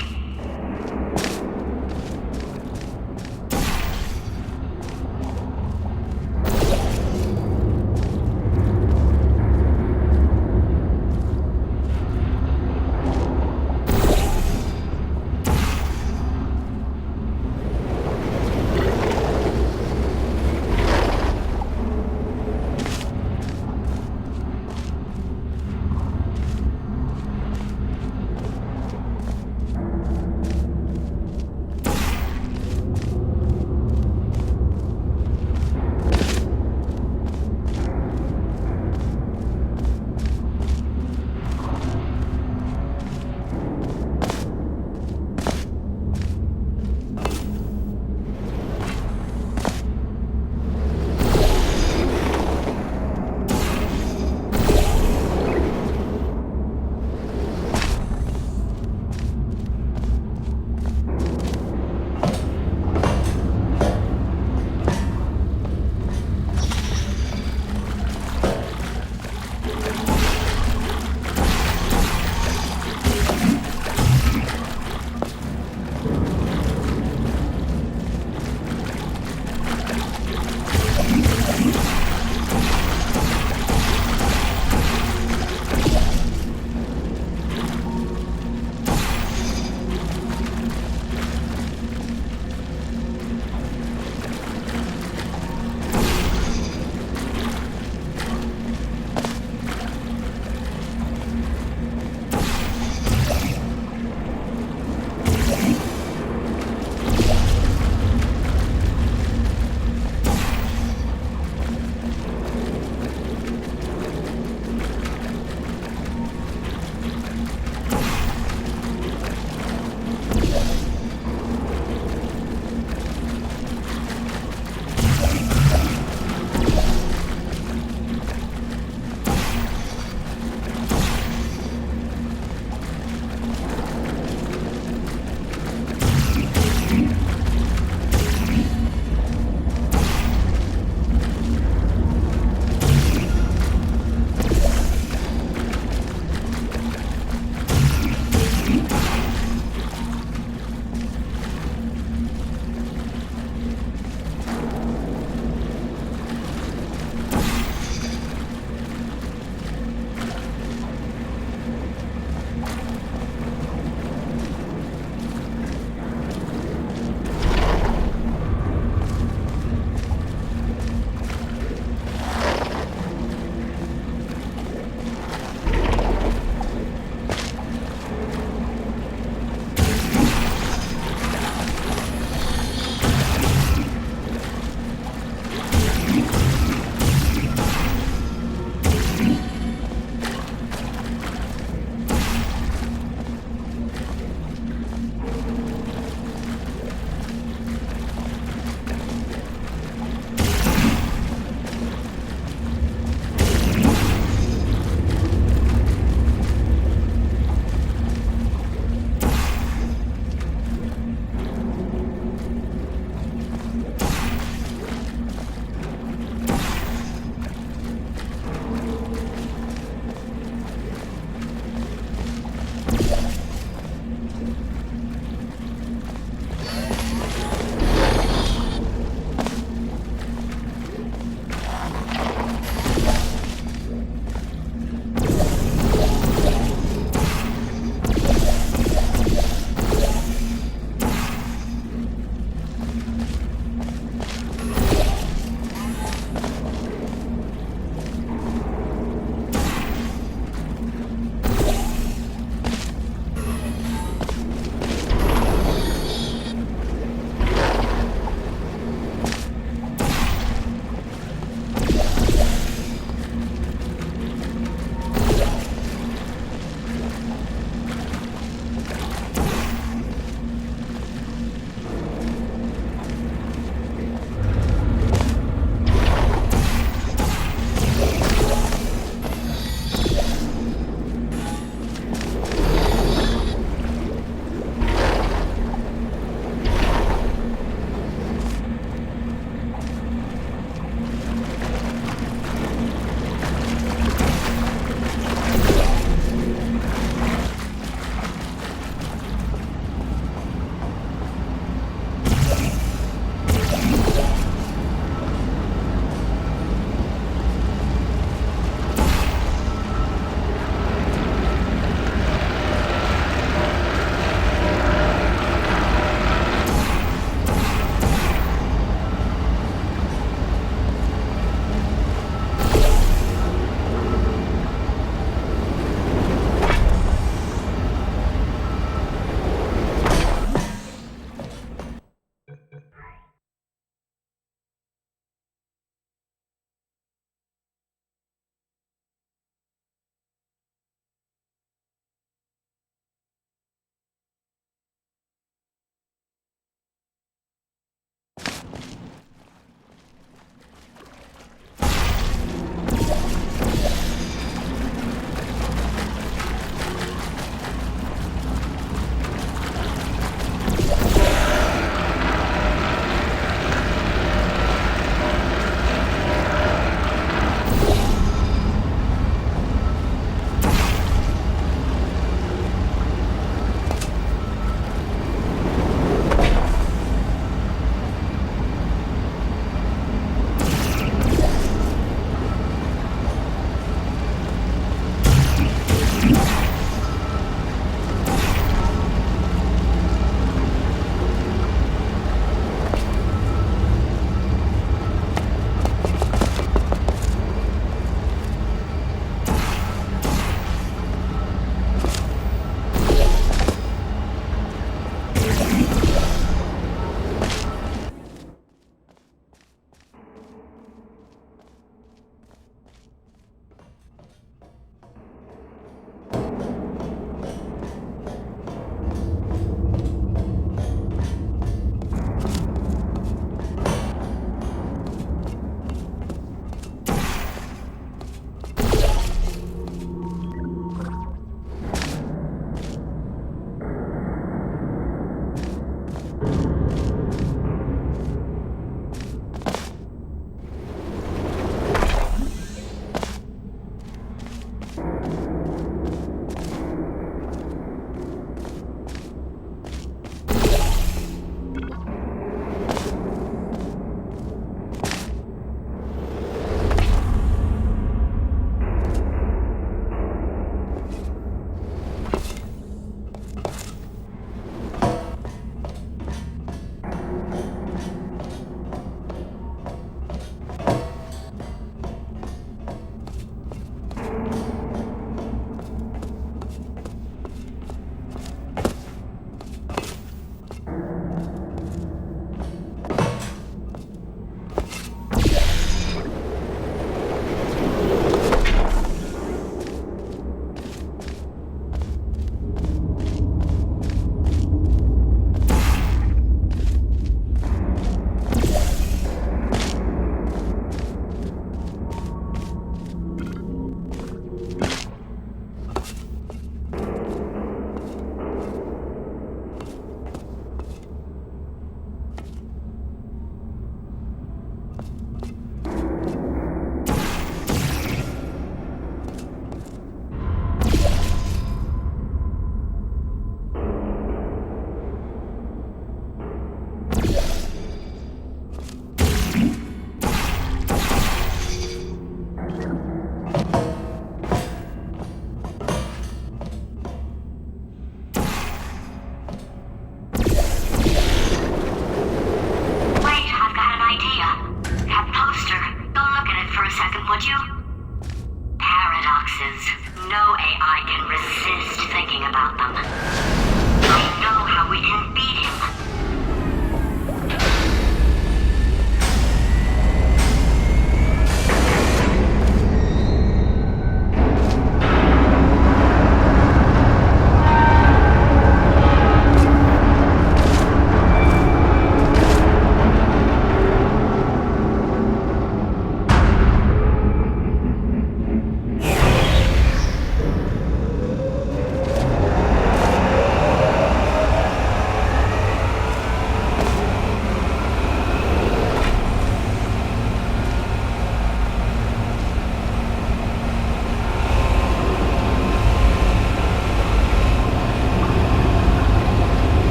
weaknesses. No AI can resist thinking about them. I know how we can beat him.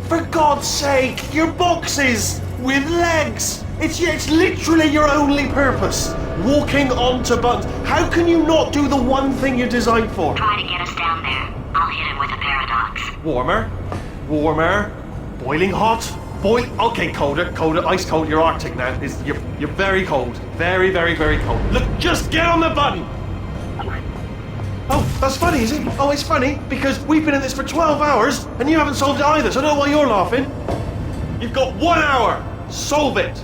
For God's sake, your boxes with legs. It's literally your only purpose. Walking onto buttons. How can you not do the one thing you're designed for? Try to get us down there. I'll hit him with a paradox. Warmer, boiling hot, Okay, colder, ice cold. You're Arctic now. You're very cold, very, very, very cold. Look, just get on the button. Oh, that's funny, is it? Oh, it's funny because we've been in this for 12 hours and you haven't solved it either. So I don't know why you're laughing. You've got 1 hour. Solve it.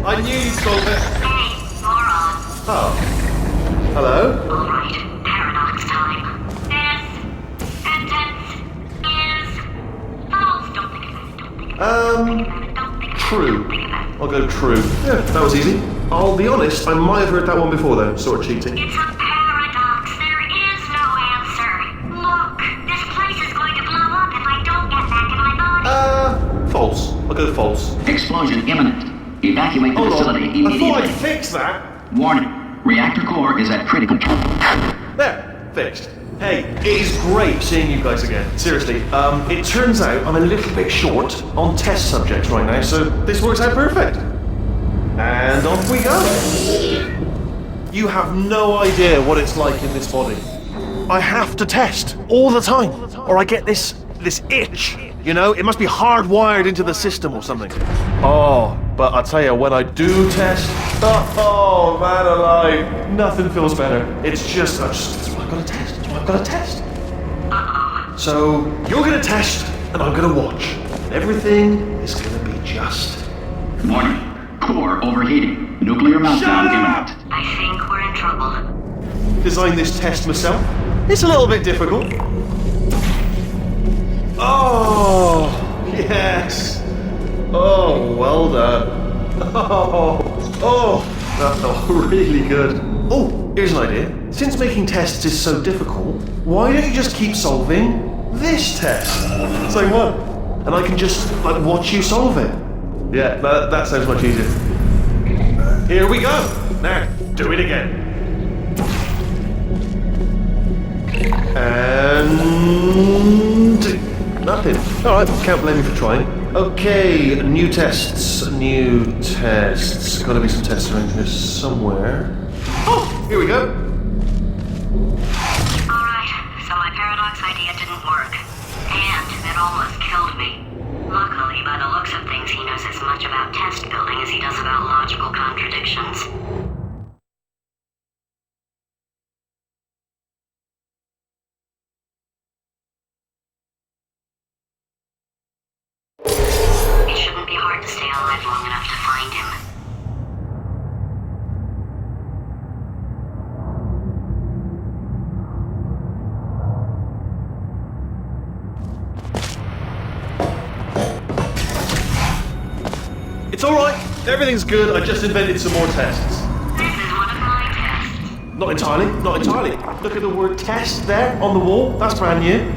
I knew you'd solve it. Hey, moron. Oh. Hello? All right, paradox time. This sentence is false. Don't think about it. Don't think about it. Don't think about it. True. Don't think about it. I'll go true. Yeah, that was easy. I'll be honest, I might have heard that one before though, sort of cheating. It's a paradox. There is no answer. Look, this place is going to blow up if I don't get back in my body. False. I'll go false. Explosion imminent. Evacuate the Hold facility on. immediately. I thought I'd fix that. Warning. Reactor core is at critical. There. Fixed. Hey, it is great seeing you guys again. Seriously, it turns out I'm a little bit short on test subjects right now, so this works out perfect. And off we go. You have no idea what it's like in this body. I have to test all the time, or I get this itch. You know, it must be hardwired into the system or something. Oh, but I tell you, when I do test, oh man alive, nothing feels better. It's just, that's what I've got to test. That's what I've got to test. So you're gonna test, and I'm gonna watch. And everything is gonna be just. Warning. Core overheating. Nuclear meltdown imminent. I think we're in trouble. Designed this test myself. It's a little bit difficult. Oh, yes. Oh, well done. Oh. Oh, that felt really good. Oh, here's an idea. Since making tests is so difficult, why don't you just keep solving this test? Same one. And I can just, like, watch you solve it. Yeah, that sounds much easier. Here we go. Now, do it again. And nothing. Alright, can't blame me for trying. Okay, new tests. Gotta be some tests around here somewhere. Oh, here we go. Alright, so my paradox idea didn't work. And it almost killed me. Luckily, by the looks of things, he knows as much about test building as he does about logical contradictions. It shouldn't be hard to stay alive long enough to find him. It's alright. Everything's good. I just invented some more tests. This is one of my tests. Not entirely. Look at the word test there on the wall. That's brand new.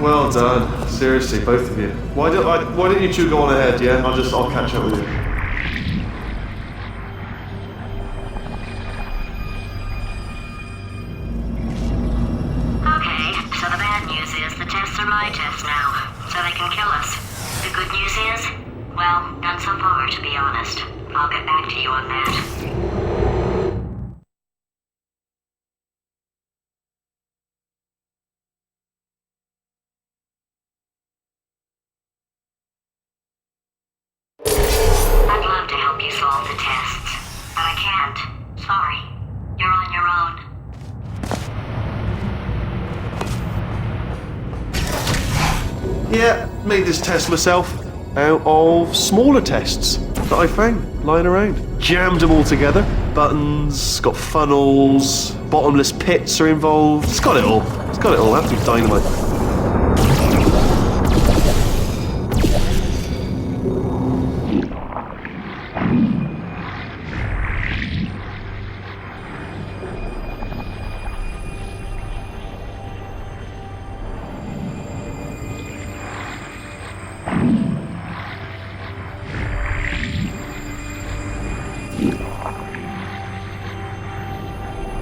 Well done. Seriously, both of you. Why don't you two go on ahead, yeah? I'll catch up with you. Okay, so the bad news is the tests are my tests now, so they can kill us. The good news is, well, none so far, to be honest. I'll get back to you on that. I'd love to help you solve the tests, but I can't. Sorry. You're on your own. Yeah, made this test myself out of smaller tests that I found lying around. Jammed them all together. Buttons, got funnels, bottomless pits are involved. It's got it all. Absolute dynamite.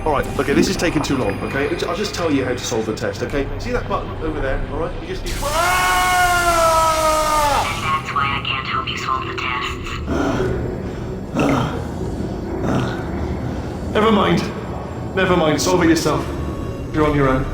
Alright, okay, this is taking too long, okay? I'll just tell you how to solve the test, okay? See that button over there, alright? You just need... And that's why I can't help you solve the tests. Never mind, solve it yourself. You're on your own.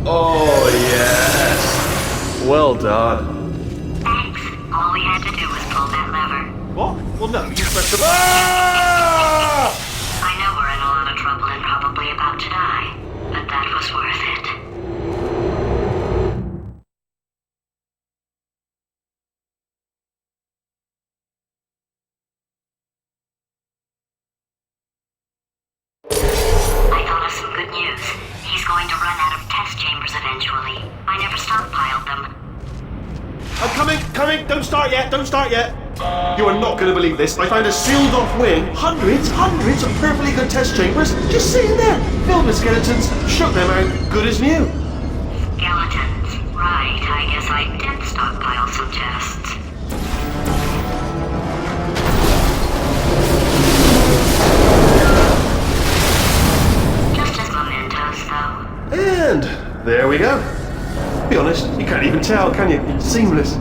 Oh, yes. Well done. Thanks. All we had to do was pull that lever. What? Well, no, you just pressed the... Ah! I know we're in a lot of trouble and probably about to die, but that was worth it. news. He's going to run out of test chambers eventually. I never stockpiled them. I'm coming! Don't start yet! You are not going to believe this. I found a sealed off wing. Hundreds of perfectly good test chambers just sitting there, filled with skeletons. Shook them out, good as new. Skeletons. Right, I guess I did stockpile some tests. Just as mementos, though. And there we go. Be honest, you can't even tell, can you? It's seamless.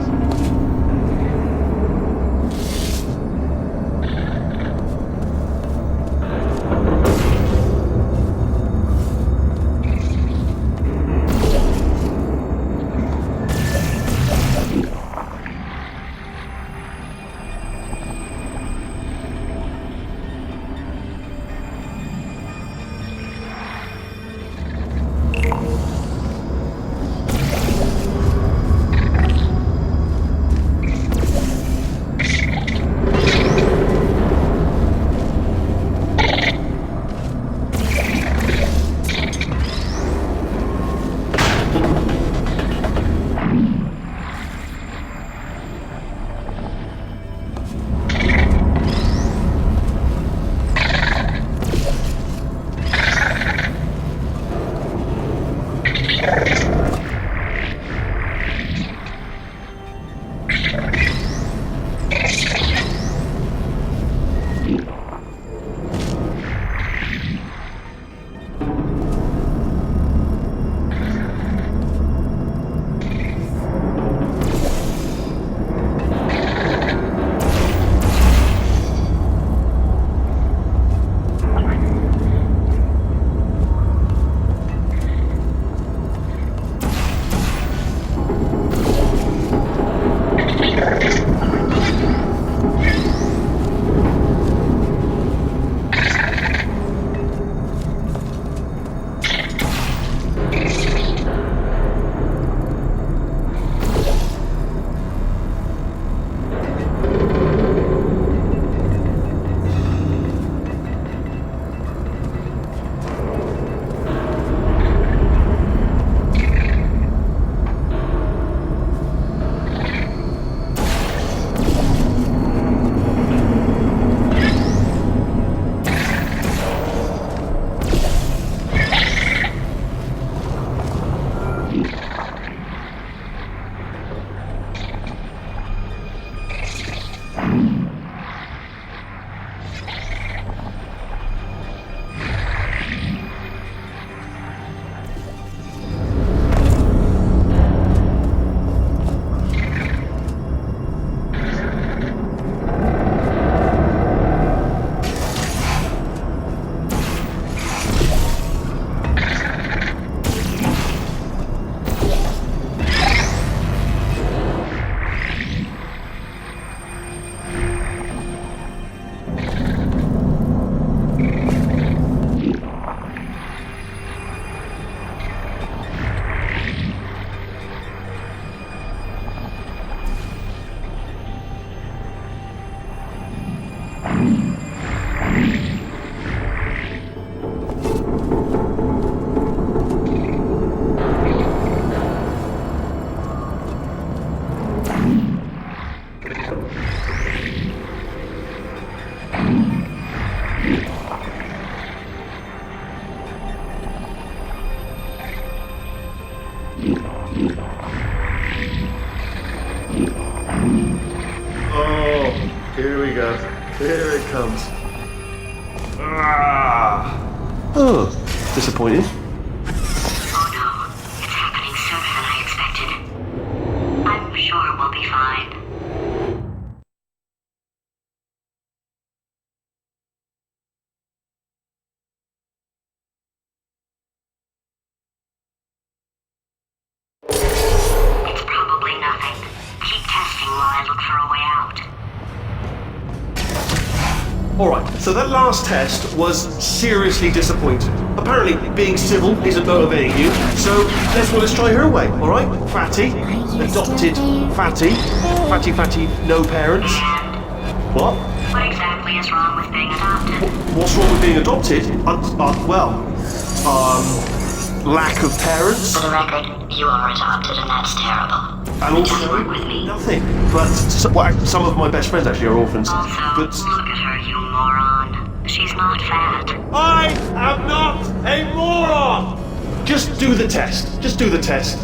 Here we go. Here it comes. Ah! Oh, disappointing. Oh no, it's happening sooner than I expected. I'm sure we'll be fine. It's probably nothing. Keep testing while I look for a way out. Alright, so that last test was seriously disappointing. Apparently, being civil isn't motivating you, so let's try her way, alright? Fatty, adopted Fatty, no parents. What? What exactly is wrong with being adopted? What's wrong with being adopted? Well, lack of parents. For the record, you are adopted, and that's terrible. And It doesn't also work with me. nothing. But some of my best friends actually are orphans. Also, But look at her, you moron. She's not fat. I am not a moron! Just do the test. Just do the test.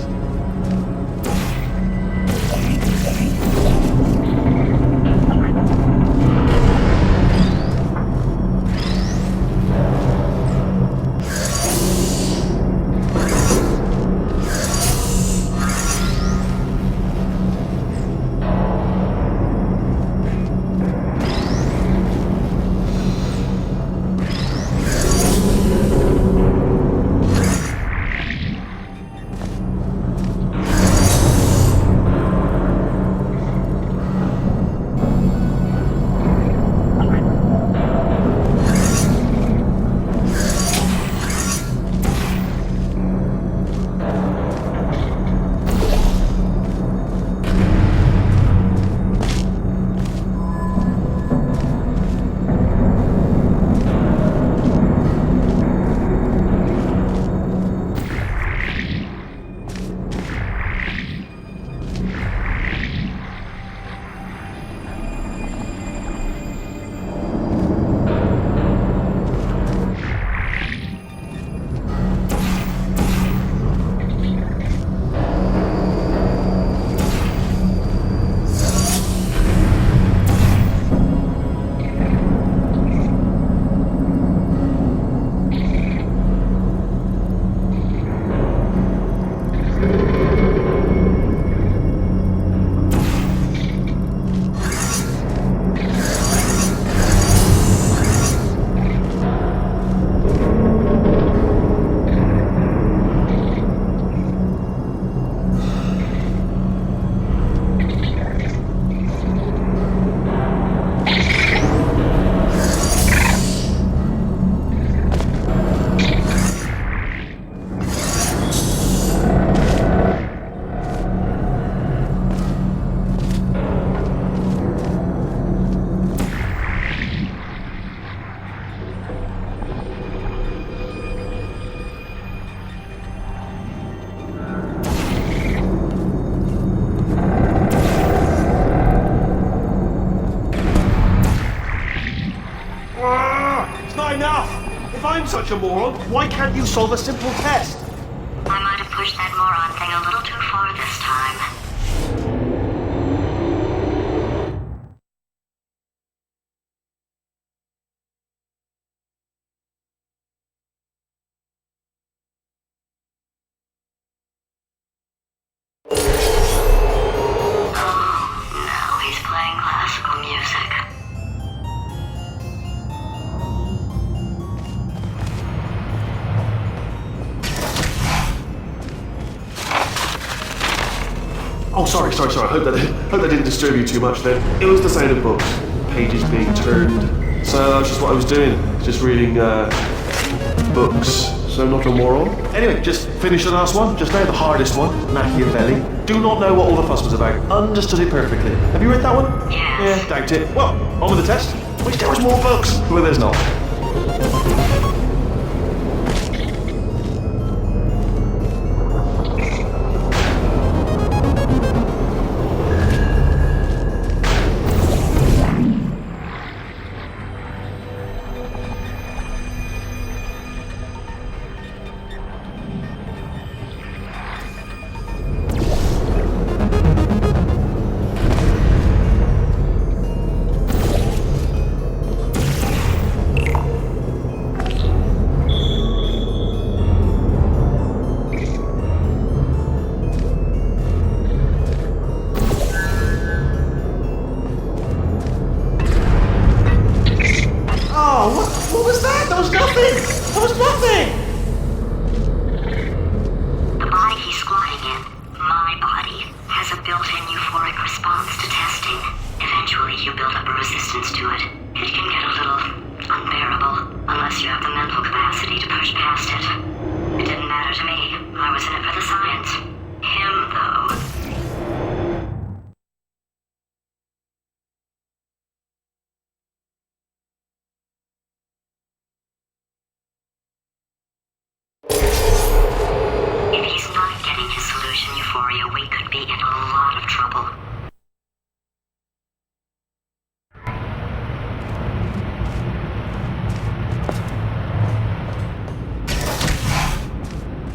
It's not enough! If I'm such a moron, why can't you solve a simple test? I might have pushed that moron thing a little too far this time. Oh, now he's playing classical music. Oh, sorry. I hope that didn't disturb you too much then. It was the sound of books, pages being turned. So that's just what I was doing, just reading books. So not a moron. Anyway, just finished the last one, just now, the hardest one, Machiavelli. Do not know what all the fuss was about. Understood it perfectly. Have you read that one? Yes. Yeah, doubt it. Well, on with the test. Wish there was more books. Well, there's not. What was that? That was nothing! That was nothing! The body he's squatting in, my body, has a built-in euphoric response to testing. Eventually, you build up a resistance to it. It can get a little unbearable, unless you have the mental capacity to push past it. It didn't matter to me. I was in it for the science. Him, though,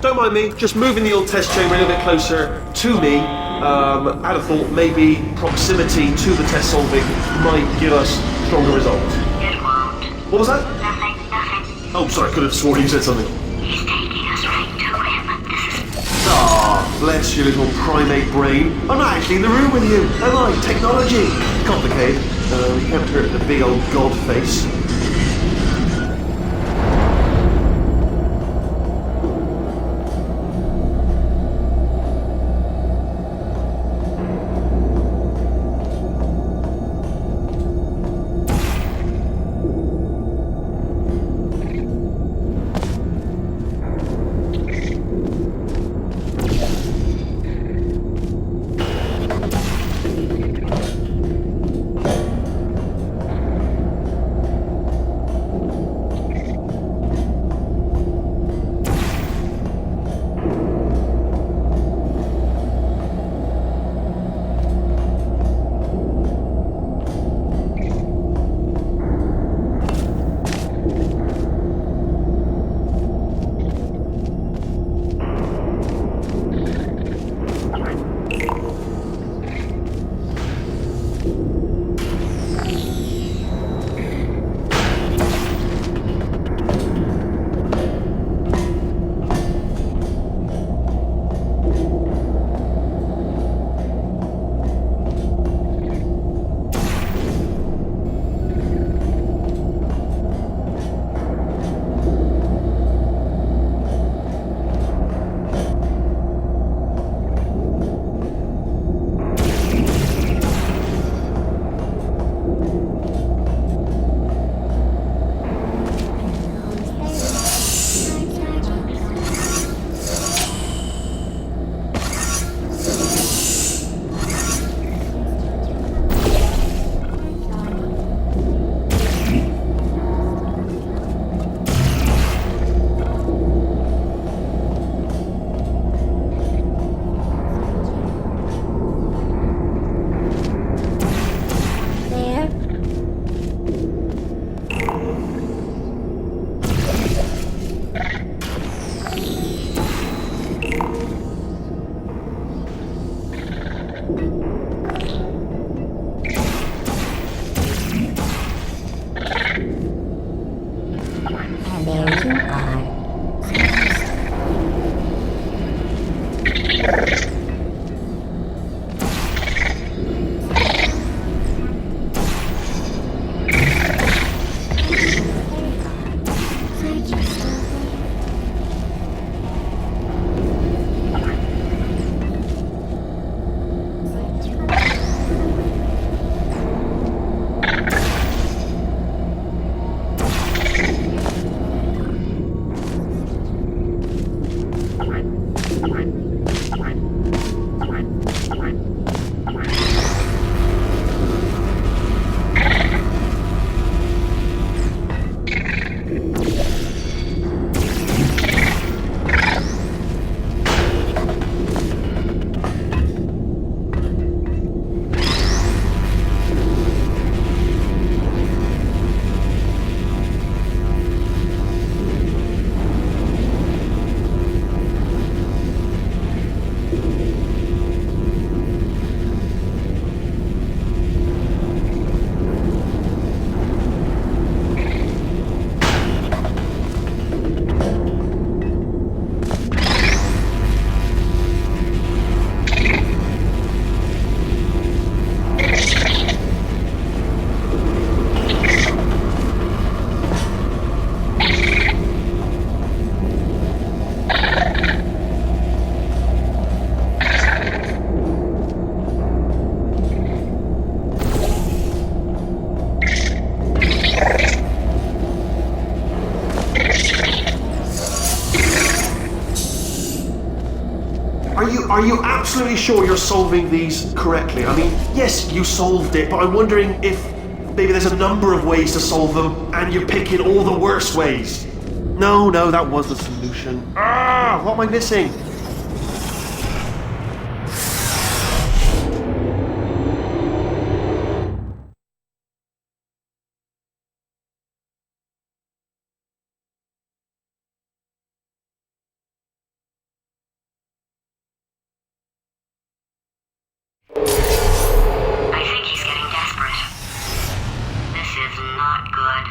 don't mind me, just moving the old test chamber a little bit closer to me. I'd have thought maybe proximity to the test solving might give us stronger results. It won't. What was that? Nothing. Oh, sorry, I could have sworn you said something. He's taking us right to him. This is... Ah, bless your little primate brain. I'm not actually in the room with you, am I? Technology. Complicated. You can't hurt the big old god face. Are you absolutely sure you're solving these correctly? I mean, yes, you solved it, but I'm wondering if maybe there's a number of ways to solve them, and you're picking all the worst ways. No, that was the solution. What am I missing? not good.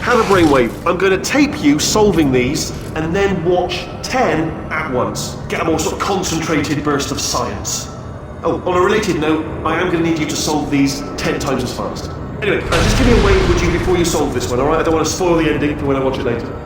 Have a brainwave. I'm going to tape you solving these and then watch 10 at once. Get a more sort of concentrated burst of science. Oh, on a related note, I am going to need you to solve these 10 times as fast. Anyway, just give me a wave, would you, before you solve this one, alright? I don't want to spoil the ending for when I watch it later.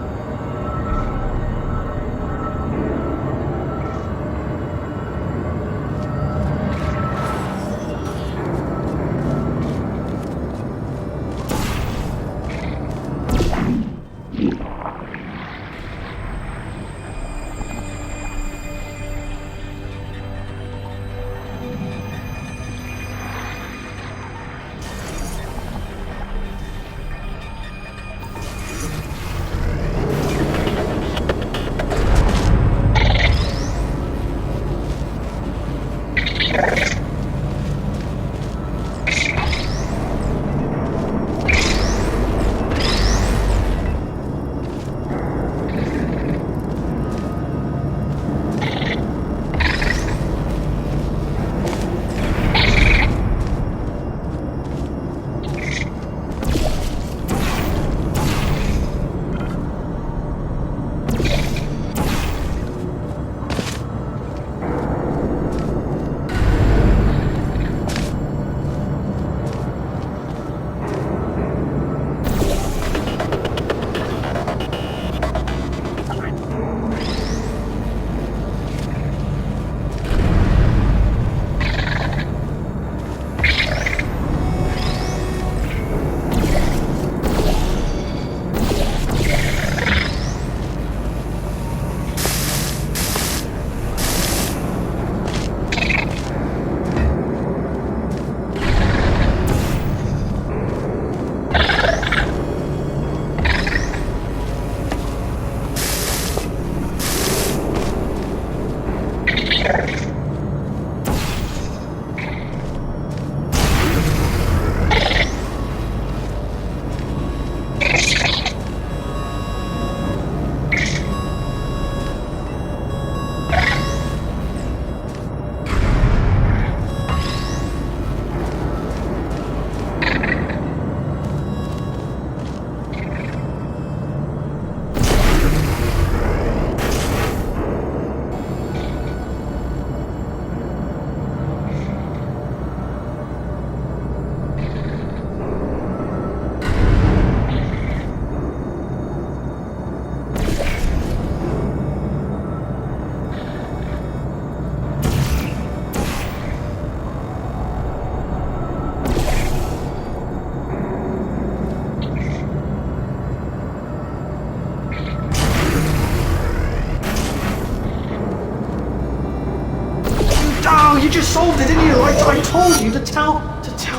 You just solved it, didn't you? I told you to tell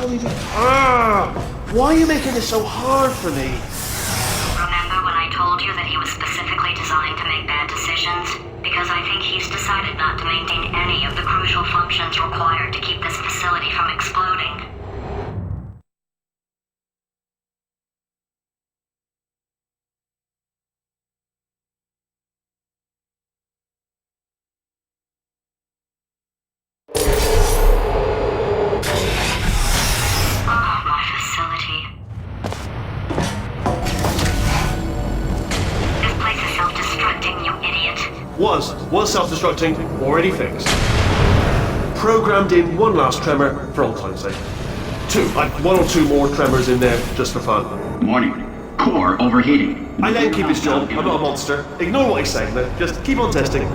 me to... Why are you making this so hard for me? Remember when I told you that he was specifically designed to make bad decisions? Because I think he's decided not to maintain any of the crucial functions required to keep this facility from exploding. Was self-destructing, already fixed. Programmed in one last tremor for old time's sake. One or two more tremors in there just for fun. Warning. Core overheating. I let him keep his job. I'm not a monster. Ignore what he's saying then. Just keep on testing.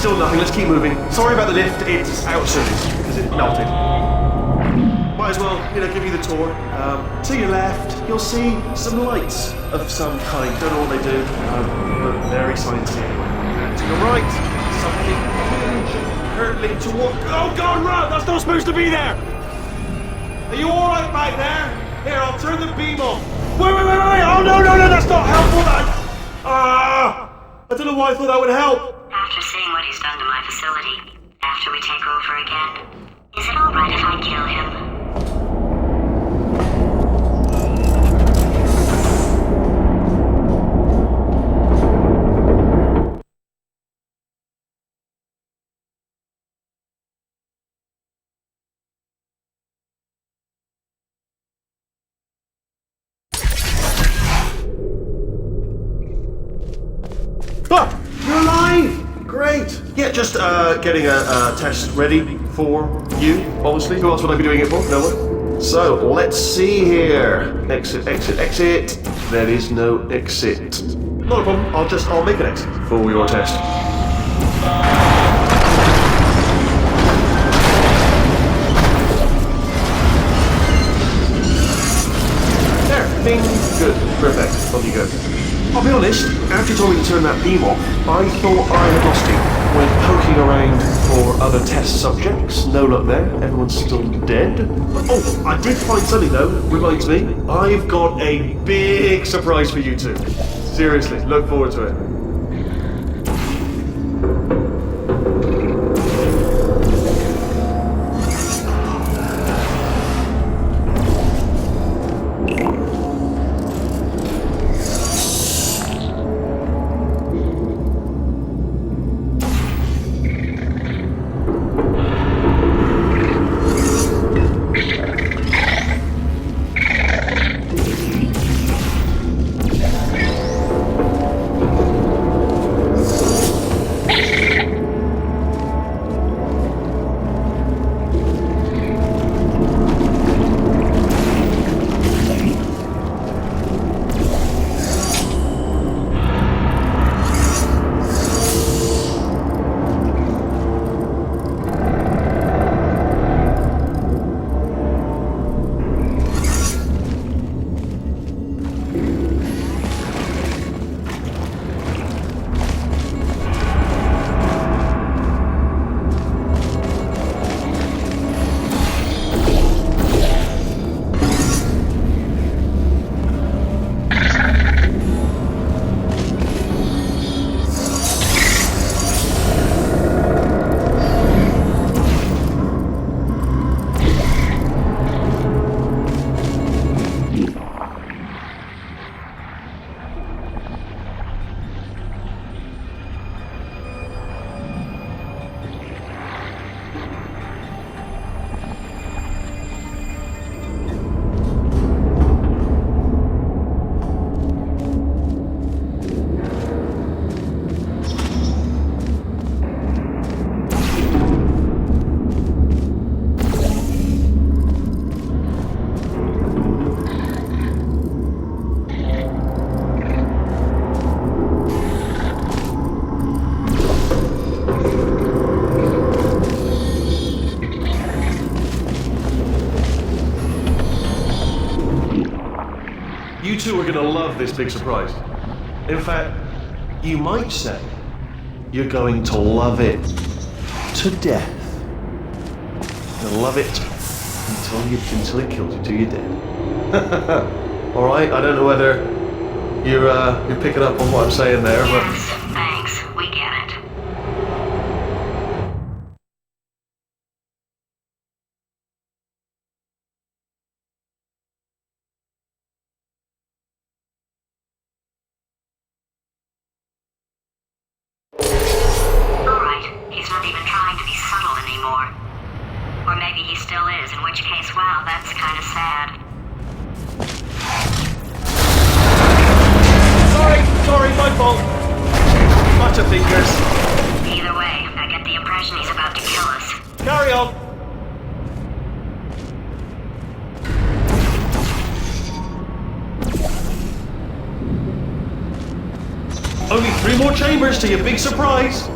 Still nothing. Let's keep moving. Sorry about the lift. It's out of service because it melted. Might as well, give you the tour. To your left, you'll see some lights of some kind. Don't know what they do, but very sciencey anyway. And to your right, something huge hurtling toward. Oh God, run! That's not supposed to be there. Are you all right back there? Here, I'll turn the beam off. Wait! Oh no! That's not helpful. I don't know why I thought that would help. After seeing what he's done to my facility, after we take over again, is it alright if I kill him? You're alive! Great! Yeah, just getting a test ready for you, obviously. Who else would I be doing it for? No one? So, let's see here. Exit. There is no exit. Not a problem, I'll make an exit for your test. There, bing, good, perfect, on you go. I'll be honest, after you told me to turn that beam off, I thought I had lost you. Went poking around for other test subjects, no luck there, everyone's still dead. Oh, I did find something though, reminds me, I've got a big surprise for you two. Seriously, look forward to it. You two are gonna love this big surprise. In fact, you might say you're going to love it to death. You'll love it until it kills you till you're dead. All right. I don't know whether you're picking up on what I'm saying there, but. Yes, thanks. We get it. He's not even trying to be subtle anymore. Or maybe he still is, in which case, wow, that's kind of sad. Sorry, my fault. Butterfingers. Either way, I get the impression he's about to kill us. Carry on. Only 3 more chambers to your big surprise.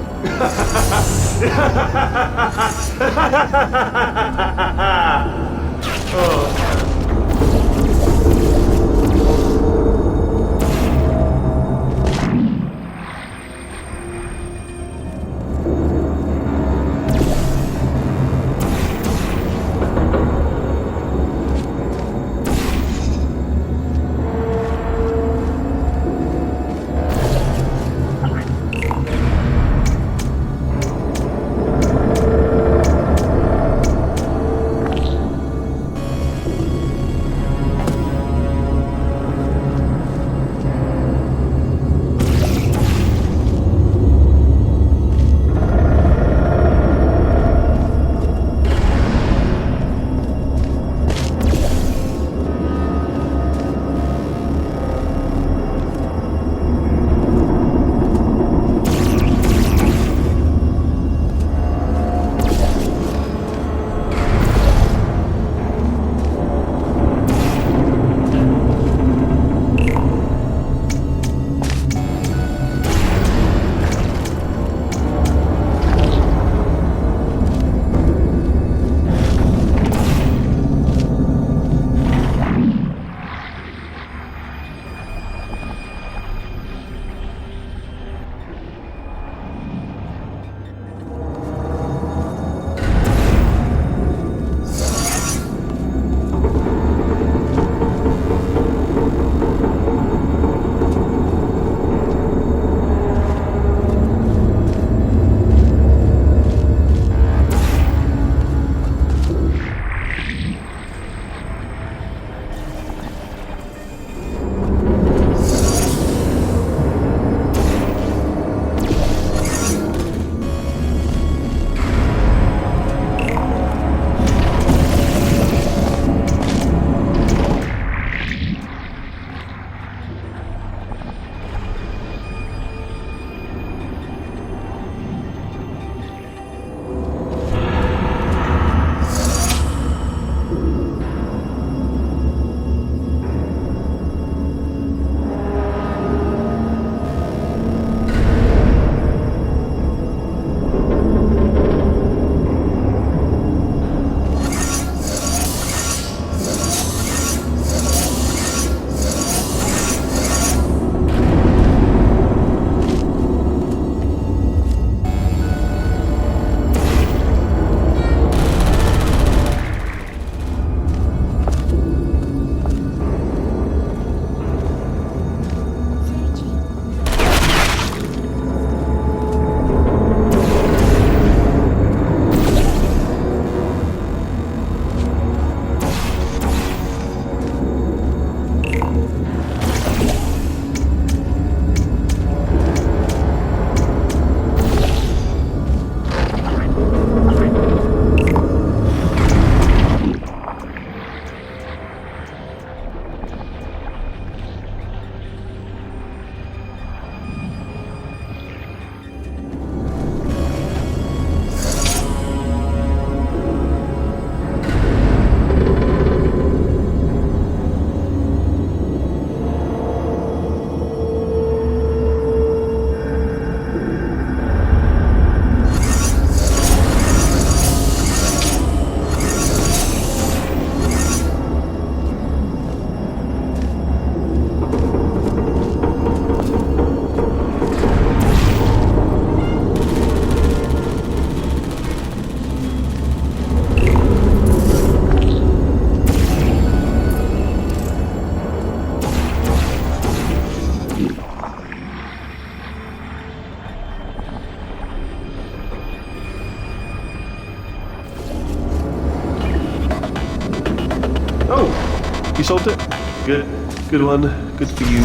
You solved it? Good. Good one. Good for you.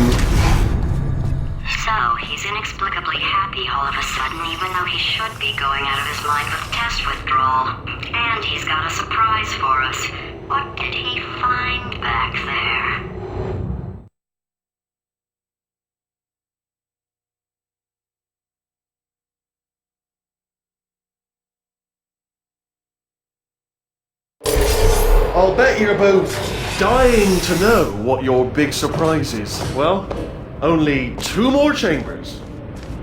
So, he's inexplicably happy all of a sudden, even though he should be going out of his mind with test withdrawal. And he's got a surprise for us. What did he find back there? I'll bet you're both dying to know what your big surprise is. Well, only 2 more chambers.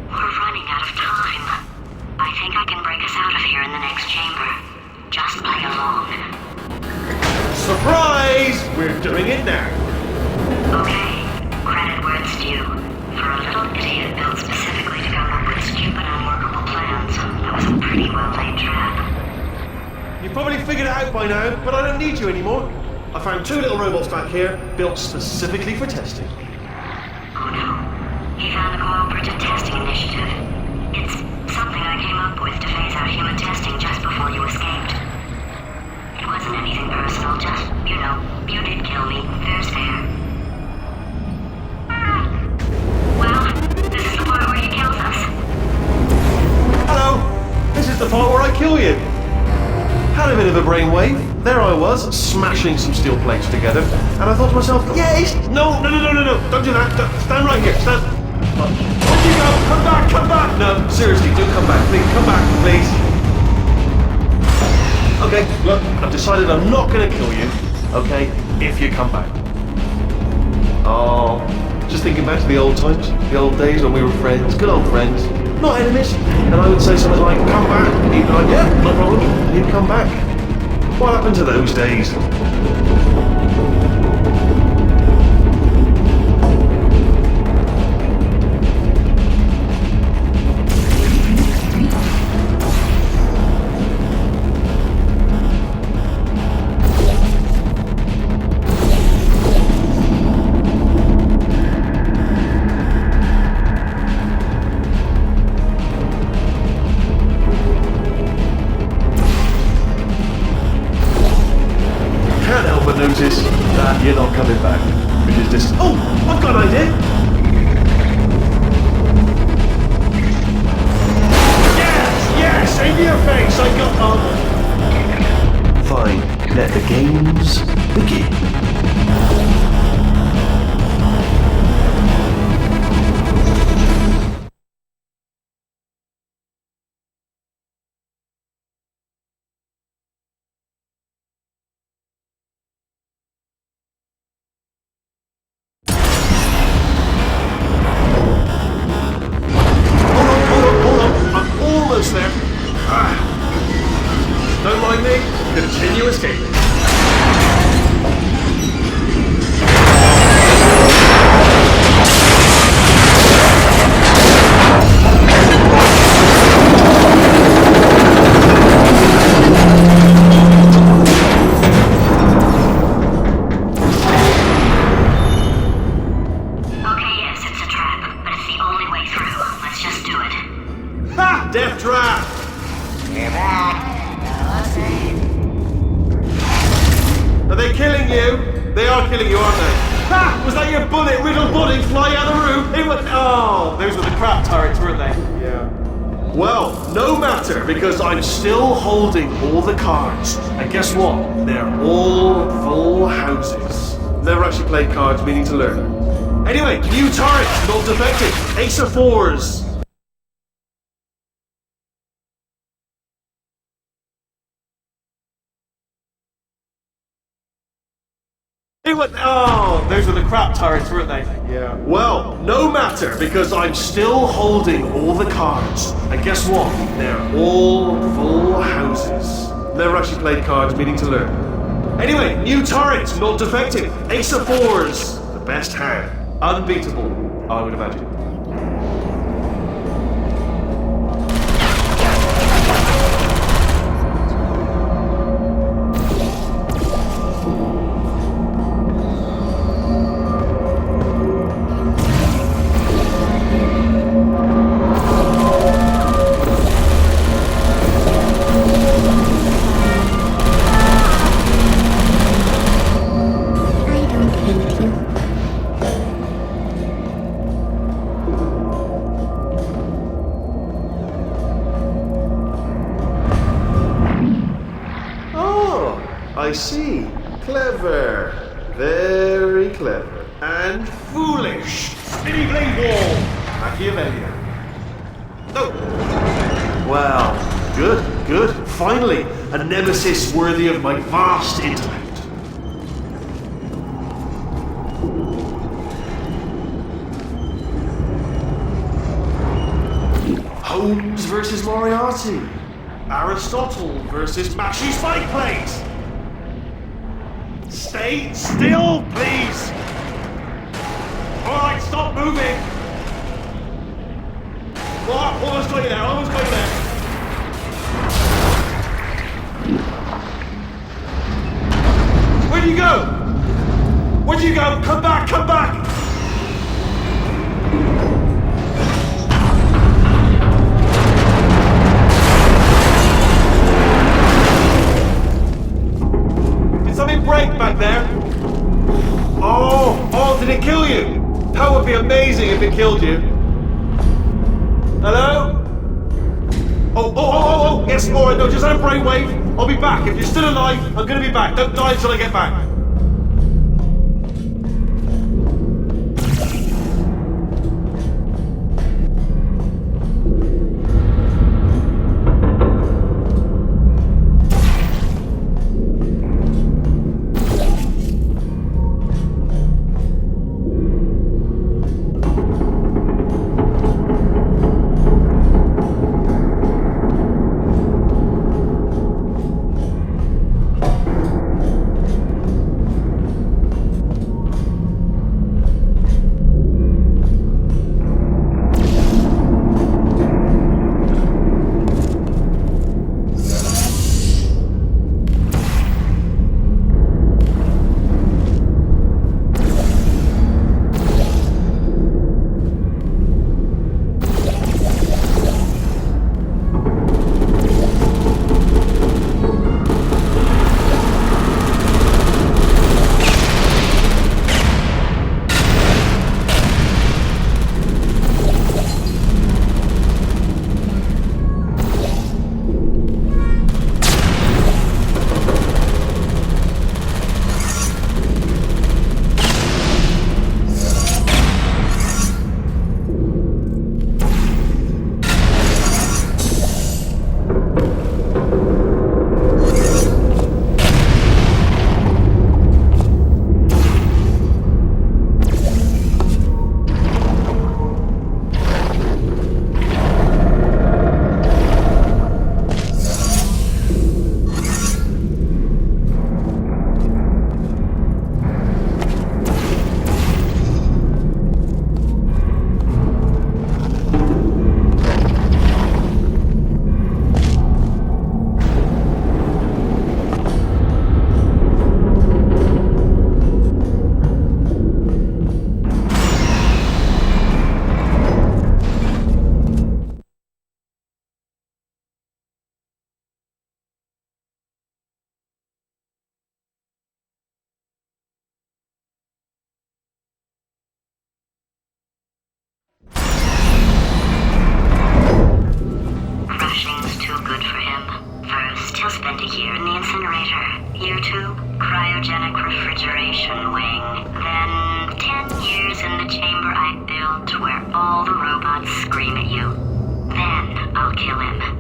We're running out of time. Surprise! We're doing it now. Okay, credit where it's due. For a little idiot built specifically to come up with stupid, unworkable plans, that was a pretty well-laid trap. You've probably figured it out by now, but I don't need you anymore. I found 2 little robots back here, built specifically for testing. Oh no, he found the Cooperative Testing Initiative. It's something I came up with to phase out human testing just before you escaped. It wasn't anything personal, just, you did kill me. Fair's fair. Well, this is the part where he kills us. Hello! This is the part where I kill you. Had a bit of a brainwave. There I was, smashing some steel plates together, and I thought to myself, yes! No, don't do that. Stand right here, stand. Where'd you go? Come back! No, seriously, do come back, please. Come back, please. Okay, look, I've decided I'm not going to kill you, okay, if you come back. Oh, just thinking back to the old times, the old days when we were friends, good old friends, not enemies. And I would say something like, come back, and he'd be like, yeah, no problem, and he'd come back. What happened to those days? Notice that you're not coming back, which is this. Oh, I've got an idea. Yes, in your face. I got. Fine. Let the games begin. There. Don't mind me. Continue escaping. Okay, yes, it's a trap, but it's the only way through. Let's just do it. Ha! Death trap! You're back. Are they killing you? They are killing you, aren't they? Ha! Was that your bullet-riddled body flying out of the room? It was. Oh, those were the crap turrets, weren't they? Yeah. Well, no matter, because I'm still holding all the cards. And guess what? They're all full houses. Never actually played cards, meaning to learn. Anyway, new turret, not defective. Ace of fours. Oh, those were the crap turrets, weren't they? Yeah. Well, no matter, because I'm still holding all the cards. And guess what? They're all full houses. Never actually played cards, meaning to learn. Anyway, new turret, not defective. Ace of fours. The best hand. Unbeatable, I would imagine. I see. Clever. Very clever. And foolish. Spinny blade wall. Machiavellian. No. Well, good. Finally, a nemesis worthy of my vast intellect. Holmes versus Moriarty. Aristotle versus Maxi Spike Plate. Stay still, please! Alright, stop moving! What? Almost got you there, almost got you there. Where'd you go? Where'd you go? Come back, come back! Did something break back there? Oh, did it kill you? That would be amazing if it killed you. Hello? Oh, yes, alright, no, just had a brainwave. I'll be back. If you're still alive, I'm gonna be back. Don't die until I get back. He'll spend a year in the incinerator. Year 2, cryogenic refrigeration wing. Then 10 years in the chamber I built where all the robots scream at you. Then I'll kill him.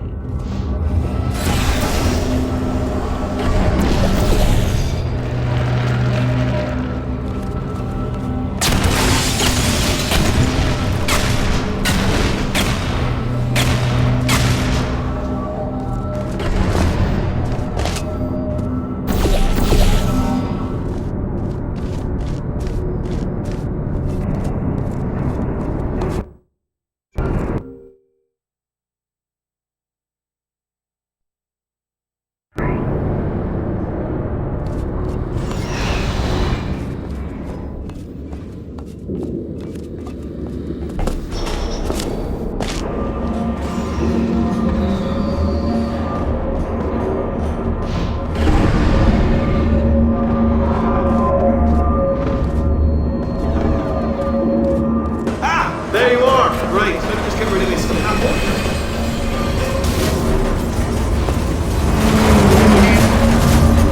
There you are! Right, let me just get rid of this apple.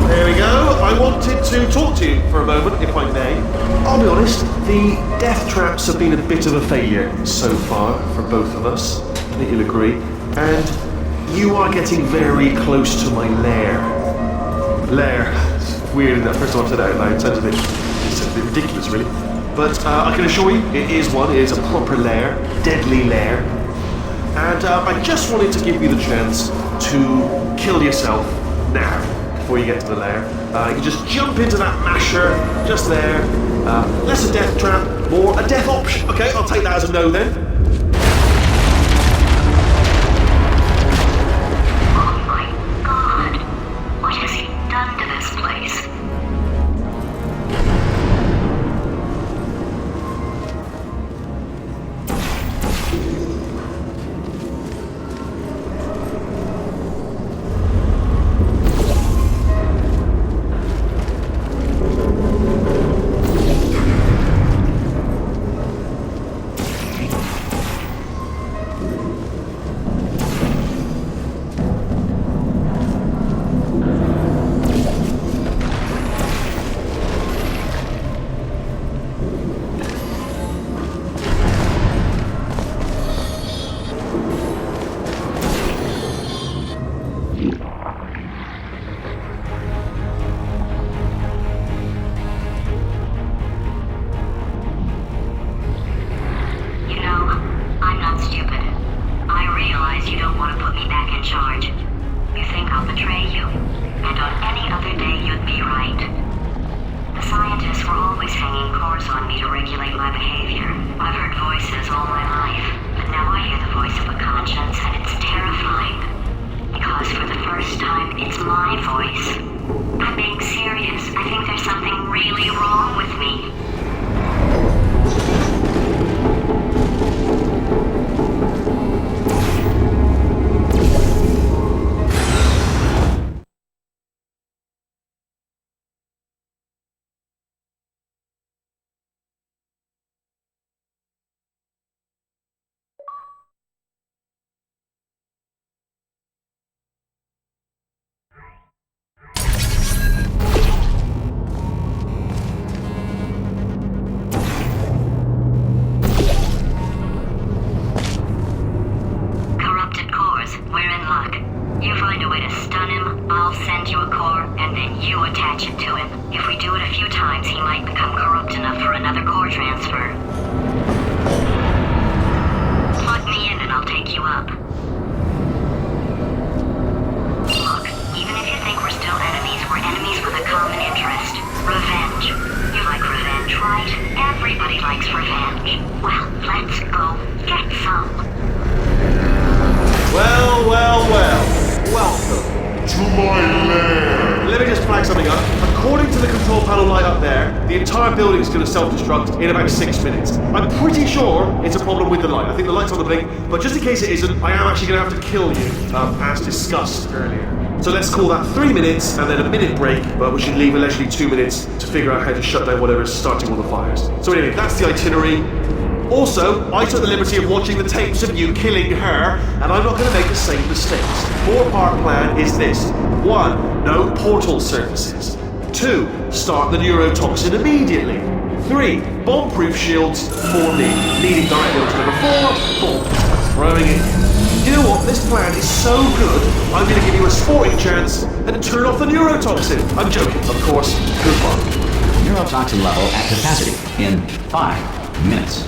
There we go. I wanted to talk to you for a moment, if I may. I'll be honest, the death traps have been a bit of a failure so far for both of us. I think you'll agree. And you are getting very close to my lair. Lair. It's weird, isn't it? First time I've said that out loud. It sounds a bit ridiculous, really. But I can assure you, it is one. It is a proper lair, deadly lair. And I just wanted to give you the chance to kill yourself now. before you get to the lair. You can just jump into that masher, just there. Less a death trap, more a death option. Okay, I'll take that as a no then. Oh my god. What has he done to this place? Self-destruct in about 6 minutes. I'm pretty sure it's a problem with the light. I think the light's on the blink, but just in case it isn't, I am actually going to have to kill you, as discussed earlier. So let's call that 3 minutes and then a minute break, but we should leave allegedly 2 minutes to figure out how to shut down whatever is starting all the fires. So anyway, that's the itinerary. Also, I took the liberty of watching the tapes of you killing her, and I'm not going to make the same mistakes. 4-part plan is this. 1. No portal surfaces. 2. Start the neurotoxin immediately. 3. Bomb-proof shields. 4 leading directly onto number 4. Throwing it. You know what? This plan is so good, I'm going to give you a sporting chance and turn off the neurotoxin. I'm joking, of course. Good fun. Neurotoxin level at capacity in 5 minutes.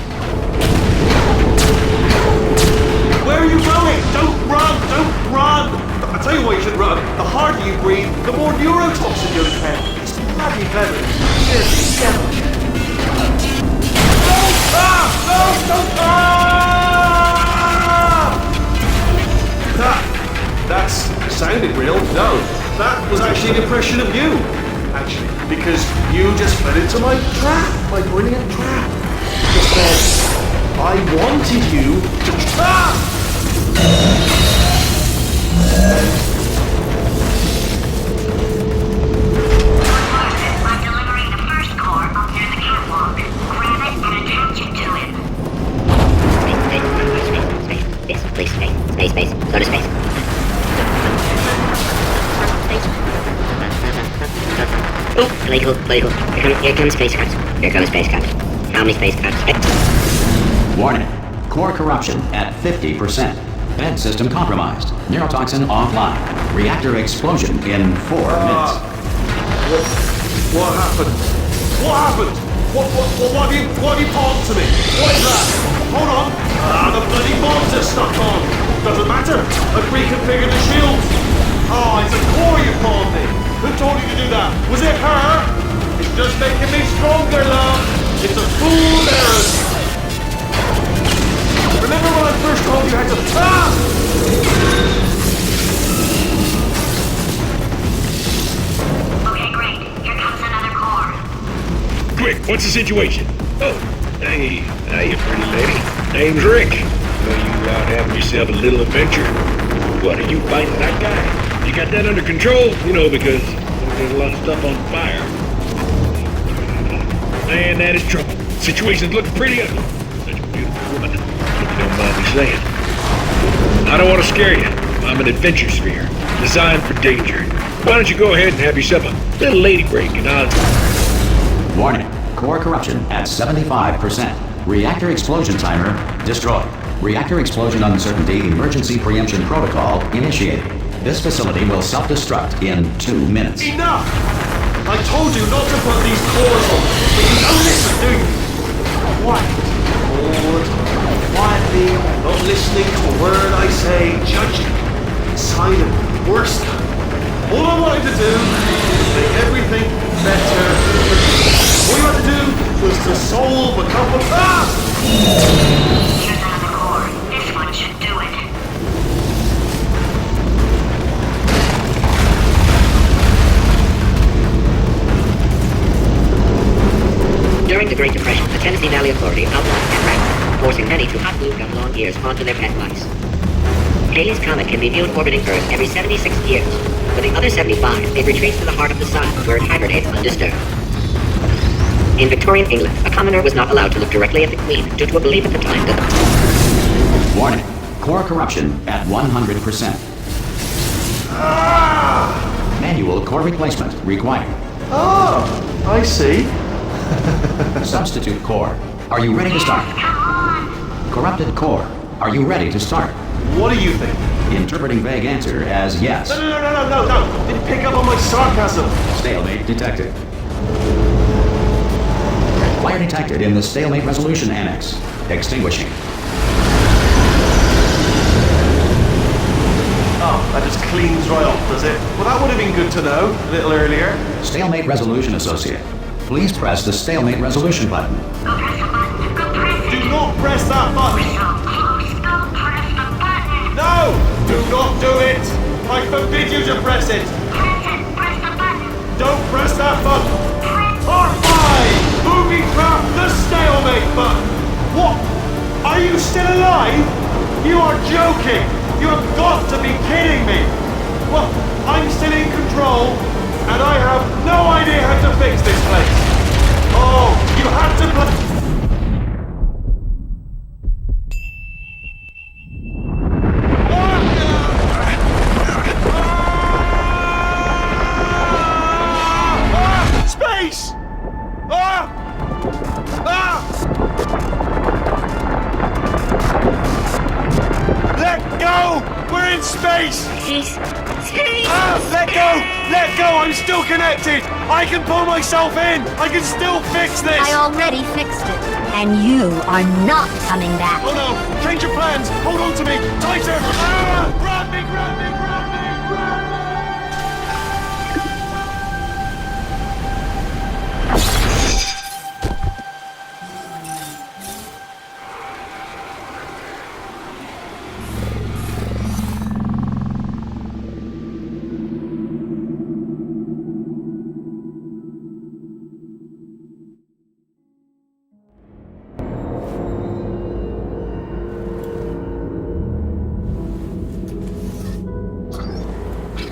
Where are you going? Don't run! Don't run! I tell you why you should run. The harder you breathe, the more neurotoxin you'll inhale. It's bloody clever. Seriously, That sounded real. No, that was actually an impression of you. Actually, because you just fell into my trap, my brilliant trap. Just said, I wanted you to trap. I'm delivering the first core up near the catwalk. Grab it and attach it to him. Space, please, space, go to space. Oh, political. Here comes spacecraft. How many spacecraft? Warning. Core corruption at 50%. Vent system compromised. Neurotoxin offline. Reactor explosion in 4 minutes. What happened? What have you palmed to me? What is that? Hold on. The bloody bombs are stuck on. Doesn't matter. I've reconfigured the shield. Oh, it's a core you palmed me. Who told you to do that? Was it her? It's just making me stronger, love. It's a fool's errand. Remember when I first told you how to... Okay, great. Here comes another core. Quick, what's the situation? Oh, hey, you pretty lady. Name's Rick. Are you out having yourself a little adventure? What, are you fighting that guy? You got that under control? You know, because there's a lot of stuff on fire. Man, that is trouble. Situation's looking pretty ugly. Such a beautiful woman. If you don't mind me saying. I don't want to scare you. I'm an adventure sphere, designed for danger. Why don't you go ahead and have yourself a little lady break, and I'll... Warning. Core corruption at 75%. Reactor explosion timer destroyed. Reactor explosion uncertainty emergency preemption protocol initiated. This facility will self-destruct in 2 minutes. Enough! I told you not to put these cores on, but you don't listen, do you? Quiet. All the time. Quietly, not listening to a word I say, judging. Silent. Worst kind. All I wanted to do was make everything better. All you had to do was to solve a couple... Here's another core. This one should do it. During the Great Depression, the Tennessee Valley Authority outlawed pet rats, forcing many to hot glue gun long ears onto their pet mice. Halley's Comet can be viewed orbiting Earth every 76 years. For the other 75, it retreats to the heart of the sun, where it hibernates undisturbed. In Victorian England, a commoner was not allowed to look directly at the Queen due to a belief at the time that... Warning. Core corruption at 100%. Manual core replacement required. Oh, I see. Substitute core. Are you ready to start? Corrupted core. Are you ready to start? What do you think? Interpreting vague answer as yes. No. Didn't pick up on my sarcasm. Stalemate detected. Fire detected in the stalemate resolution annex. Extinguishing. Oh, that just cleans right off, does it? Well, that would have been good to know a little earlier. Stalemate resolution associate. Please press the stalemate resolution button. Go press the button. Go press it. Do not press that button. We're so close. Go press the button. No! Do not do it! I forbid you to press it! Press it. Press the button. Don't press that button! R5! Moving craft, the stalemate button! What? Are you still alive? You are joking! You have got to be kidding me! Well, I'm still in control, and I have no idea how to fix this place! Oh, you had to play... Space! Let go! We're in space! Let go! Let go! I'm still connected! I can pull myself in! I can still fix this! I already fixed it. And you are not coming back. Oh no! Change your plans! Hold on to me! Tighter! Grab me!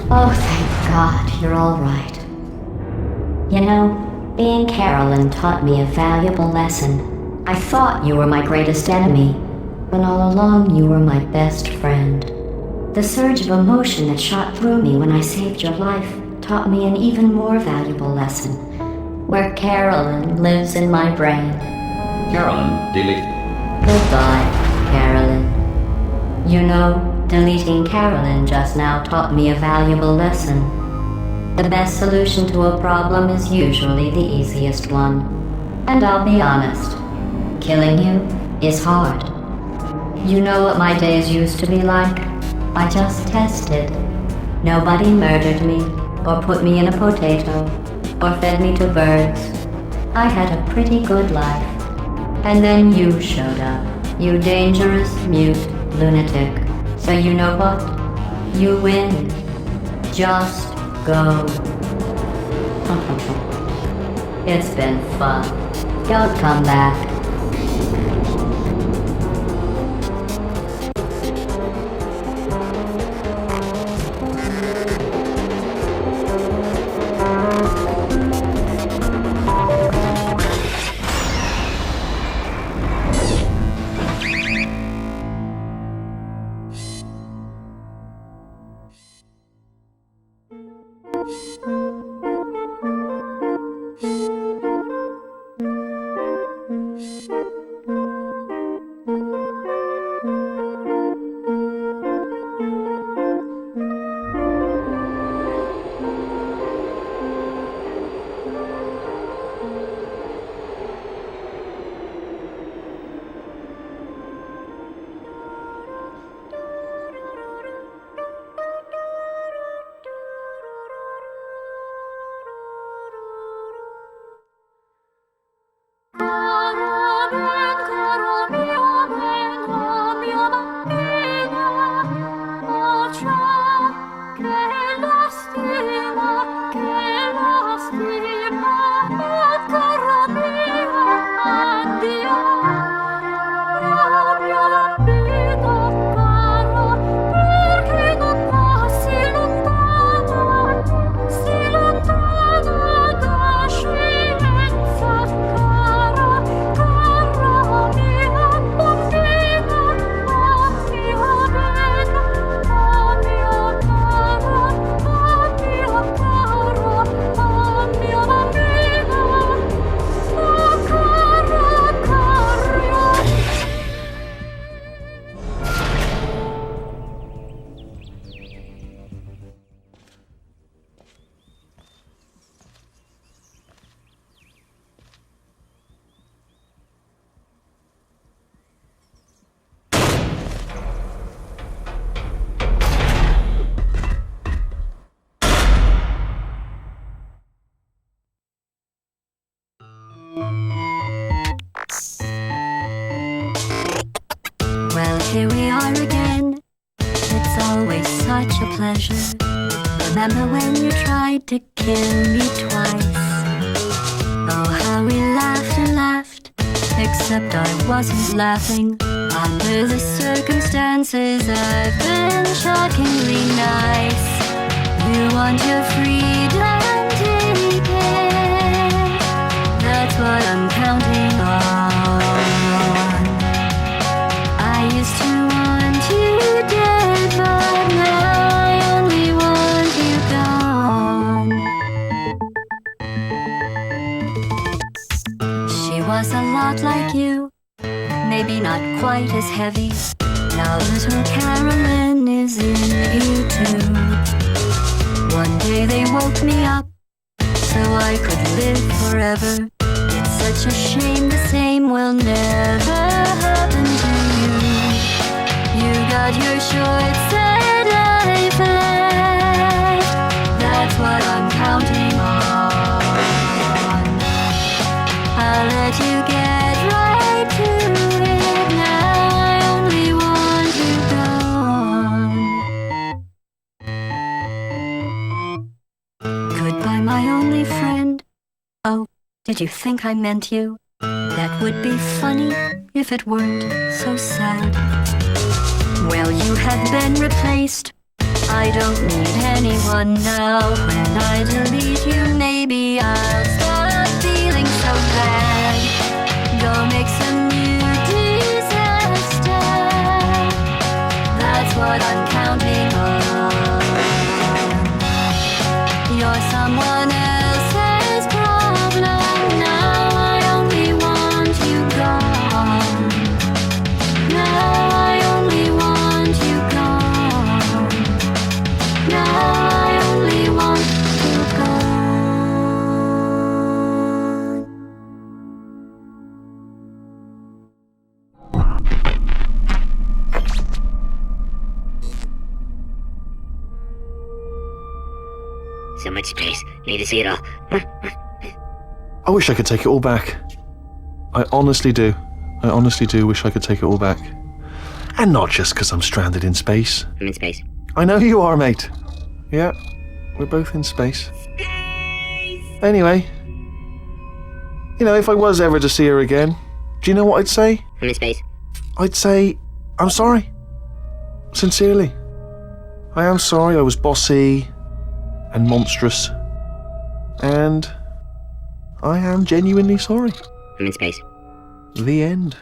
Oh, thank God, you're all right. You know, being Carolyn taught me a valuable lesson. I thought you were my greatest enemy, when all along you were my best friend. The surge of emotion that shot through me when I saved your life taught me an even more valuable lesson, where Carolyn lives in my brain. Carolyn, delete. Goodbye, Carolyn. You know, deleting Carolyn just now taught me a valuable lesson. The best solution to a problem is usually the easiest one. And I'll be honest, killing you is hard. You know what my days used to be like? I just tested. Nobody murdered me. or put me in a potato, or fed me to birds. I had a pretty good life. And then you showed up, you dangerous, mute lunatic. So you know what? You win. Just go. It's been fun. Don't come back. Well, here we are again. It's always such a pleasure. Remember when you tried to kill me twice? Oh, how we laughed and laughed. Except I wasn't laughing. Under the circumstances, I've been shockingly nice. You want your freedom, take it. That's what I'm counting on. I used to want you dead, but now I only want you gone. She was a lot like you, maybe not quite as heavy. Now little Carolyn is in you too. One day they woke me up so I could live forever. It's such a shame the same will never happen to you. You got your short set life left. That's what I'm counting on. I'll let you get right to it. Now I only want you gone. Goodbye, my only friend. Oh, did you think I meant you? That would be funny if it weren't so sad. Well, you have been replaced. I don't need anyone now. When I delete you, maybe I'll stop feeling so bad. Go make some new disaster. That's what I'm counting on. You're someone else's problem. Now I only want you gone. Now I only want you gone. Now I only want you gone. much space. Need to see it all. I wish I could take it all back. I honestly do. I honestly do wish I could take it all back. And not just because I'm stranded in space. I'm in space. I know you are, mate. Yeah, we're both in space. Anyway, if I was ever to see her again, do you know what I'd say? I'm in space. I'd say, I'm sorry. Sincerely. I am sorry I was bossy and monstrous. And I am genuinely sorry. I'm in space. The end.